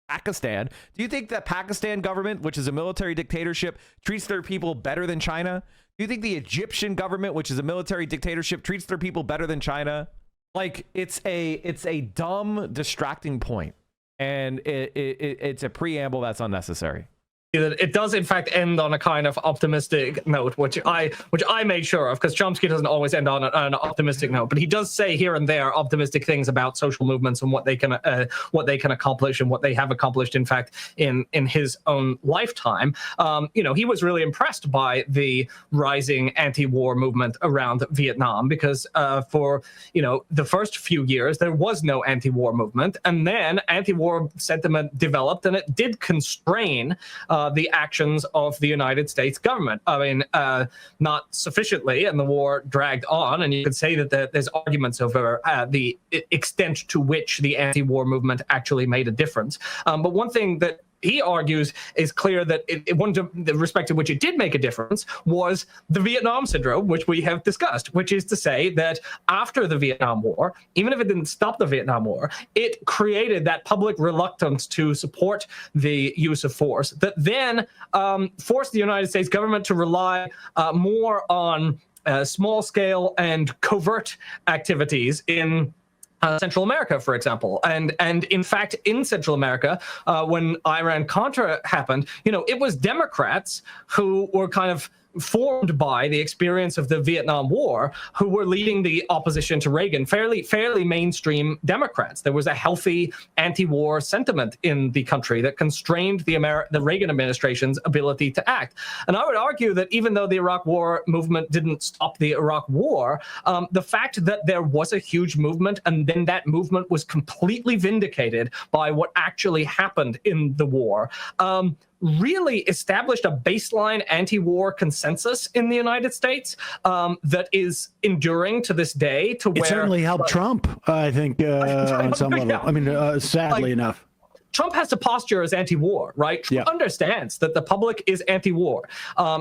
Pakistan. Do you think that Pakistan government, which is a military dictatorship, treats their people better than China? Do you think the Egyptian government, which is a military dictatorship, treats their people better than China? Like, it's a dumb, distracting point, and it's a preamble that's unnecessary. that it does in fact end on a kind of optimistic note, which I made sure of, because Chomsky doesn't always end on an optimistic note, but he does say here and there optimistic things about social movements and what they can accomplish and what they have accomplished in fact in his own lifetime. He was really impressed by the rising anti-war movement around Vietnam, because for the first few years there was no anti-war movement, and then anti-war sentiment developed, and it did constrain the actions of the United States government. I mean, not sufficiently, and the war dragged on, and you could say that there's arguments over the extent to which the anti-war movement actually made a difference. But one thing that he argues is clear that the respect to which it did make a difference was the Vietnam syndrome, which we have discussed, which is to say that after the Vietnam War, even if it didn't stop the Vietnam War, it created that public reluctance to support the use of force that then forced the United States government to rely more on small scale and covert activities in Central America, for example. And in fact, in Central America, when Iran-Contra happened, it was Democrats who were kind of formed by the experience of the Vietnam War who were leading the opposition to Reagan, fairly mainstream Democrats. There was a healthy anti-war sentiment in the country that constrained the Reagan administration's ability to act. And I would argue that even though the Iraq War movement didn't stop the Iraq War, the fact that there was a huge movement and then that movement was completely vindicated by what actually happened in the war, really established a baseline anti-war consensus in the United States that is enduring to this day. It certainly helped Trump, I think, on some level. I mean, sadly enough. Trump has to posture as anti-war, right? Trump understands that the public is anti-war.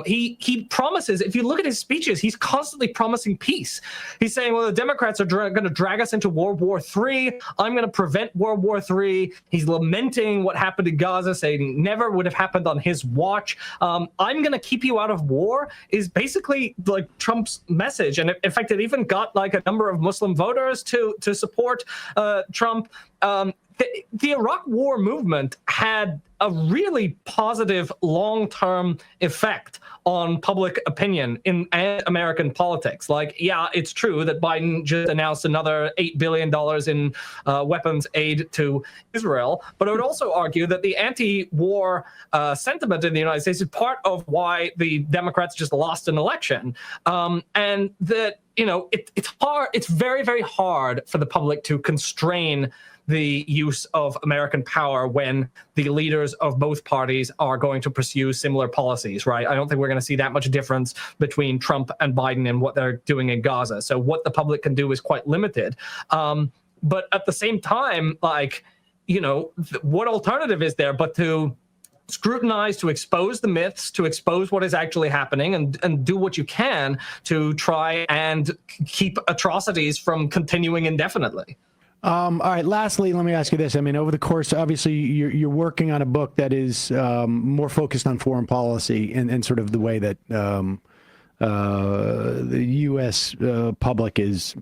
He promises, if you look at his speeches, he's constantly promising peace. He's saying, well, the Democrats are going to drag us into World War III. I'm going to prevent World War III. He's lamenting what happened in Gaza, saying never would have happened on his watch. I'm going to keep you out of war is basically like Trump's message. And in fact, it even got like a number of Muslim voters to support Trump. The Iraq War movement had a really positive long-term effect on public opinion in American politics. Like, yeah, it's true that Biden just announced another $8 billion in weapons aid to Israel, but I would also argue that the anti-war sentiment in the United States is part of why the Democrats just lost an election, and that it's very, very hard for the public to constrain the use of American power when the leaders of both parties are going to pursue similar policies, right? I don't think we're going to see that much difference between Trump and Biden and what they're doing in Gaza. So what the public can do is quite limited. But at the same time, what alternative is there but to scrutinize, to expose the myths, to expose what is actually happening, and do what you can to try and keep atrocities from continuing indefinitely. All right. Lastly, let me ask you this. I mean, over the course, obviously, you're working on a book that is more focused on foreign policy and sort of the way that the U.S. Public is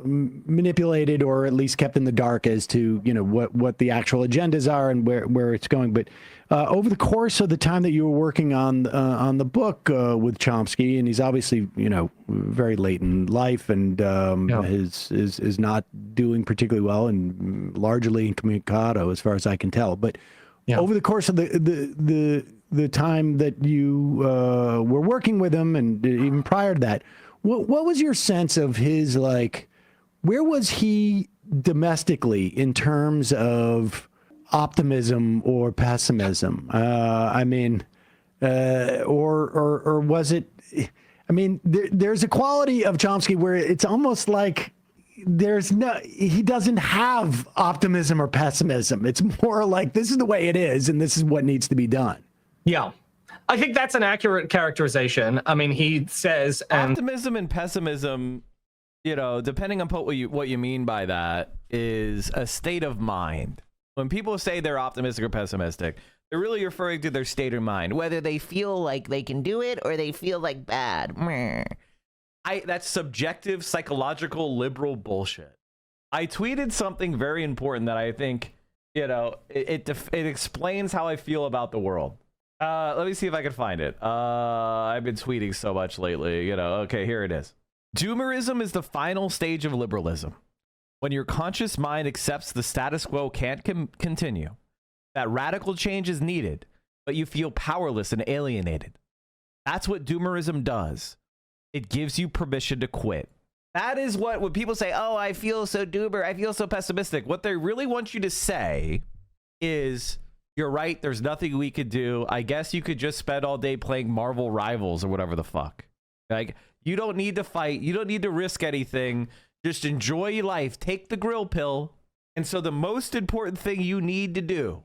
manipulated or at least kept in the dark as to what the actual agendas are and where it's going. But over the course of the time that you were working on the book with Chomsky, and he's obviously very late in life and is not doing particularly well and largely incommunicado as far as I can tell. But over the course of the time that you were working with him and even prior to that, what was your sense of his where was he domestically in terms of optimism or pessimism? I mean, or was it? I mean, there's a quality of Chomsky where it's almost like he doesn't have optimism or pessimism. It's more like this is the way it is, and this is what needs to be done. Yeah. I think that's an accurate characterization. I mean, he says optimism and pessimism, depending on what you mean by that, is a state of mind. When people say they're optimistic or pessimistic, they're really referring to their state of mind, whether they feel like they can do it or they feel like bad. That's subjective, psychological, liberal bullshit. I tweeted something very important that I think You know, it explains how I feel about the world. Let me see if I can find it. I've been tweeting so much lately. You know, okay, here it is. Doomerism is the final stage of liberalism. When your conscious mind accepts the status quo can't continue, that radical change is needed, but you feel powerless and alienated. That's what doomerism does. It gives you permission to quit. That is what, when people say, oh, I feel so doomer, I feel so pessimistic, what they really want you to say is, you're right, there's nothing we could do. I guess you could just spend all day playing Marvel Rivals or whatever the fuck. Like, you don't need to fight. You don't need to risk anything. Just enjoy life. Take the grill pill. And so the most important thing you need to do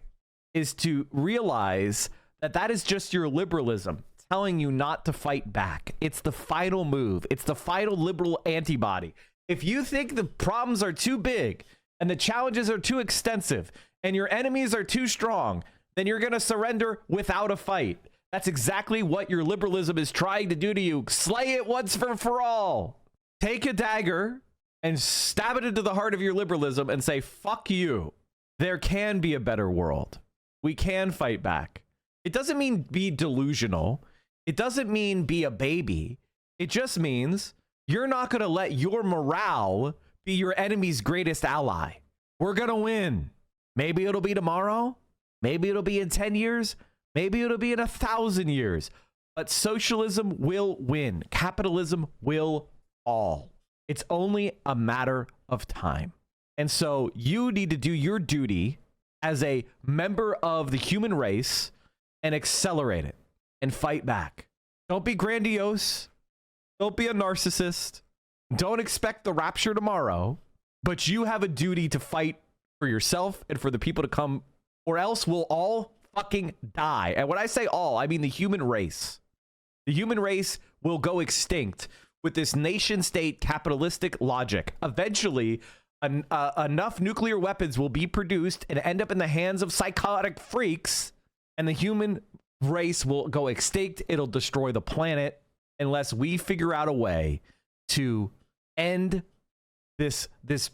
is to realize that that is just your liberalism telling you not to fight back. It's the final move. It's the final liberal antibody. If you think the problems are too big and the challenges are too extensive and your enemies are too strong, then you're going to surrender without a fight. That's exactly what your liberalism is trying to do to you. Slay it once for all. Take a dagger and stab it into the heart of your liberalism and say, fuck you. There can be a better world. We can fight back. It doesn't mean be delusional. It doesn't mean be a baby. It just means you're not going to let your morale be your enemy's greatest ally. We're going to win. Maybe it'll be tomorrow. Maybe it'll be in 10 years. Maybe it'll be in 1,000 years. But socialism will win. Capitalism will fall. It's only a matter of time. And so you need to do your duty as a member of the human race and accelerate it and fight back. Don't be grandiose. Don't be a narcissist. Don't expect the rapture tomorrow. But you have a duty to fight for yourself and for the people to come, or else we'll all fucking die. And when I say all, I mean the human race. The human race will go extinct with this nation state capitalistic logic. Eventually, enough nuclear weapons will be produced and end up in the hands of psychotic freaks, and the human race will go extinct. It'll destroy the planet unless we figure out a way to end this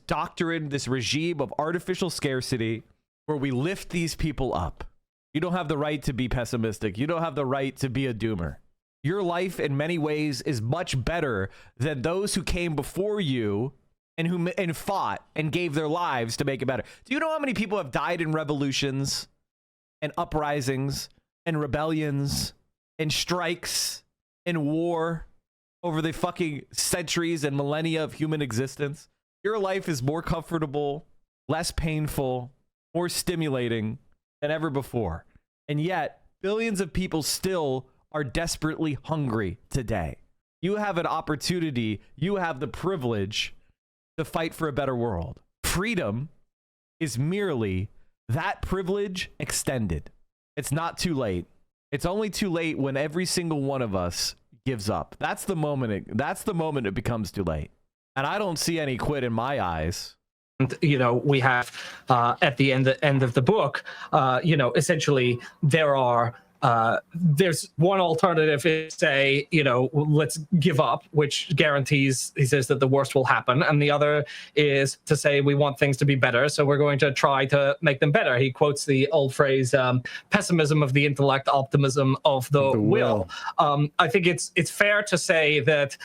doctrine, this regime of artificial scarcity, where we lift these people up. You don't have the right to be pessimistic. You don't have the right to be a doomer. Your life in many ways is much better than those who came before you and fought and gave their lives to make it better. Do you know how many people have died in revolutions and uprisings and rebellions and strikes and war over the fucking centuries and millennia of human existence? Your life is more comfortable, less painful, more stimulating than ever before. And yet, billions of people still are desperately hungry today. You have an opportunity, you have the privilege to fight for a better world. Freedom is merely that privilege extended. It's not too late. It's only too late when every single one of us gives up. That's the moment it becomes too late. And I don't see any quit in my eyes. You know, we have at the end of the book, you know, essentially there's one alternative is say, you know, let's give up, which guarantees, he says, that the worst will happen. And the other is to say we want things to be better, so we're going to try to make them better. He quotes the old phrase, pessimism of the intellect, optimism of the will. I think it's fair to say that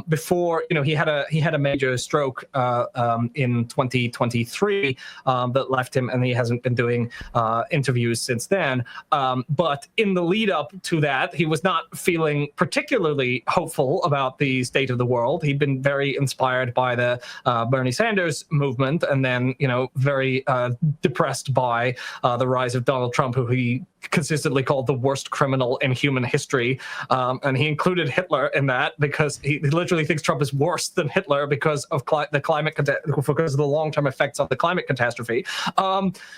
before, you know, he had a major stroke in 2023 that left him, and he hasn't been doing interviews since then. But in the lead up to that, he was not feeling particularly hopeful about the state of the world. He'd been very inspired by the Bernie Sanders movement, and then, you know, very depressed by the rise of Donald Trump, who he consistently called the worst criminal in human history. And he included Hitler in that because he literally thinks Trump is worse than Hitler because of because of the long-term effects of the climate catastrophe.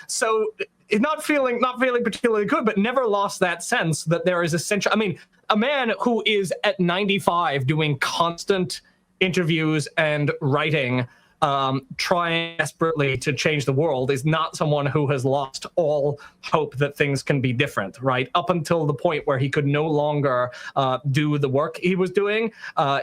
So not feeling particularly good, but never lost that sense that there is essential. I mean, a man who is at 95 doing constant interviews and writing, trying desperately to change the world, is not someone who has lost all hope that things can be different, right? Up until the point where he could no longer do the work he was doing,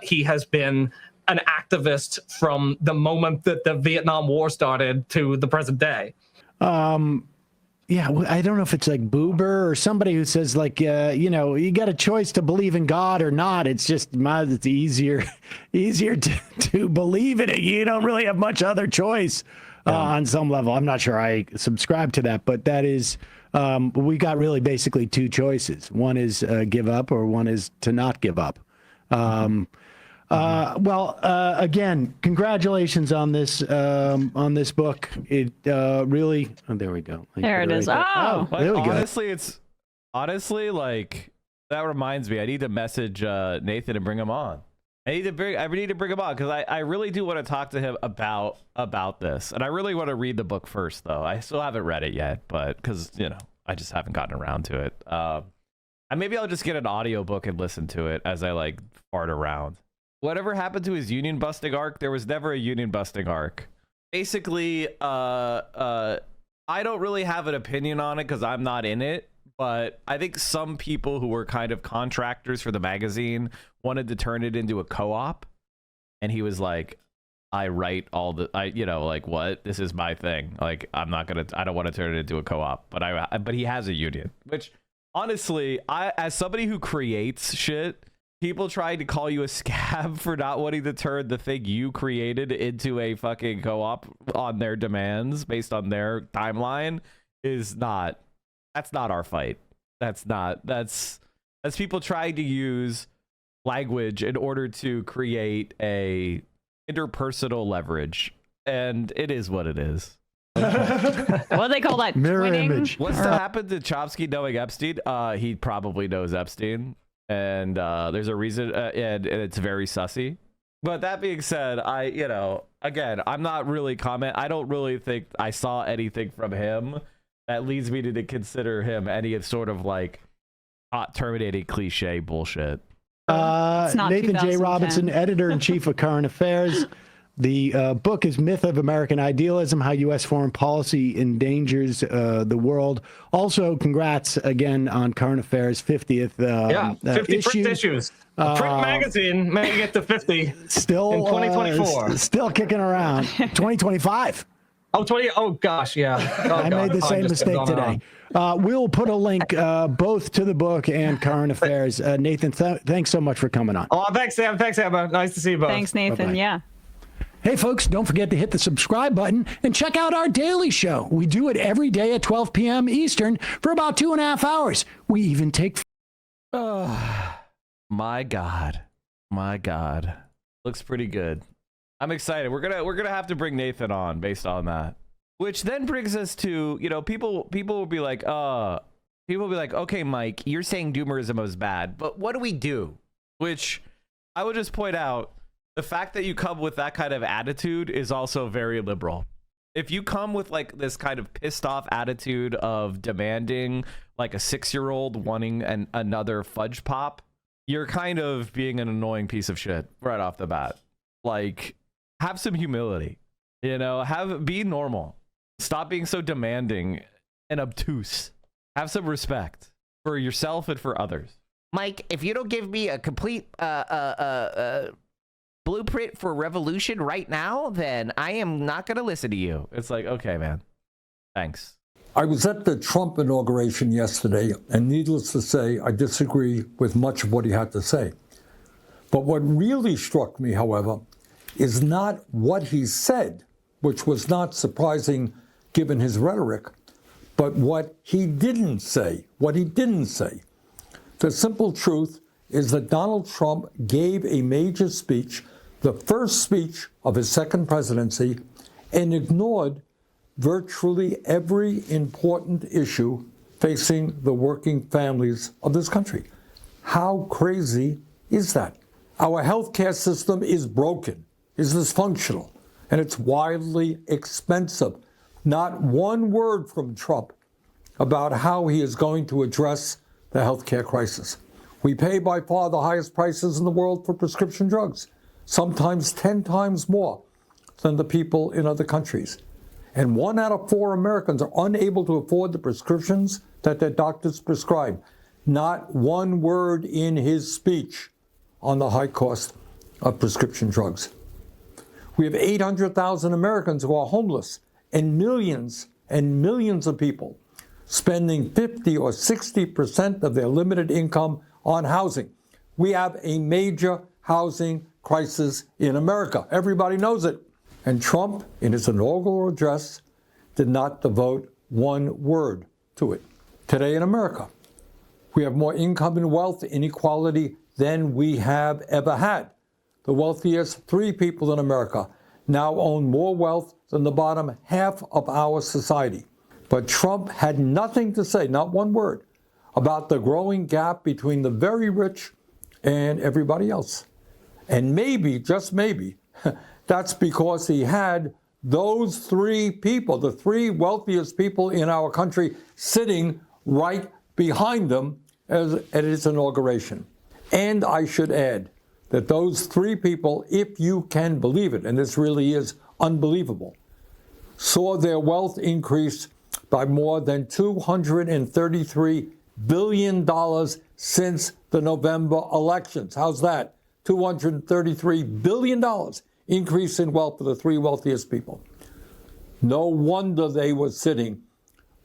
he has been an activist from the moment that the Vietnam War started to the present day. Yeah, I don't know if it's like Boober or somebody who says like, you got a choice to believe in God or not. It's just it's easier to believe in it. You don't really have much other choice on some level. I'm not sure I subscribe to that, but that is, we got really basically two choices. One is give up, or one is to not give up. Again, congratulations on this book. It really. Oh, there we go. There it is. Oh, there we go. Honestly, like that reminds me. I need to message Nathan and bring him on. I need to bring him on because I really do want to talk to him about this, and I really want to read the book first, though. I still haven't read it yet, but because I just haven't gotten around to it. And maybe I'll just get an audiobook and listen to it as I like fart around. Whatever happened to his union busting arc? There was never a union busting arc. Basically, I don't really have an opinion on it because I'm not in it, but I think some people who were kind of contractors for the magazine wanted to turn it into a co-op, and he was like, I write all the, like, what? This is my thing. Like, I don't want to turn it into a co-op, but he has a union, which honestly, as somebody who creates shit, people trying to call you a scab for not wanting to turn the thing you created into a fucking co-op on their demands based on their timeline that's not our fight. That's people trying to use language in order to create a interpersonal leverage, and it is what it is. What do they call that? Mirror Twinning? image. What's to happen to Chomsky knowing Epstein? He probably knows Epstein. And there's a reason, and it's very sussy. But that being said, again, I'm not really I don't really think I saw anything from him that leads me to consider him any sort of like hot terminating cliche bullshit. Nathan J. Robinson, editor-in-chief of Current Affairs. The book is Myth of American Idealism, How U.S. Foreign Policy Endangers the World. Also, congrats again on Current Affairs' 50th 50 issue. print issues. A print magazine may get to 50 still, in 2024. Still kicking around. 2025. Oh, gosh, yeah. I made the same mistake today. We'll put a link both to the book and Current Affairs. Nathan, thanks so much for coming on. Oh, thanks, Sam. Thanks, Emma. Nice to see you both. Thanks, Nathan. Bye-bye. Yeah. Hey, folks, don't forget to hit the subscribe button and check out our daily show. We do it every day at 12 p.m. Eastern for about 2.5 hours. We even take... My God. Looks pretty good. I'm excited. We're gonna have to bring Nathan on based on that. Which then brings us to, people will be like, okay, Mike, you're saying doomerism is bad, but what do we do? Which I would just point out, the fact that you come with that kind of attitude is also very liberal. If you come with like this kind of pissed off attitude of demanding like a 6-year-old wanting another fudge pop, you're kind of being an annoying piece of shit right off the bat. Like, have some humility, be normal. Stop being so demanding and obtuse. Have some respect for yourself and for others. Mike, if you don't give me a complete blueprint for revolution right now, then I am not going to listen to you. It's like, okay, man. Thanks. I was at the Trump inauguration yesterday, and needless to say, I disagree with much of what he had to say. But what really struck me, however, is not what he said, which was not surprising given his rhetoric, but what he didn't say. The simple truth is that Donald Trump gave a major speech, the first speech of his second presidency, and ignored virtually every important issue facing the working families of this country. How crazy is that? Our healthcare system is broken, is dysfunctional, and it's wildly expensive. Not one word from Trump about how he is going to address the healthcare crisis. We pay by far the highest prices in the world for prescription drugs, sometimes 10 times more than the people in other countries. And 1 out of 4 Americans are unable to afford the prescriptions that their doctors prescribe. Not one word in his speech on the high cost of prescription drugs. We have 800,000 Americans who are homeless and millions and millions of people spending 50 or 60% of their limited income on housing. We have a major housing crisis in America. Everybody knows it. And Trump, in his inaugural address, did not devote one word to it. Today in America, we have more income and wealth inequality than we have ever had. The wealthiest 3 people in America now own more wealth than the bottom half of our society. But Trump had nothing to say, not one word, about the growing gap between the very rich and everybody else. And maybe, just maybe, that's because he had those 3 people, the 3 wealthiest people in our country, sitting right behind them at his inauguration. And I should add that those 3 people, if you can believe it, and this really is unbelievable, saw their wealth increase by more than $233 billion since the November elections. How's that? $233 billion increase in wealth for the 3 wealthiest people. No wonder they were sitting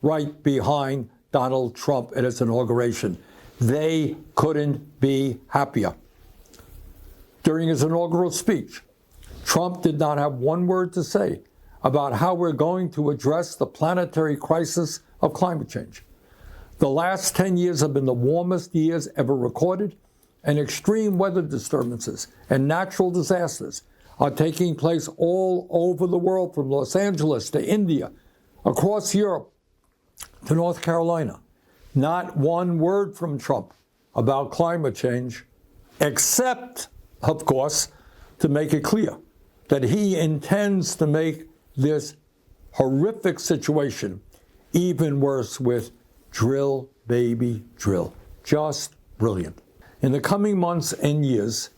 right behind Donald Trump at his inauguration. They couldn't be happier. During his inaugural speech, Trump did not have one word to say about how we're going to address the planetary crisis of climate change. The last 10 years have been the warmest years ever recorded, and extreme weather disturbances and natural disasters are taking place all over the world, from Los Angeles to India, across Europe to North Carolina. Not one word from Trump about climate change, except, of course, to make it clear that he intends to make this horrific situation even worse with drill, baby, drill. Just brilliant. In the coming months and years,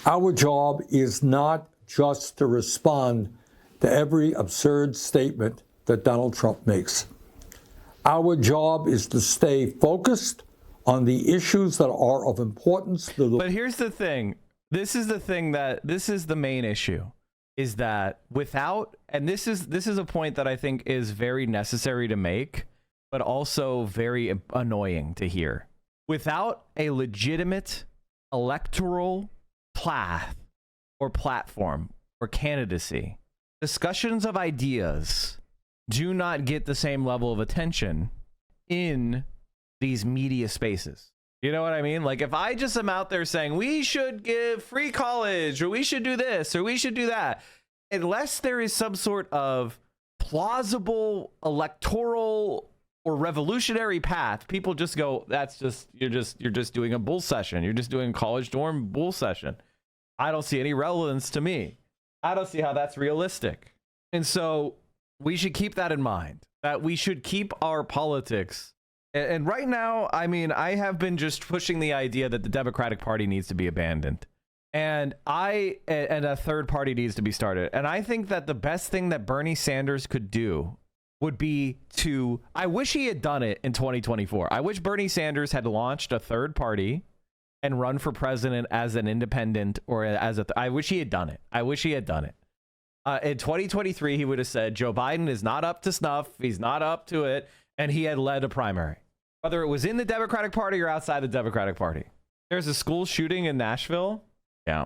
our job is not just to respond to every absurd statement that Donald Trump makes. Our job is to stay focused on the issues that are of importance to the... But here's the thing. This is the main issue, is that without, and this is a point that I think is very necessary to make, but also very annoying to hear. Without a legitimate electoral path or platform or candidacy, discussions of ideas do not get the same level of attention in these media spaces. You know what I mean? Like, if I just am out there saying we should give free college, or we should do this, or we should do that, unless there is some sort of plausible electoral or revolutionary path, people just go, that's just, you're just doing a bull session. You're just doing a college dorm bull session. I don't see any relevance to me. I don't see how that's realistic. And so we should keep that in mind, that we should keep our politics. And right now, I mean, I have been just pushing the idea that the Democratic Party needs to be abandoned. And a third party needs to be started. And I think that the best thing that Bernie Sanders could do would be to, I wish he had done it in 2024. I wish Bernie Sanders had launched a third party and run for president as an independent, or as I wish he had done it. I wish he had done it. In 2023, he would have said, Joe Biden is not up to snuff. He's not up to it. And he had led a primary, whether it was in the Democratic Party or outside the Democratic Party. There's a school shooting in Nashville. Yeah.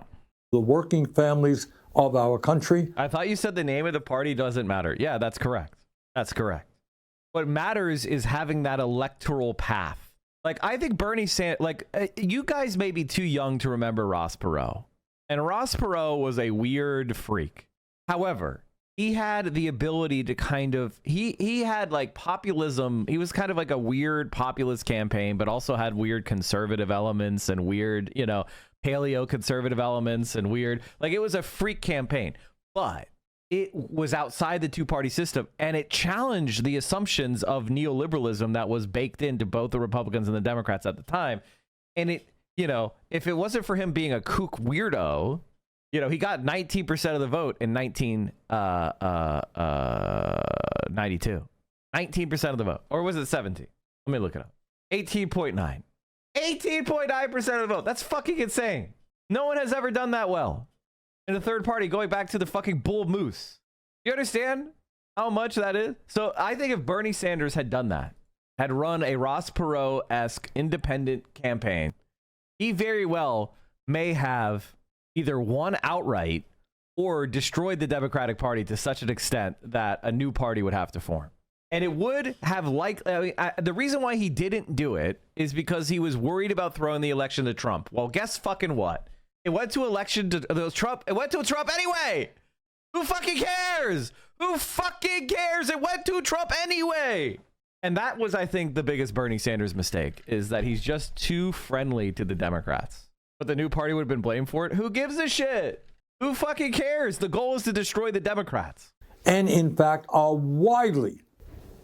The working families of our country. I thought you said the name of the party doesn't matter. Yeah, that's correct. That's correct. What matters is having that electoral path. Like, I think Bernie Sanders, you guys may be too young to remember Ross Perot. And Ross Perot was a weird freak. However, he had the ability to kind of, he had like populism. He was kind of like a weird populist campaign, but also had weird conservative elements and weird, paleo conservative elements and weird, like, it was a freak campaign, but it was outside the two-party system, and it challenged the assumptions of neoliberalism that was baked into both the Republicans and the Democrats at the time. And it, if it wasn't for him being a kook weirdo, he got 19% of the vote in 1992. 19% of the vote. Or was it 17? Let me look it up. 18.9. 18.9% of the vote. That's fucking insane. No one has ever done that well in a third party, going back to the fucking bull moose. You understand? how much that is? So I think if Bernie Sanders had done that, had run a Ross Perot-esque independent campaign, he very well may have either won outright or destroyed the Democratic Party to such an extent that a new party would have to form. And it would have the reason why he didn't do it is because he was worried about throwing the election to Trump. Well, guess fucking what? It went to Trump. It went to Trump anyway. Who fucking cares? Who fucking cares? It went to Trump anyway. And that was, I think, the biggest Bernie Sanders mistake, is that he's just too friendly to the Democrats. But the new party would have been blamed for it. Who gives a shit? Who fucking cares? The goal is to destroy the Democrats. And in fact, are widely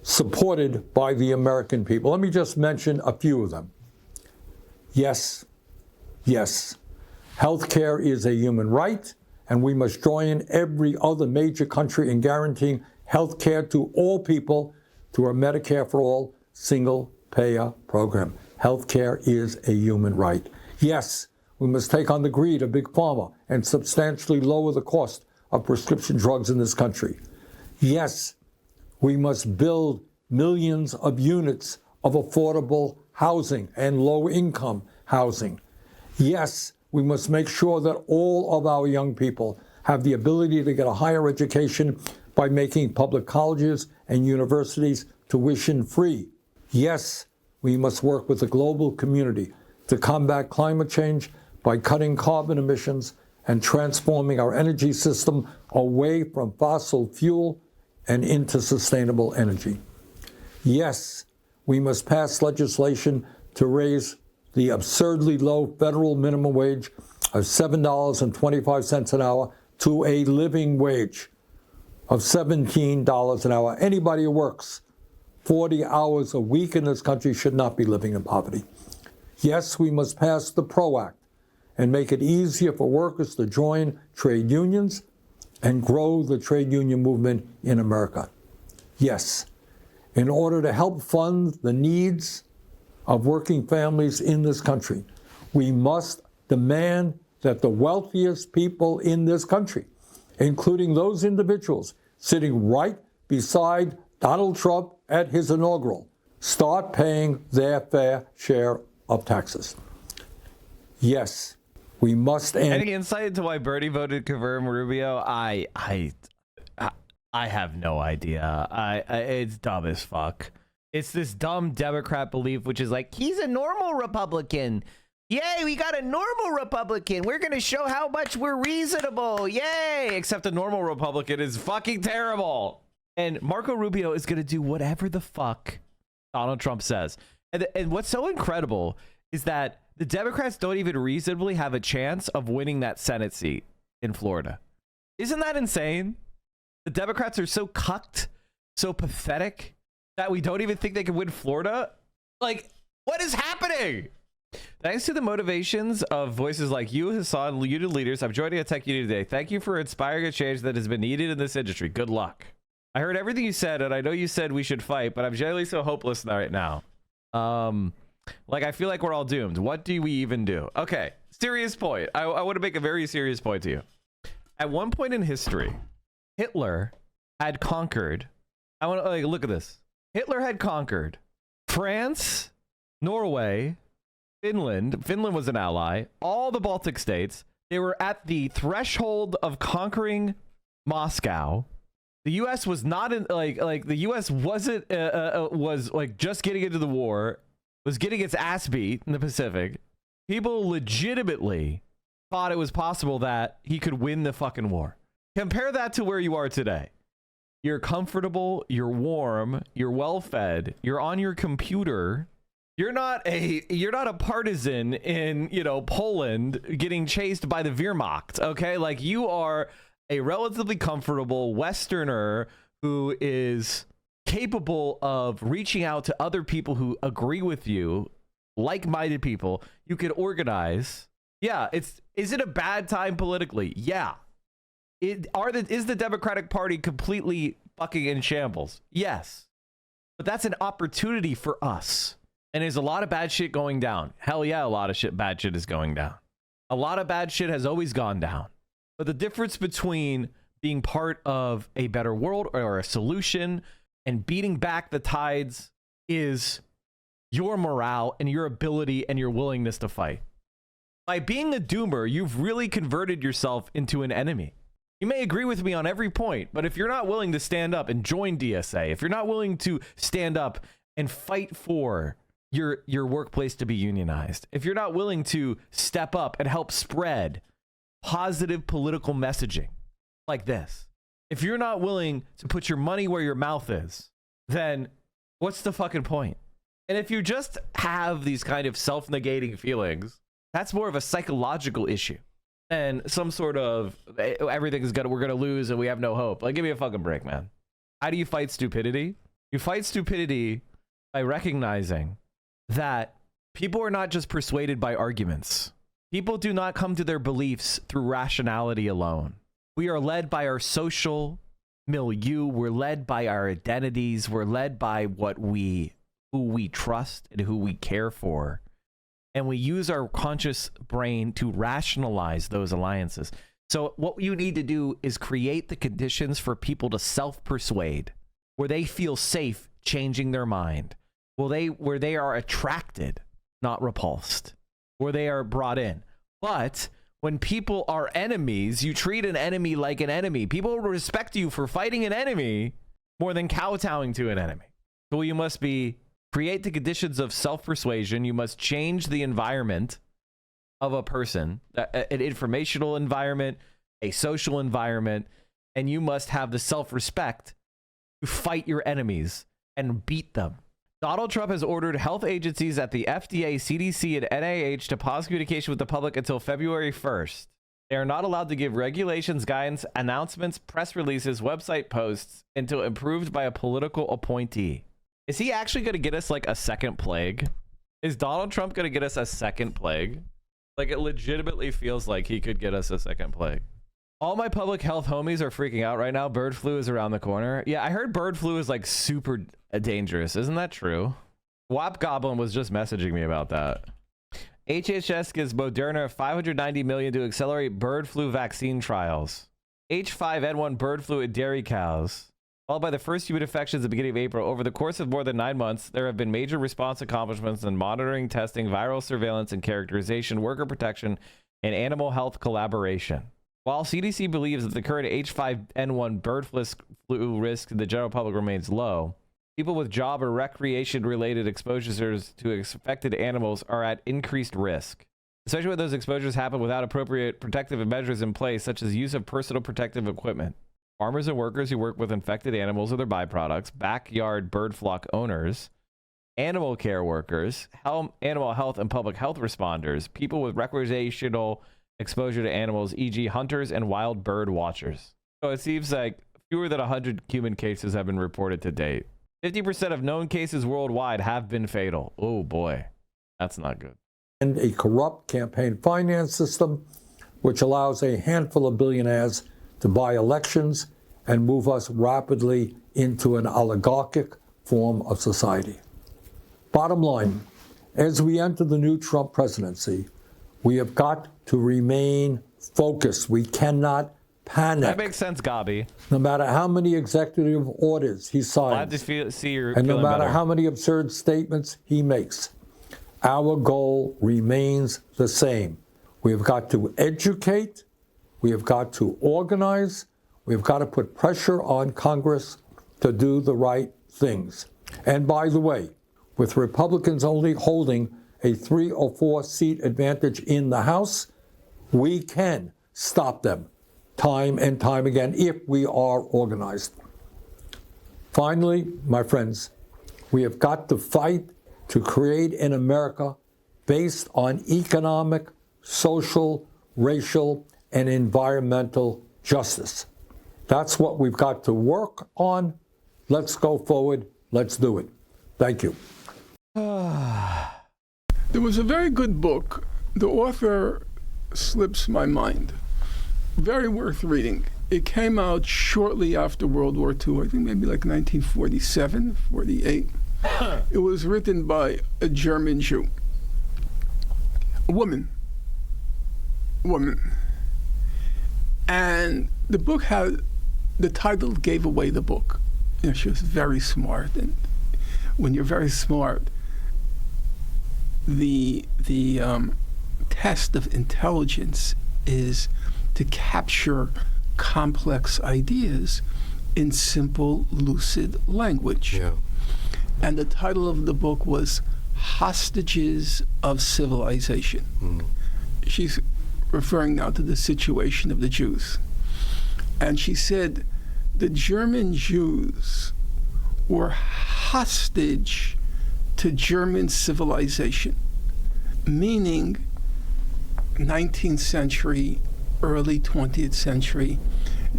supported by the American people. Let me just mention a few of them. Yes, healthcare is a human right, and we must join every other major country in guaranteeing healthcare to all people through our Medicare for All single-payer program. Healthcare is a human right. Yes, we must take on the greed of Big Pharma and substantially lower the cost of prescription drugs in this country. Yes, we must build millions of units of affordable housing and low-income housing. Yes, we must make sure that all of our young people have the ability to get a higher education by making public colleges and universities tuition-free. Yes, we must work with the global community to combat climate change by cutting carbon emissions and transforming our energy system away from fossil fuel and into sustainable energy. Yes, we must pass legislation to raise the absurdly low federal minimum wage of $7.25 an hour to a living wage of $17 an hour. Anybody who works 40 hours a week in this country should not be living in poverty. Yes, we must pass the PRO Act and make it easier for workers to join trade unions and grow the trade union movement in America. Yes, in order to help fund the needs of working families in this country, we must demand that the wealthiest people in this country, including those individuals sitting right beside Donald Trump at his inaugural, start paying their fair share of taxes. Yes, we must end. Any insight into why Bernie voted to confirm Rubio? I have no idea. It's dumb as fuck. It's this dumb Democrat belief, which is like, he's a normal Republican. Yay, we got a normal Republican. We're going to show how much we're reasonable. Yay. Except a normal Republican is fucking terrible. And Marco Rubio is going to do whatever the fuck Donald Trump says. And what's so incredible is that the Democrats don't even reasonably have a chance of winning that Senate seat in Florida. Isn't that insane? The Democrats are so cucked, so pathetic, that we don't even think they can win Florida. Like, what is happening? Thanks to the motivations of voices like you, Hassan, union leaders, I'm joining a tech union today. Thank you for inspiring a change that has been needed in this industry. Good luck. I heard everything you said, and I know you said we should fight, but I'm generally so hopeless right now. Like, I feel like we're all doomed. What do we even do? Okay, serious point. I want to make a very serious point to you. At one point in history, Hitler had conquered. I want to look at this. Hitler had conquered France, Norway, Finland. Finland was an ally. All the Baltic states. They were at the threshold of conquering Moscow. The U.S. was not in the U.S. wasn't was like just getting into the war. Was getting its ass beat in the Pacific. People legitimately thought it was possible that he could win the fucking war. Compare that to where you are today. You're comfortable, you're warm, you're well fed, you're on your computer. You're not a partisan in, Poland getting chased by the Wehrmacht, okay? Like, you are a relatively comfortable Westerner who is capable of reaching out to other people who agree with you, like-minded people. You could organize. Yeah, is it a bad time politically? Yeah. Is the Democratic Party completely fucking in shambles? Yes. But that's an opportunity for us. And there's a lot of bad shit going down. Hell yeah, a lot of bad shit is going down. A lot of bad shit has always gone down. But the difference between being part of a better world or a solution, and beating back the tides is your morale and your ability and your willingness to fight. By being a doomer, you've really converted yourself into an enemy. You may agree with me on every point, but if you're not willing to stand up and join DSA, if you're not willing to stand up and fight for your workplace to be unionized, if you're not willing to step up and help spread positive political messaging like this, if you're not willing to put your money where your mouth is, then what's the fucking point? And if you just have these kind of self-negating feelings, that's more of a psychological issue than some sort of we're gonna lose and we have no hope. Like, give me a fucking break, man. How do you fight stupidity? You fight stupidity by recognizing that people are not just persuaded by arguments. People do not come to their beliefs through rationality alone. We are led by our social milieu. We're led by our identities. We're led by who we trust and who we care for. And we use our conscious brain to rationalize those alliances. So what you need to do is create the conditions for people to self-persuade, where they feel safe changing their mind, where they are attracted, not repulsed, where they are brought in. But when people are enemies, you treat an enemy like an enemy. People will respect you for fighting an enemy more than kowtowing to an enemy. So you must create the conditions of self-persuasion. You must change the environment of a person, an informational environment, a social environment, and you must have the self-respect to fight your enemies and beat them. Donald Trump has ordered health agencies at the FDA, CDC, and NIH to pause communication with the public until February 1st. They are not allowed to give regulations, guidance, announcements, press releases, website posts until approved by a political appointee. Is he actually going to get us like a second plague? Is Donald Trump going to get us a second plague? Like, it legitimately feels like he could get us a second plague. All my public health homies are freaking out right now. Bird flu is around the corner. Yeah, I heard bird flu is like super dangerous. Isn't that true? Wap Goblin was just messaging me about that. HHS gives Moderna $590 million to accelerate bird flu vaccine trials. H5N1 bird flu in dairy cows. Followed by the first human infections at the beginning of April. Over the course of more than 9 months, there have been major response accomplishments in monitoring, testing, viral surveillance and characterization, worker protection, and animal health collaboration. While CDC believes that the current H5N1 bird flu risk to the general public remains low, people with job or recreation-related exposures to affected animals are at increased risk, especially when those exposures happen without appropriate protective measures in place, such as use of personal protective equipment. Farmers and workers who work with infected animals or their byproducts, backyard bird flock owners, animal care workers, animal health and public health responders, people with recreational exposure to animals, e.g. hunters and wild bird watchers. So it seems like fewer than 100 human cases have been reported to date. 50% of known cases worldwide have been fatal. Oh boy, that's not good. And a corrupt campaign finance system, which allows a handful of billionaires to buy elections and move us rapidly into an oligarchic form of society. Bottom line, as we enter the new Trump presidency, we have got to remain focused. We cannot panic. That makes sense, Gabi. No matter how many executive orders he signs, glad to see you're and no feeling matter better. how many absurd statements he makes, our goal remains the same. We have got to educate, we have got to organize, we've got to put pressure on Congress to do the right things. And by the way, with Republicans only holding a 3 or 4 seat advantage in the House, we can stop them time and time again if we are organized. Finally, my friends, we have got to fight to create an America based on economic, social, racial, and environmental justice. That's what we've got to work on. Let's go forward. Let's do it. Thank you. There was a very good book. The author slips my mind. Very worth reading. It came out shortly after World War II, I think maybe like 1947, 48. It was written by a German Jew. A woman. And the book had the title gave away the book. You know, she was very smart, and when you're very smart, the test of intelligence is to capture complex ideas in simple, lucid language. Yeah. And the title of the book was Hostages of Civilization. She's referring now to the situation of the Jews. And she said the German Jews were hostage to German civilization, meaning 19th century, early 20th century,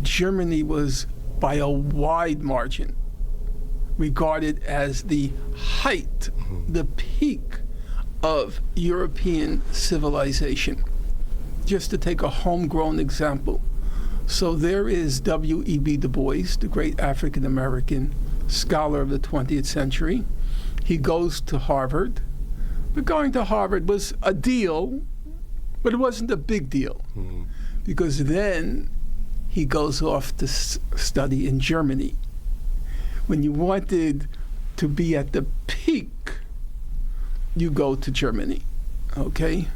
Germany was by a wide margin regarded as the height, the peak of European civilization. Just to take a homegrown example. So there is W.E.B. Du Bois, the great African-American scholar of the 20th century. He goes to Harvard. But going to Harvard was a deal, but it wasn't a big deal. Because then he goes off to study in Germany. When you wanted to be at the peak, you go to Germany, okay?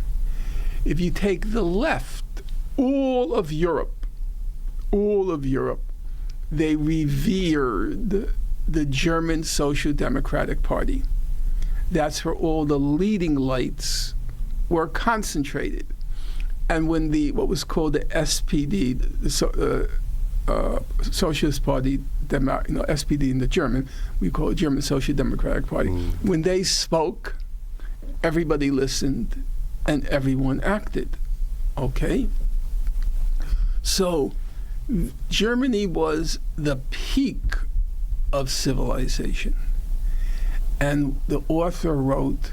If you take the left, all of Europe, they revered the German Social Democratic Party. That's where all the leading lights were concentrated. And when what was called the SPD, the Socialist Party, SPD in the German, we call it German Social Democratic Party. When they spoke, everybody listened and everyone acted, okay? So Germany was the peak of civilization. And the author wrote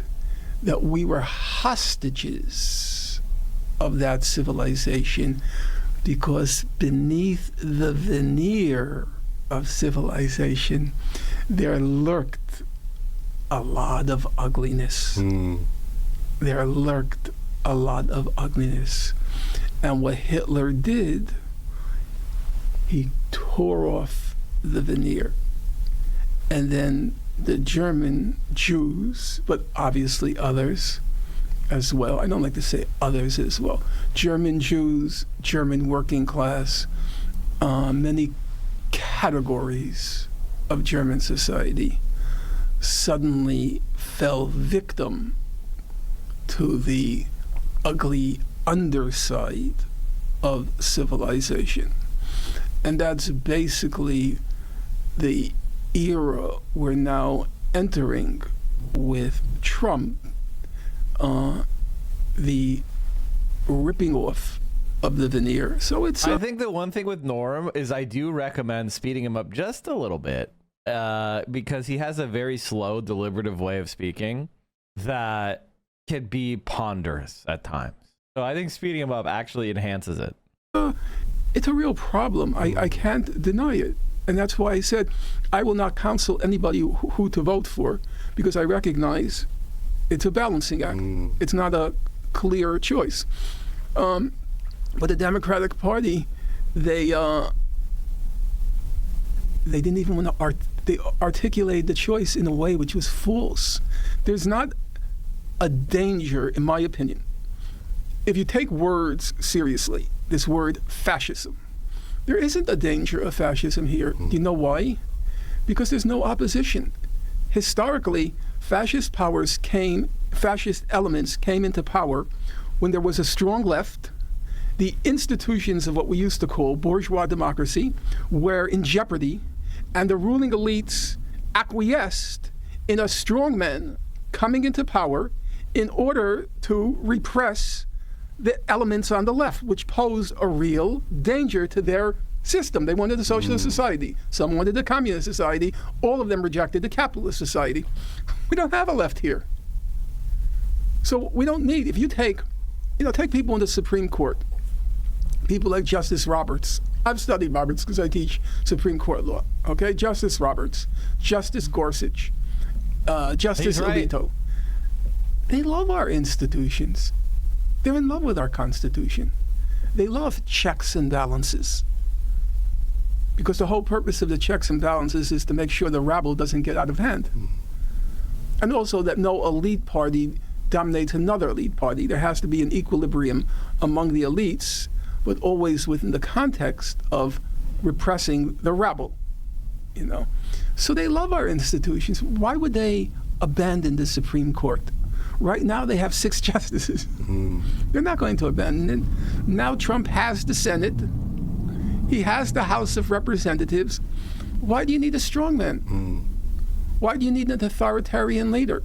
that we were hostages of that civilization because beneath the veneer of civilization, there lurked a lot of ugliness. There lurked a lot of ugliness. And what Hitler did, he tore off the veneer. And then the German Jews, but obviously others as well, I don't like to say others as well, German Jews, German working class, many categories of German society suddenly fell victim to the ugly underside of civilization. And that's basically the era we're now entering with Trump, the ripping off of the veneer. So it's I think the one thing with Norm is I do recommend speeding him up just a little bit because he has a very slow, deliberative way of speaking that can be ponderous at times. So I think speeding him up actually enhances it. It's a real problem. I can't deny it. And that's why I said I will not counsel anybody who to vote for, because I recognize it's a balancing act. It's not a clear choice. But the Democratic Party, they didn't even want to they articulate the choice in a way which was false. There's not a danger, in my opinion, if you take words seriously, this word fascism. There isn't a danger of fascism here. Do you know why? Because there's no opposition. Historically, fascist elements came into power when there was a strong left. The institutions of what we used to call bourgeois democracy were in jeopardy, and the ruling elites acquiesced in a strongman coming into power in order to repress the elements on the left, which posed a real danger to their system. They wanted a socialist society. Some wanted a communist society. All of them rejected the capitalist society. We don't have a left here. So we don't need, if you take people in the Supreme Court, people like Justice Roberts. I've studied Roberts because I teach Supreme Court law, okay? Justice Roberts, Justice Gorsuch, Justice Alito. They love our institutions. They're in love with our Constitution. They love checks and balances. because the whole purpose of the checks and balances is to make sure the rabble doesn't get out of hand. And also that no elite party dominates another elite party. There has to be an equilibrium among the elites, but always within the context of repressing the rabble, you know. So they love our institutions. Why would they abandon the Supreme Court? Right now they have 6 justices. They're not going to abandon it. Now Trump has the Senate. He has the House of Representatives. Why do you need a strongman? Why do you need an authoritarian leader?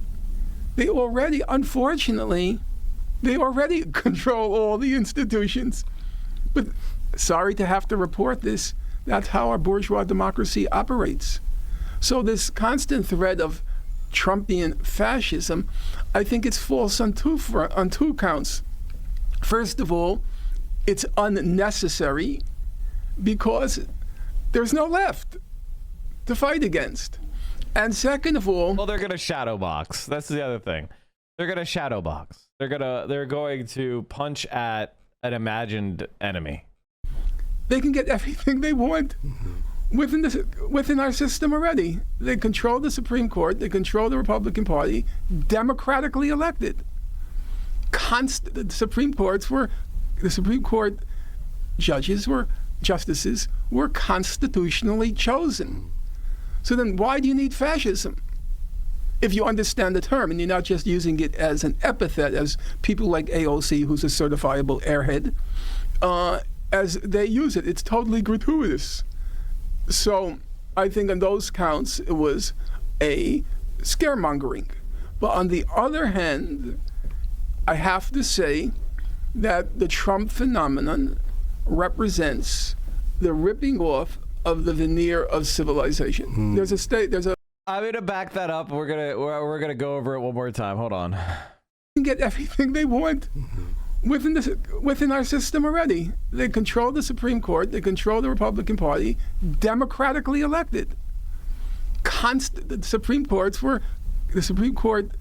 They already, unfortunately, they already control all the institutions. But sorry to have to report this, that's how our bourgeois democracy operates. So this constant thread of Trumpian fascism, I think it's false on two counts. First of all, it's unnecessary because there's no left to fight against. And second of all, well, they're going to shadow box. That's the other thing. They're going to shadow box. They're going to punch at an imagined enemy. They can get everything they want within our system already. They control the Supreme Court. They control the Republican Party, democratically elected. The Supreme Court justices were constitutionally chosen. So then why do you need fascism? If you understand the term and you're not just using it as an epithet, as people like AOC, who's a certifiable airhead, as they use it, it's totally gratuitous. So I think on those counts, it was a scaremongering. But on the other hand, I have to say that the Trump phenomenon represents the ripping off of the veneer of civilization. I'm gonna back that up. We're gonna go over it one more time. Hold on. Can get everything they want within our system already. They control the Supreme Court. They control the Republican Party, democratically elected. The Supreme Court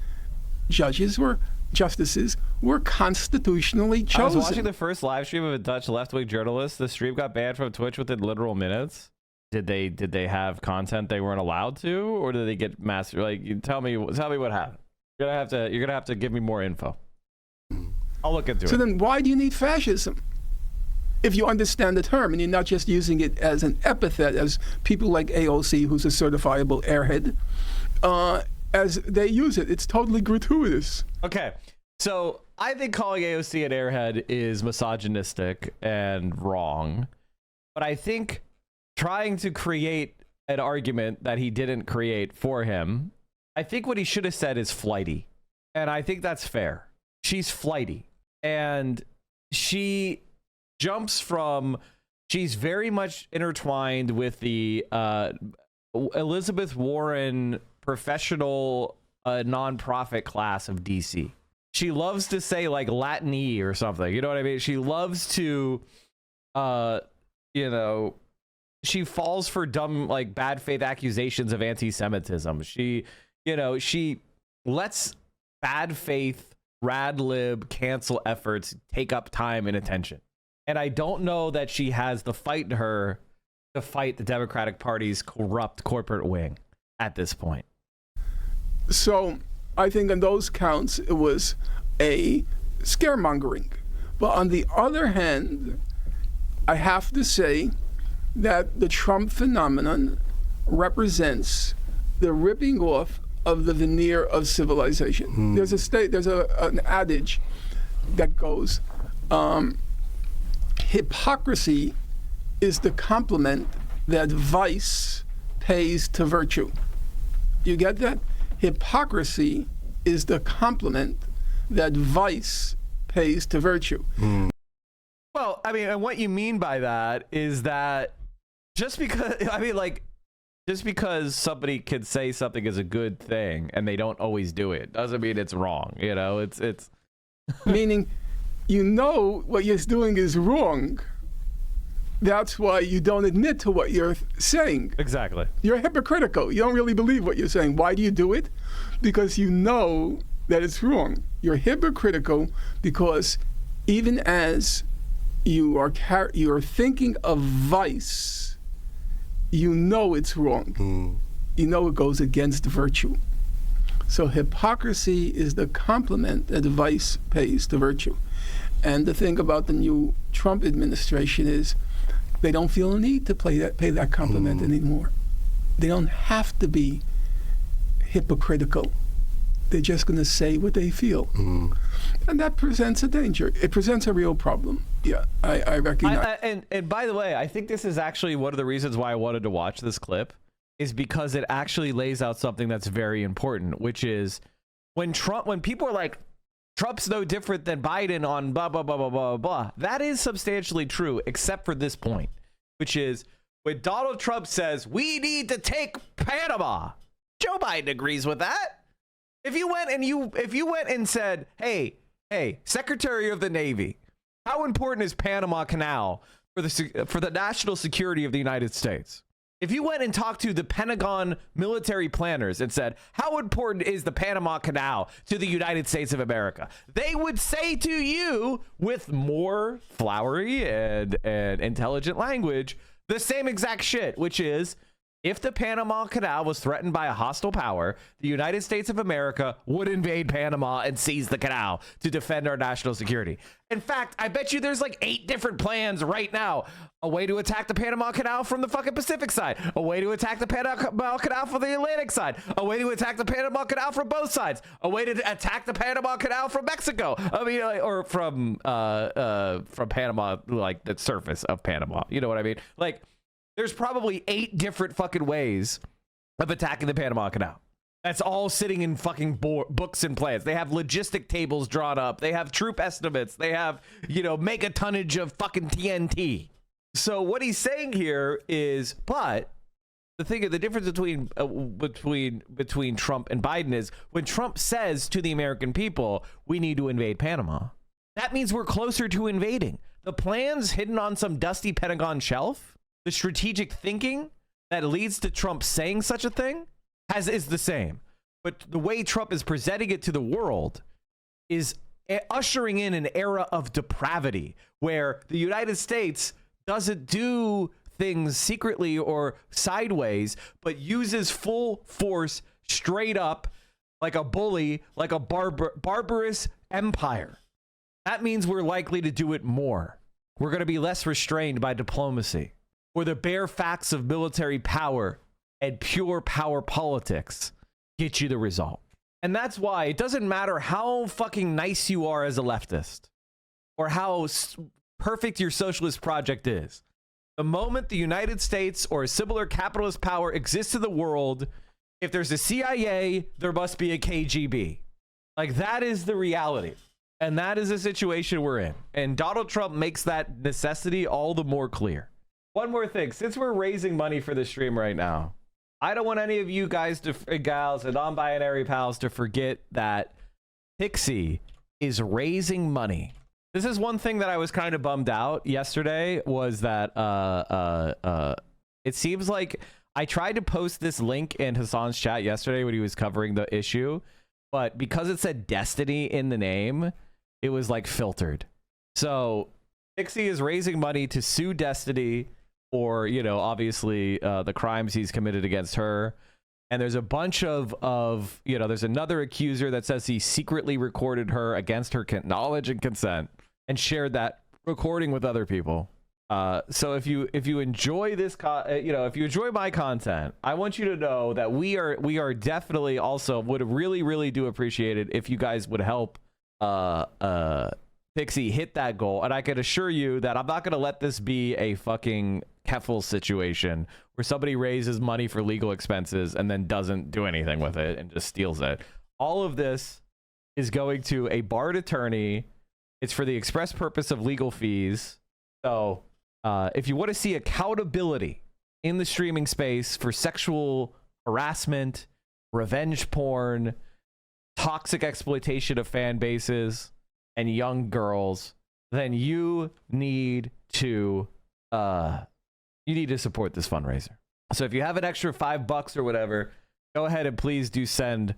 justices were constitutionally chosen. I was watching the first live stream of a Dutch left-wing journalist. The stream got banned from Twitch within literal minutes. Did they have content they weren't allowed to, or did they get master? Like, you tell me what happened. You're gonna have to give me more info. I'll look into it. So then, why do you need fascism? If you understand the term and you're not just using it as an epithet, as people like AOC, who's a certifiable airhead, as they use it, it's totally gratuitous. Okay, so I think calling AOC an airhead is misogynistic and wrong, but I think trying to create an argument that he didn't create for him, I think what he should have said is flighty, and I think that's fair. She's flighty, and she jumps from, she's very much intertwined with the Elizabeth Warren professional nonprofit class of DC. She loves to say like Latin-y or something, you know what I mean? She loves to she falls for dumb, like, bad faith accusations of anti-Semitism. She lets bad faith rad lib cancel efforts take up time and attention. And I don't know that she has the fight in her to fight the Democratic Party's corrupt corporate wing at this point. So I think on those counts, it was a scaremongering. But on the other hand, I have to say that the Trump phenomenon represents the ripping off of the veneer of civilization. There's an adage that goes, hypocrisy is the compliment that vice pays to virtue. You get that? Hypocrisy is the compliment that vice pays to virtue. Well, I mean, and what you mean by that is that just because somebody could say something is a good thing and they don't always do it doesn't mean it's wrong. You know, it's meaning, you know, what you're doing is wrong. That's why you don't admit to what you're saying. Exactly. You're hypocritical. You don't really believe what you're saying. Why do you do it? Because you know that it's wrong. You're hypocritical because even as you are thinking of vice you know it's wrong. You know it goes against virtue. So hypocrisy is the compliment that the vice pays to virtue. And the thing about the new Trump administration is they don't feel a need to pay that compliment anymore. They don't have to be hypocritical. They're just going to say what they feel. And that presents a danger. It presents a real problem. Yeah, I recognize. And by the way, I think this is actually one of the reasons why I wanted to watch this clip, is because it actually lays out something that's very important, which is when people are like, Trump's no different than Biden on blah, blah, blah, blah, blah, blah. That is substantially true, except for this point, which is when Donald Trump says, we need to take Panama. Joe Biden agrees with that. If you went and said, hey, Secretary of the Navy, how important is Panama Canal for the national security of the United States? If you went and talked to the Pentagon military planners and said, how important is the Panama Canal to the United States of America? They would say to you, with more flowery and intelligent language, the same exact shit, which is, if the Panama Canal was threatened by a hostile power, the United States of America would invade Panama and seize the canal to defend our national security. In fact, I bet you there's like 8 different plans right now. A way to attack the Panama Canal from the fucking Pacific side. A way to attack the Panama Canal from the Atlantic side. A way to attack the Panama Canal from both sides. A way to attack the Panama Canal from Mexico. I mean, or from Panama, like the surface of Panama. You know what I mean? Like, there's probably 8 different fucking ways of attacking the Panama Canal. That's all sitting in fucking books and plans. They have logistic tables drawn up. They have troop estimates. They have, mega tonnage of fucking TNT. So what he's saying here is, but the difference between Trump and Biden is when Trump says to the American people, we need to invade Panama, that means we're closer to invading. The plans hidden on some dusty Pentagon shelf, the strategic thinking that leads to Trump saying such a thing is the same. But the way Trump is presenting it to the world is ushering in an era of depravity where the United States doesn't do things secretly or sideways, but uses full force straight up like a bully, like a barbarous empire. That means we're likely to do it more. We're going to be less restrained by diplomacy, or the bare facts of military power and pure power politics get you the result. And that's why it doesn't matter how fucking nice you are as a leftist or how perfect your socialist project is. The moment the United States or a similar capitalist power exists in the world, if there's a CIA, there must be a KGB. Like, that is the reality. And that is the situation we're in. And Donald Trump makes that necessity all the more clear. One more thing, since we're raising money for the stream right now, I don't want any of you guys gals and non-binary pals to forget that Pixie is raising money. This is one thing that I was kind of bummed out yesterday, was that it seems like I tried to post this link in Hassan's chat yesterday when he was covering the issue, but because it said Destiny in the name, it was like filtered. So Pixie is raising money to sue Destiny for, obviously the crimes he's committed against her. And there's a bunch of there's another accuser that says he secretly recorded her against her knowledge and consent and shared that recording with other people. So if you enjoy this, if you enjoy my content, I want you to know that we are definitely also would really, really do appreciate it if you guys would help Pixie hit that goal. And I can assure you that I'm not going to let this be a fucking Keffel situation where somebody raises money for legal expenses and then doesn't do anything with it and just steals it. All of this is going to a barred attorney. It's for the express purpose of legal fees. So if you want to see accountability in the streaming space for sexual harassment, revenge porn, toxic exploitation of fan bases and young girls, then you need to support this fundraiser. So if you have an extra $5 or whatever, go ahead and please do send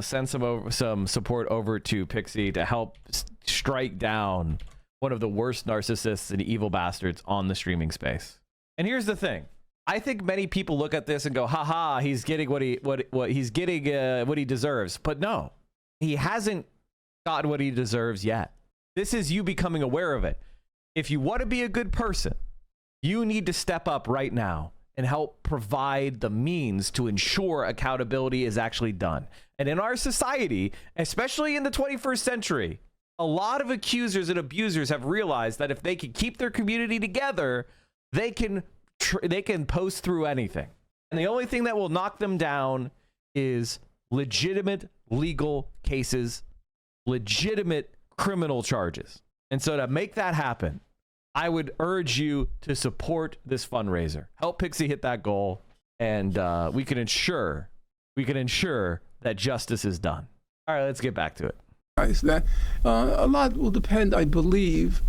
some support over to Pixie to help strike down one of the worst narcissists and evil bastards on the streaming space. And here's the thing. I think many people look at this and go, haha, he's getting what he deserves. But no, he hasn't gotten what he deserves yet. This is you becoming aware of it. If you want to be a good person, you need to step up right now and help provide the means to ensure accountability is actually done. And in our society, especially in the 21st century, a lot of accusers and abusers have realized that if they can keep their community together, they can post through anything. And the only thing that will knock them down is legitimate legal cases, legitimate criminal charges. And so to make that happen, I would urge you to support this fundraiser. Help Pixie hit that goal, and we can ensure that justice is done. All right, let's get back to it. That a lot will depend, I believe,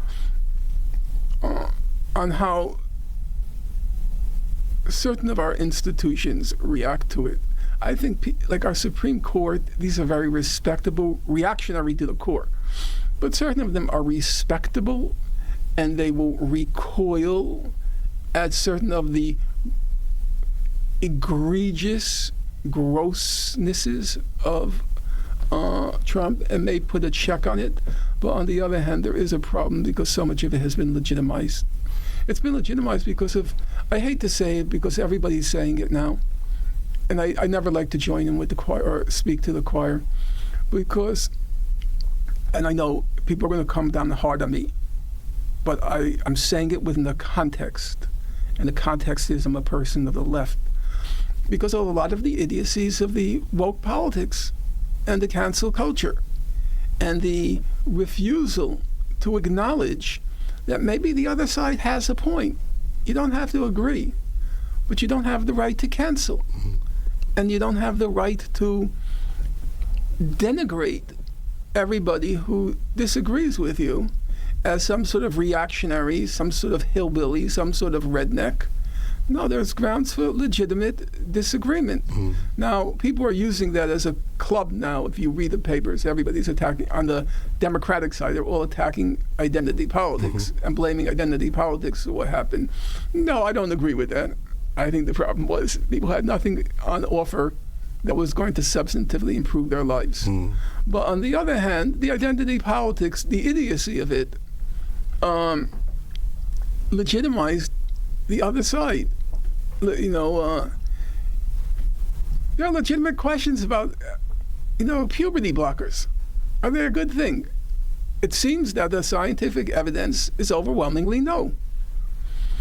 on how certain of our institutions react to it. I think, like our Supreme Court, these are very respectable, reactionary to the core, but certain of them are respectable, and they will recoil at certain of the egregious grossnesses of Trump and may put a check on it. But on the other hand, there is a problem because so much of it has been legitimized. It's been legitimized because of, I hate to say it because everybody's saying it now, and I never like to join in with the choir or speak to the choir, because, and I know people are going to come down hard on me, but I'm saying it within the context, and the context is I'm a person of the left, because of a lot of the idiocies of the woke politics and the cancel culture, and the refusal to acknowledge that maybe the other side has a point. You don't have to agree, but you don't have the right to cancel. And you don't have the right to denigrate everybody who disagrees with you as some sort of reactionary, some sort of hillbilly, some sort of redneck. No, there's grounds for legitimate disagreement. Now, people are using that as a club now. If you read the papers, everybody's attacking, on the Democratic side, they're all attacking identity politics and blaming identity politics for what happened. No, I don't agree with that. I think the problem was people had nothing on offer that was going to substantively improve their lives. But on the other hand, the identity politics, the idiocy of it, legitimized the other side. You know, there are legitimate questions about, puberty blockers. Are they a good thing? It seems that the scientific evidence is overwhelmingly no.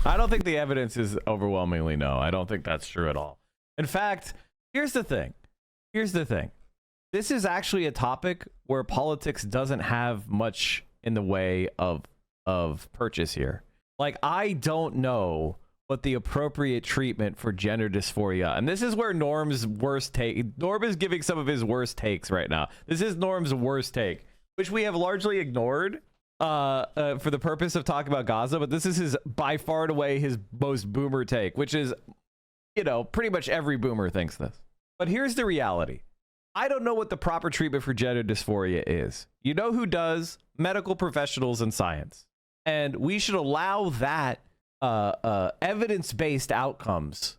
I don't think the evidence is overwhelmingly no. I don't think that's true at all. In fact, here's the thing. This is actually a topic where politics doesn't have much in the way of purchase here. Like, I don't know what the appropriate treatment for gender dysphoria, and this is where Norm's worst take, Norm is giving some of his worst takes right now. This is Norm's worst take, which we have largely ignored for the purpose of talking about Gaza, but this is his, by far and away, his most boomer take, which is, pretty much every boomer thinks this. But here's the reality. I don't know what the proper treatment for gender dysphoria is. You know who does? Medical professionals and science. And we should allow that evidence-based outcomes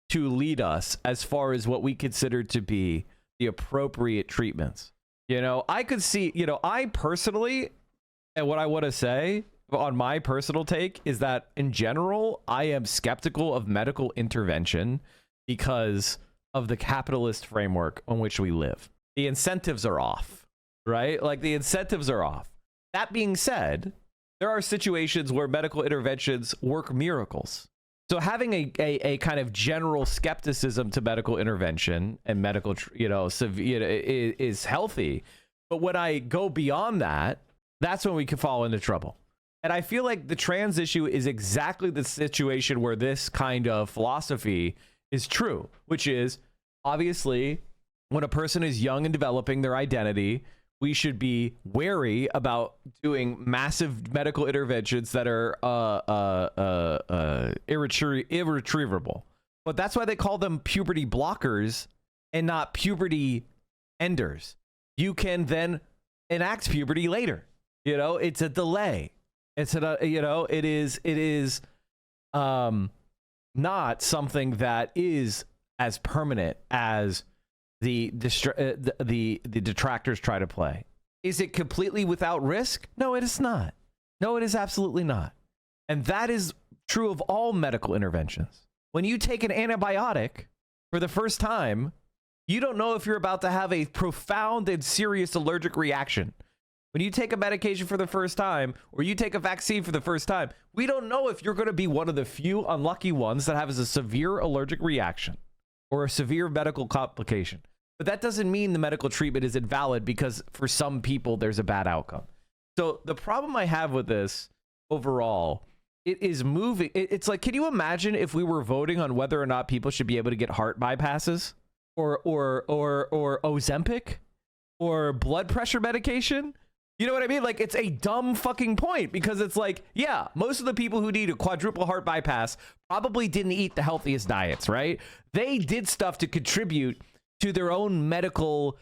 to lead us as far as what we consider to be the appropriate treatments. I could see, I personally, and what I want to say on my personal take is that in general, I am skeptical of medical intervention because of the capitalist framework on which we live. The incentives are off, right? Like, the incentives are off. That being said, there are situations where medical interventions work miracles. So having a kind of general skepticism to medical intervention and medical, is healthy. But when I go beyond that, that's when we can fall into trouble. And I feel like the trans issue is exactly the situation where this kind of philosophy is true, which is, obviously, when a person is young and developing their identity, we should be wary about doing massive medical interventions that are irretrievable. But that's why they call them puberty blockers and not puberty enders. You can then enact puberty later. It's a delay. It is not something that is as permanent as the detractors try to play. Is it completely without risk? No, it is not. No, it is absolutely not. And that is true of all medical interventions. When you take an antibiotic for the first time, you don't know if you're about to have a profound and serious allergic reaction. When you take a medication for the first time, or you take a vaccine for the first time, we don't know if you're going to be one of the few unlucky ones that has a severe allergic reaction or a severe medical complication. But that doesn't mean the medical treatment is invalid because for some people there's a bad outcome. So the problem I have with this overall, it is moving. It's like, can you imagine if we were voting on whether or not people should be able to get heart bypasses or Ozempic or blood pressure medication? You know what I mean? Like, it's a dumb fucking point because it's like, yeah, most of the people who need a quadruple heart bypass probably didn't eat the healthiest diets, right? They did stuff to contribute to their own medical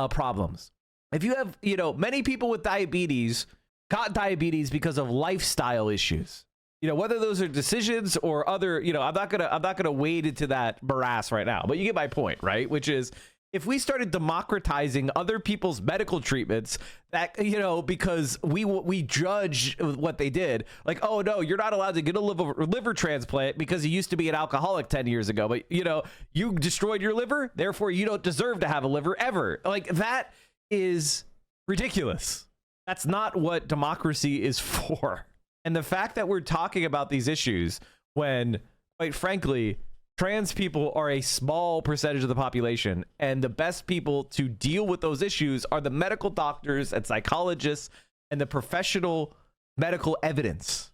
problems. If you have, you know, many people with diabetes got diabetes because of lifestyle issues. You know, whether those are decisions or other, you know, I'm not gonna wade into that morass right now, but you get my point, right? Which is, if we started democratizing other people's medical treatments, that, you know, because we judge what they did, like, oh no, you're not allowed to get a liver transplant because you used to be an alcoholic 10 years ago, but you know, you destroyed your liver, therefore you don't deserve to have a liver ever. Like, that is ridiculous. That's not what democracy is for. And the fact that we're talking about these issues when, quite frankly, trans people are a small percentage of the population, and the best people to deal with those issues are the medical doctors and psychologists and the professional medical evidence,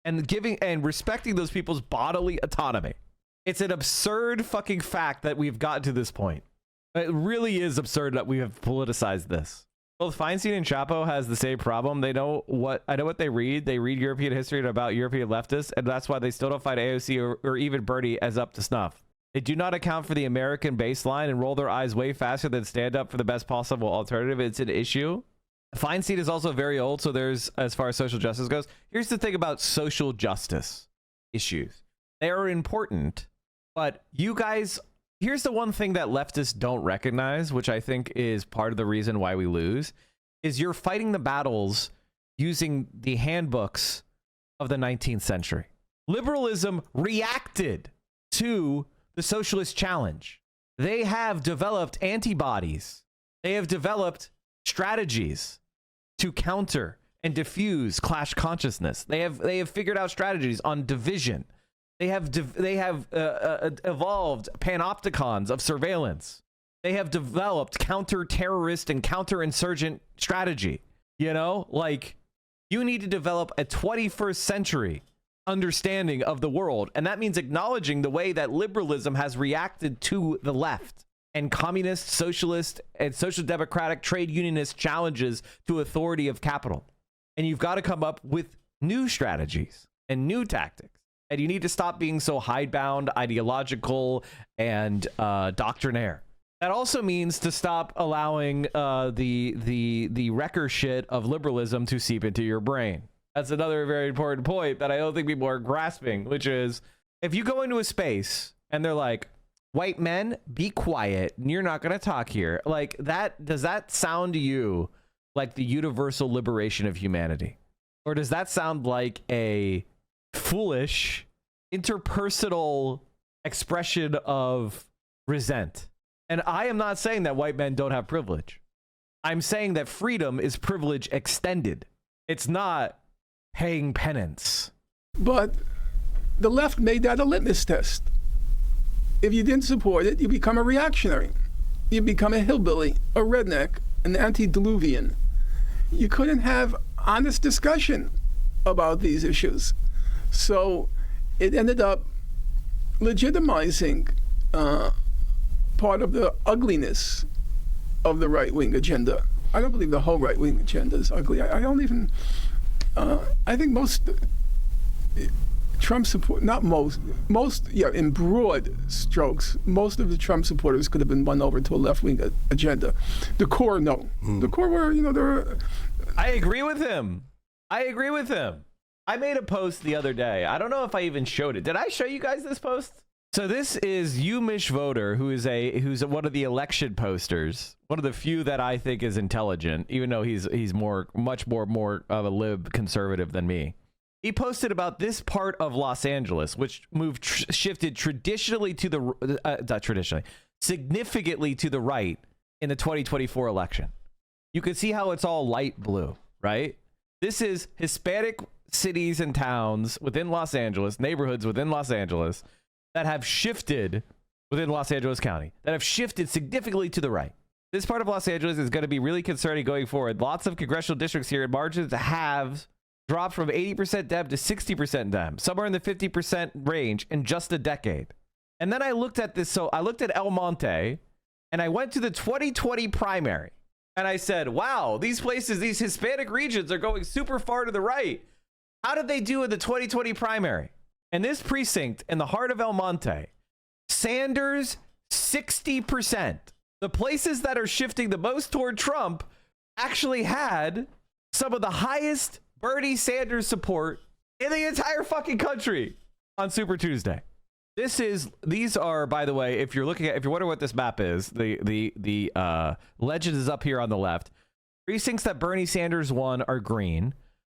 and giving and respecting those people's bodily autonomy. It's an absurd fucking fact that we've gotten to this point. It really is absurd that we have politicized this. Both Feinstein and Chapo has the same problem. I know what they read. They read European history and about European leftists, and that's why they still don't find AOC or even Bernie as up to snuff. They do not account for the American baseline and roll their eyes way faster than stand up for the best possible alternative. It's an issue. Feinstein is also very old, so there's, as far as social justice goes, here's the thing about social justice issues. They are important, but you guys... Here's the one thing that leftists don't recognize, which I think is part of the reason why we lose, is you're fighting the battles using the handbooks of the 19th century. Liberalism reacted to the socialist challenge. They have developed antibodies. They have developed strategies to counter and diffuse class consciousness. They have figured out strategies on division. They have evolved panopticons of surveillance. They have developed counter-terrorist and counter-insurgent strategy. You know, like, you need to develop a 21st century understanding of the world. And that means acknowledging the way that liberalism has reacted to the left and communist, socialist, and social democratic trade unionist challenges to authority of capital. And you've got to come up with new strategies and new tactics. And you need to stop being so hidebound, ideological, and doctrinaire. That also means to stop allowing the wrecker shit of liberalism to seep into your brain. That's another very important point that I don't think people are grasping, which is, if you go into a space and they're like, white men, be quiet, you're not going to talk here. Like, that, does that sound to you like the universal liberation of humanity? Or does that sound like a foolish interpersonal expression of resent? And I am not saying that white men don't have privilege. I'm saying that freedom is privilege extended. It's not paying penance. But the left made that a litmus test. If you didn't support it, you become a reactionary. You become a hillbilly, a redneck, an antediluvian. You couldn't have honest discussion about these issues. So it ended up legitimizing part of the ugliness of the right-wing agenda. I don't believe the whole right-wing agenda is ugly. I don't even, I think most Trump support, not most, yeah, in broad strokes, most of the Trump supporters could have been won over to a left-wing agenda. The core, no. The core were, you know, there were... I agree with him. I made a post the other day. I don't know if I even showed it. Did I show you guys this post? So this is Umish Voter, who's one of the election posters, one of the few that I think is intelligent, even though he's much more of a lib conservative than me. He posted about this part of Los Angeles, which shifted significantly to the right in the 2024 election. You can see how it's all light blue, right? This is Hispanic cities and towns within Los Angeles, neighborhoods within Los Angeles that have shifted within Los Angeles County, that have shifted significantly to the right. This part of Los Angeles is going to be really concerning going forward. Lots of congressional districts here, margins have dropped from 80% Dem to 60% Dem, somewhere in the 50% range in just a decade. And then I looked at this. So I looked at El Monte and I went to the 2020 primary and I said, wow, these places, these Hispanic regions are going super far to the right. How did they do in the 2020 primary? In this precinct in the heart of El Monte, Sanders 60%. The places that are shifting the most toward Trump actually had some of the highest Bernie Sanders support in the entire fucking country on Super Tuesday. These are, by the way, if you're wondering what this map is, the legend is up here on the left. Precincts that Bernie Sanders won are green.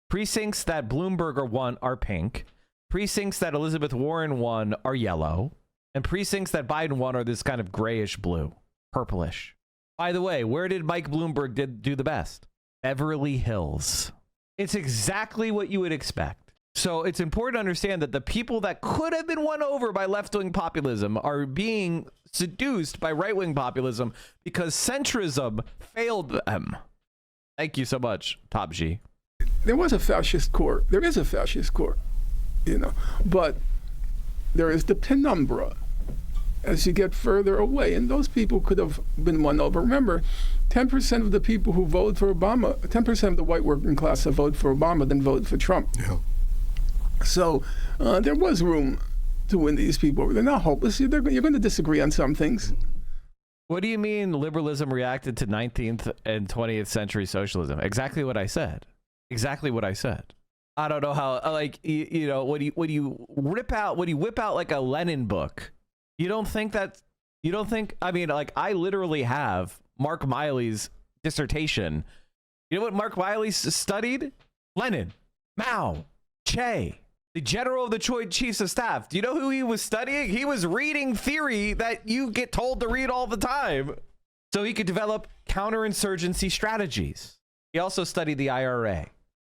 Precincts that Bloomberg won are pink. Precincts that Elizabeth Warren won are yellow. And precincts that Biden won are this kind of grayish blue, purplish. By the way, where did Mike Bloomberg do the best? Beverly Hills. It's exactly what you would expect. So it's important to understand that the people that could have been won over by left-wing populism are being seduced by right-wing populism because centrism failed them. Thank you so much, Top G. There was a fascist core. There is a fascist core, but there is the penumbra as you get further away, and those people could have been won over. Remember, 10% of the people who voted for Obama, 10% of the white working class that voted for Obama then voted for Trump. Yeah. So there was room to win these people. They're not hopeless. You're going to disagree on some things. What do you mean liberalism reacted to 19th and 20th century socialism? Exactly what I said. Exactly what I said. I don't know how, like, when you whip out like a Lenin book, I mean, like, I literally have Mark Miley's dissertation. You know what Mark Miley studied? Lenin, Mao, Che, the general of the Joint Chiefs of Staff. Do you know who he was studying? He was reading theory that you get told to read all the time so he could develop counterinsurgency strategies. He also studied the IRA.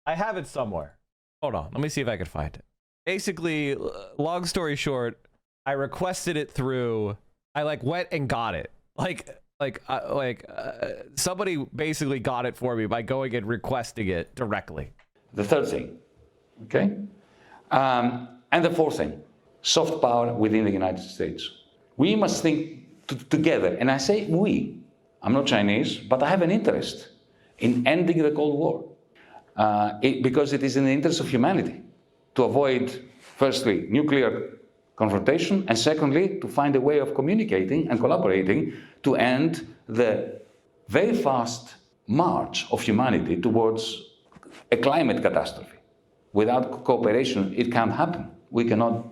I have it somewhere. Hold on. Let me see if I can find it. Basically, long story short, I requested it through. I went and got it. Somebody basically got it for me by going and requesting it directly. The third thing, okay? And the fourth thing, soft power within the United States. We must think together, and I say we. I'm not Chinese, but I have an interest in ending the Cold War because it is in the interest of humanity to avoid, firstly, nuclear confrontation, and secondly, to find a way of communicating and collaborating to end the very fast march of humanity towards a climate catastrophe. Without cooperation, it can't happen. We cannot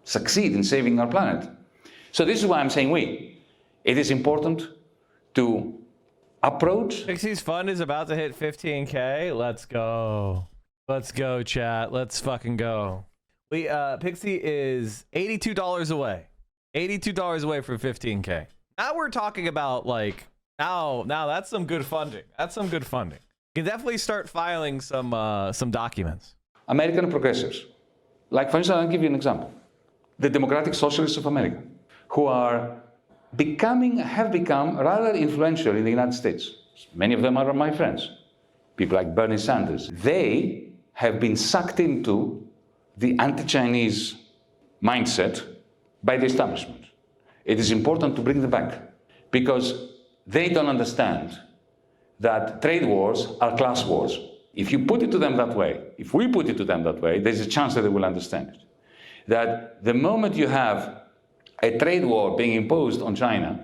succeed in saving our planet. So this is why I'm saying we. It is important to approach. Pixie's fund is about to hit 15K. Let's go. Let's go, chat. Let's fucking go. Pixie is $82 away. $82 away from 15K. Now we're talking about now that's some good funding. That's some good funding. You can definitely start filing some documents. American progressives, like for instance, I'll give you an example. The Democratic Socialists of America, who have become rather influential in the United States. Many of them are my friends. People like Bernie Sanders. They have been sucked into the anti-Chinese mindset by the establishment. It is important to bring them back because they don't understand that trade wars are class wars. If you put it to them that way, if we put it to them that way, there's a chance that they will understand it. That the moment you have a trade war being imposed on China,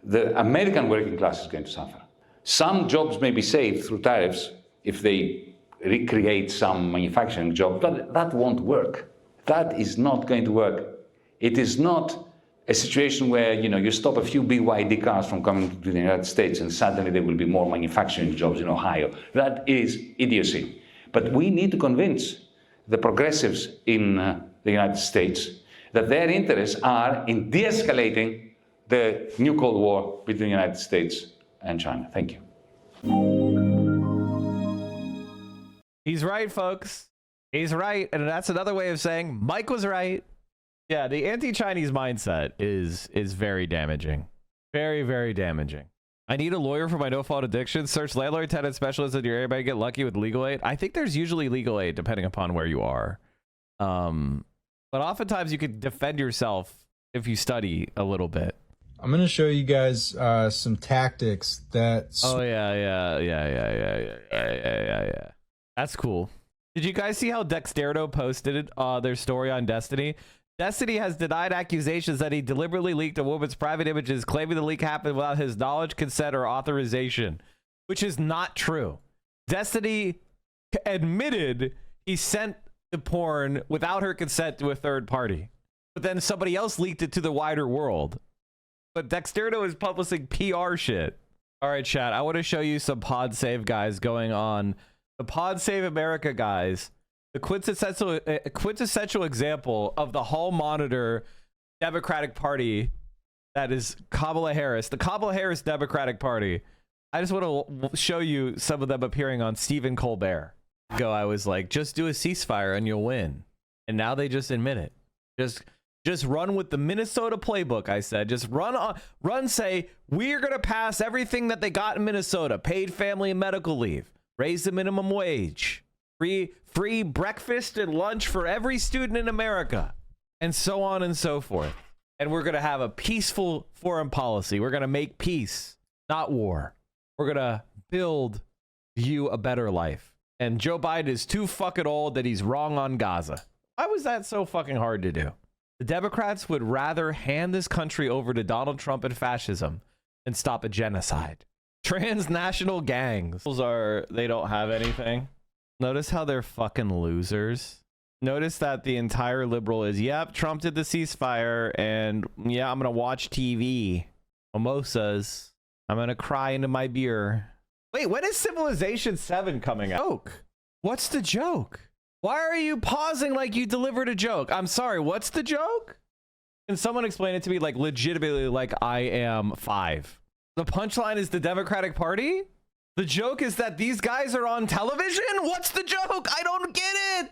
the American working class is going to suffer. Some jobs may be saved through tariffs if they recreate some manufacturing job, but that won't work. That is not going to work. It is not a situation where, you know, you stop a few BYD cars from coming to the United States and suddenly there will be more manufacturing jobs in Ohio. That is idiocy. But we need to convince the progressives in the United States that their interests are in de-escalating the new Cold War between the United States and China. Thank you. He's right, folks. He's right. And that's another way of saying Mike was right. Yeah, the anti-Chinese mindset is very damaging. Very, very damaging. I need a lawyer for my no-fault addiction. Search landlord, tenant specialist in your area. Might get lucky with legal aid. I think there's usually legal aid depending upon where you are. But oftentimes you could defend yourself if you study a little bit. I'm going to show you guys some tactics that... Oh, yeah. That's cool. Did you guys see how Dexterdo posted their story on Destiny? Destiny has denied accusations that he deliberately leaked a woman's private images, claiming the leak happened without his knowledge, consent, or authorization, which is not true. Destiny admitted he sent the porn without her consent to a third party, but then somebody else leaked it to the wider world. But Dexterdo is publishing PR shit. All right, chat. I want to show you some Pod Save guys going on. The Pod Save America guys. The quintessential example of the hall monitor Democratic Party that is Kamala Harris. The Kamala Harris Democratic Party. I just want to show you some of them appearing on Stephen Colbert. I was like, just do a ceasefire and you'll win. And now they just admit it. Just run with the Minnesota playbook, I said. Just say, we're going to pass everything that they got in Minnesota. Paid family and medical leave. Raise the minimum wage. Free breakfast and lunch for every student in America. And so on and so forth. And we're going to have a peaceful foreign policy. We're going to make peace, not war. We're going to build you a better life. And Joe Biden is too fucking old that he's wrong on Gaza. Why was that so fucking hard to do? The Democrats would rather hand this country over to Donald Trump and fascism than stop a genocide. Transnational gangs they don't have anything. Notice how they're fucking losers. Notice that the entire liberal is, yep, Trump did the ceasefire, and yeah, I'm gonna watch TV. Mimosas. I'm gonna cry into my beer. Wait, when is Civilization 7 coming out? Joke. What's the joke? Why are you pausing like you delivered a joke? I'm sorry, what's the joke? Can someone explain it to me, like, legitimately, like I am 5? The punchline is the Democratic Party? The joke is that these guys are on television? What's the joke? I don't get it.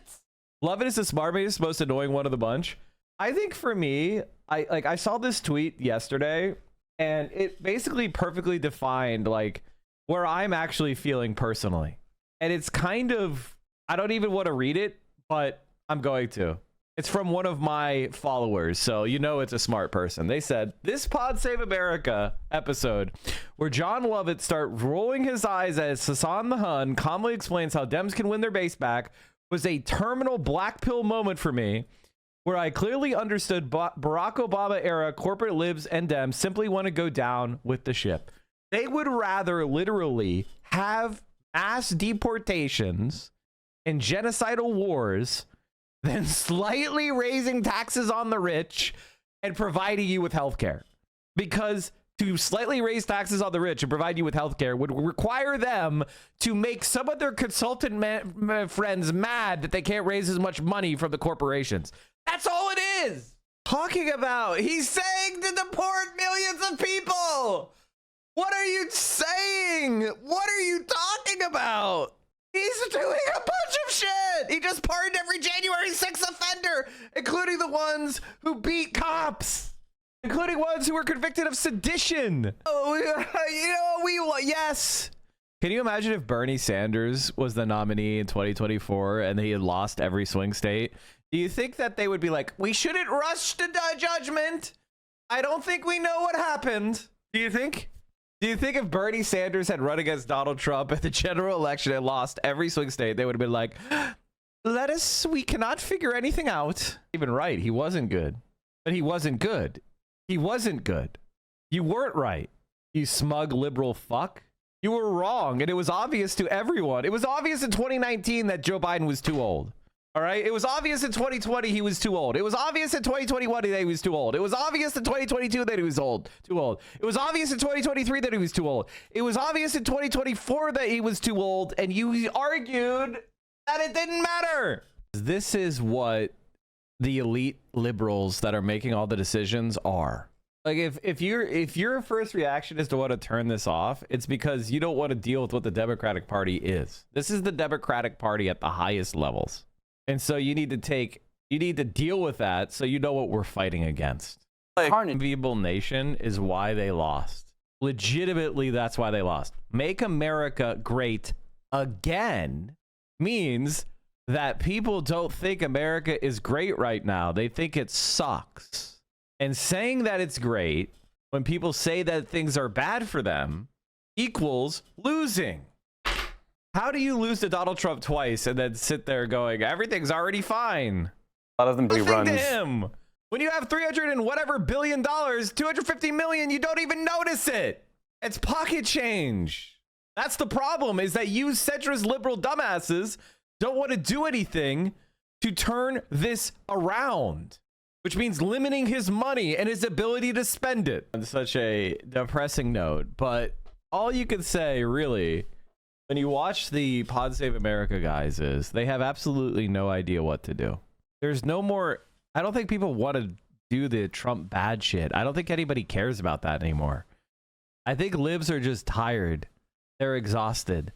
Lovett is the smartest, most annoying one of the bunch. I think for me, I saw this tweet yesterday, and it basically perfectly defined like where I'm actually feeling personally. And it's kind of, I don't even want to read it, but I'm going to. It's from one of my followers, so you know it's a smart person. They said, this Pod Save America episode, where John Lovett start rolling his eyes as Hassan the Hun calmly explains how Dems can win their base back, was a terminal black pill moment for me, where I clearly understood Barack Obama era corporate libs and Dems simply want to go down with the ship. They would rather literally have mass deportations and genocidal wars than slightly raising taxes on the rich and providing you with healthcare. Because to slightly raise taxes on the rich and provide you with healthcare would require them to make some of their consultant friends mad that they can't raise as much money from the corporations. That's all it is. Talking about, he's saying to deport millions of people. What are you saying? What are you talking about? He's doing a bunch of shit. He just pardoned every January 6th offender, including the ones who beat cops, including ones who were convicted of sedition. Oh, yes. Can you imagine if Bernie Sanders was the nominee in 2024 and he had lost every swing state? Do you think that they would be like, we shouldn't rush to judgment? I don't think we know what happened. Do you think? Do you think if Bernie Sanders had run against Donald Trump at the general election and lost every swing state, they would have been like, we cannot figure anything out. Even right, he wasn't good. But he wasn't good. He wasn't good. You weren't right, you smug liberal fuck. You were wrong, and it was obvious to everyone. It was obvious in 2019 that Joe Biden was too old. All right? It was obvious in 2020 he was too old. It was obvious in 2021 that he was too old. It was obvious in 2022 that he was too old. It was obvious in 2023 that he was too old. It was obvious in 2024 that he was too old, and you argued that it didn't matter. This is what the elite liberals that are making all the decisions are. Like, if your first reaction is to want to turn this off, it's because you don't want to deal with what the Democratic Party is. This is the Democratic Party at the highest levels. And so you need to deal with that so you know what we're fighting against. Like, Enviable Nation is why they lost. Legitimately, that's why they lost. Make America Great Again means that people don't think America is great right now. They think it sucks. And saying that it's great when people say that things are bad for them equals losing. How do you lose to Donald Trump twice and then sit there going, everything's already fine? A lot of them runs to him. When you have 300 and whatever billion dollars, 250 million, you don't even notice it. It's pocket change. That's the problem, is that you centrist liberal dumbasses don't want to do anything to turn this around, which means limiting his money and his ability to spend it. On such a depressing note, but all you can say really when you watch the Pod Save America guys is they have absolutely no idea what to do. There's no more. I don't think people want to do the Trump bad shit. I don't think anybody cares about that anymore. I think libs are just tired. They're exhausted.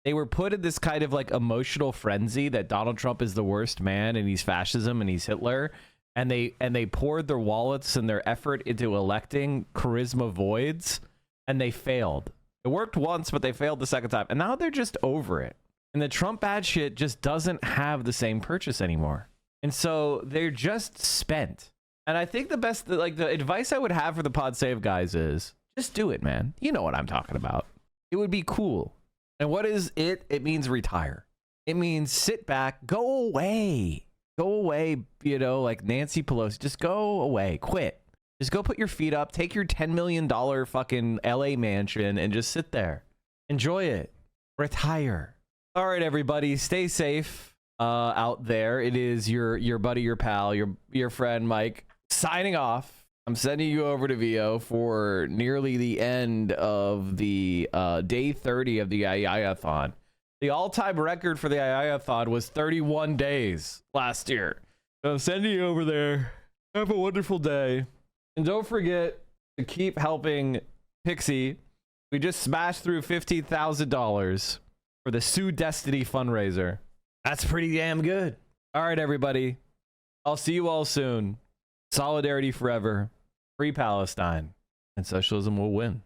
They were put in this kind of like emotional frenzy that Donald Trump is the worst man and he's fascism and he's Hitler. And they poured their wallets and their effort into electing charisma voids, and they failed. It worked once, but they failed the second time. And now they're just over it. And the Trump bad shit just doesn't have the same purchase anymore. And so they're just spent. And I think the best, like the advice I would have for the Pod Save guys is just do it, man. You know what I'm talking about. It would be cool. And what is it? It means retire. It means sit back, go away. Go away, you know, like Nancy Pelosi. Just go away. Quit. Just go put your feet up. Take your $10 million fucking LA mansion and just sit there. Enjoy it. Retire. All right, everybody. Stay safe out there. It is your buddy, your pal, your friend, Mike, signing off. I'm sending you over to VO for nearly the end of the day 30 of the Iayathon. The all-time record for the Iayathon was 31 days last year. So I'm sending you over there. Have a wonderful day. And don't forget to keep helping Pixie. We just smashed through $15,000 for the Sue Destiny fundraiser. That's pretty damn good. All right, everybody. I'll see you all soon. Solidarity forever. Free Palestine. And socialism will win.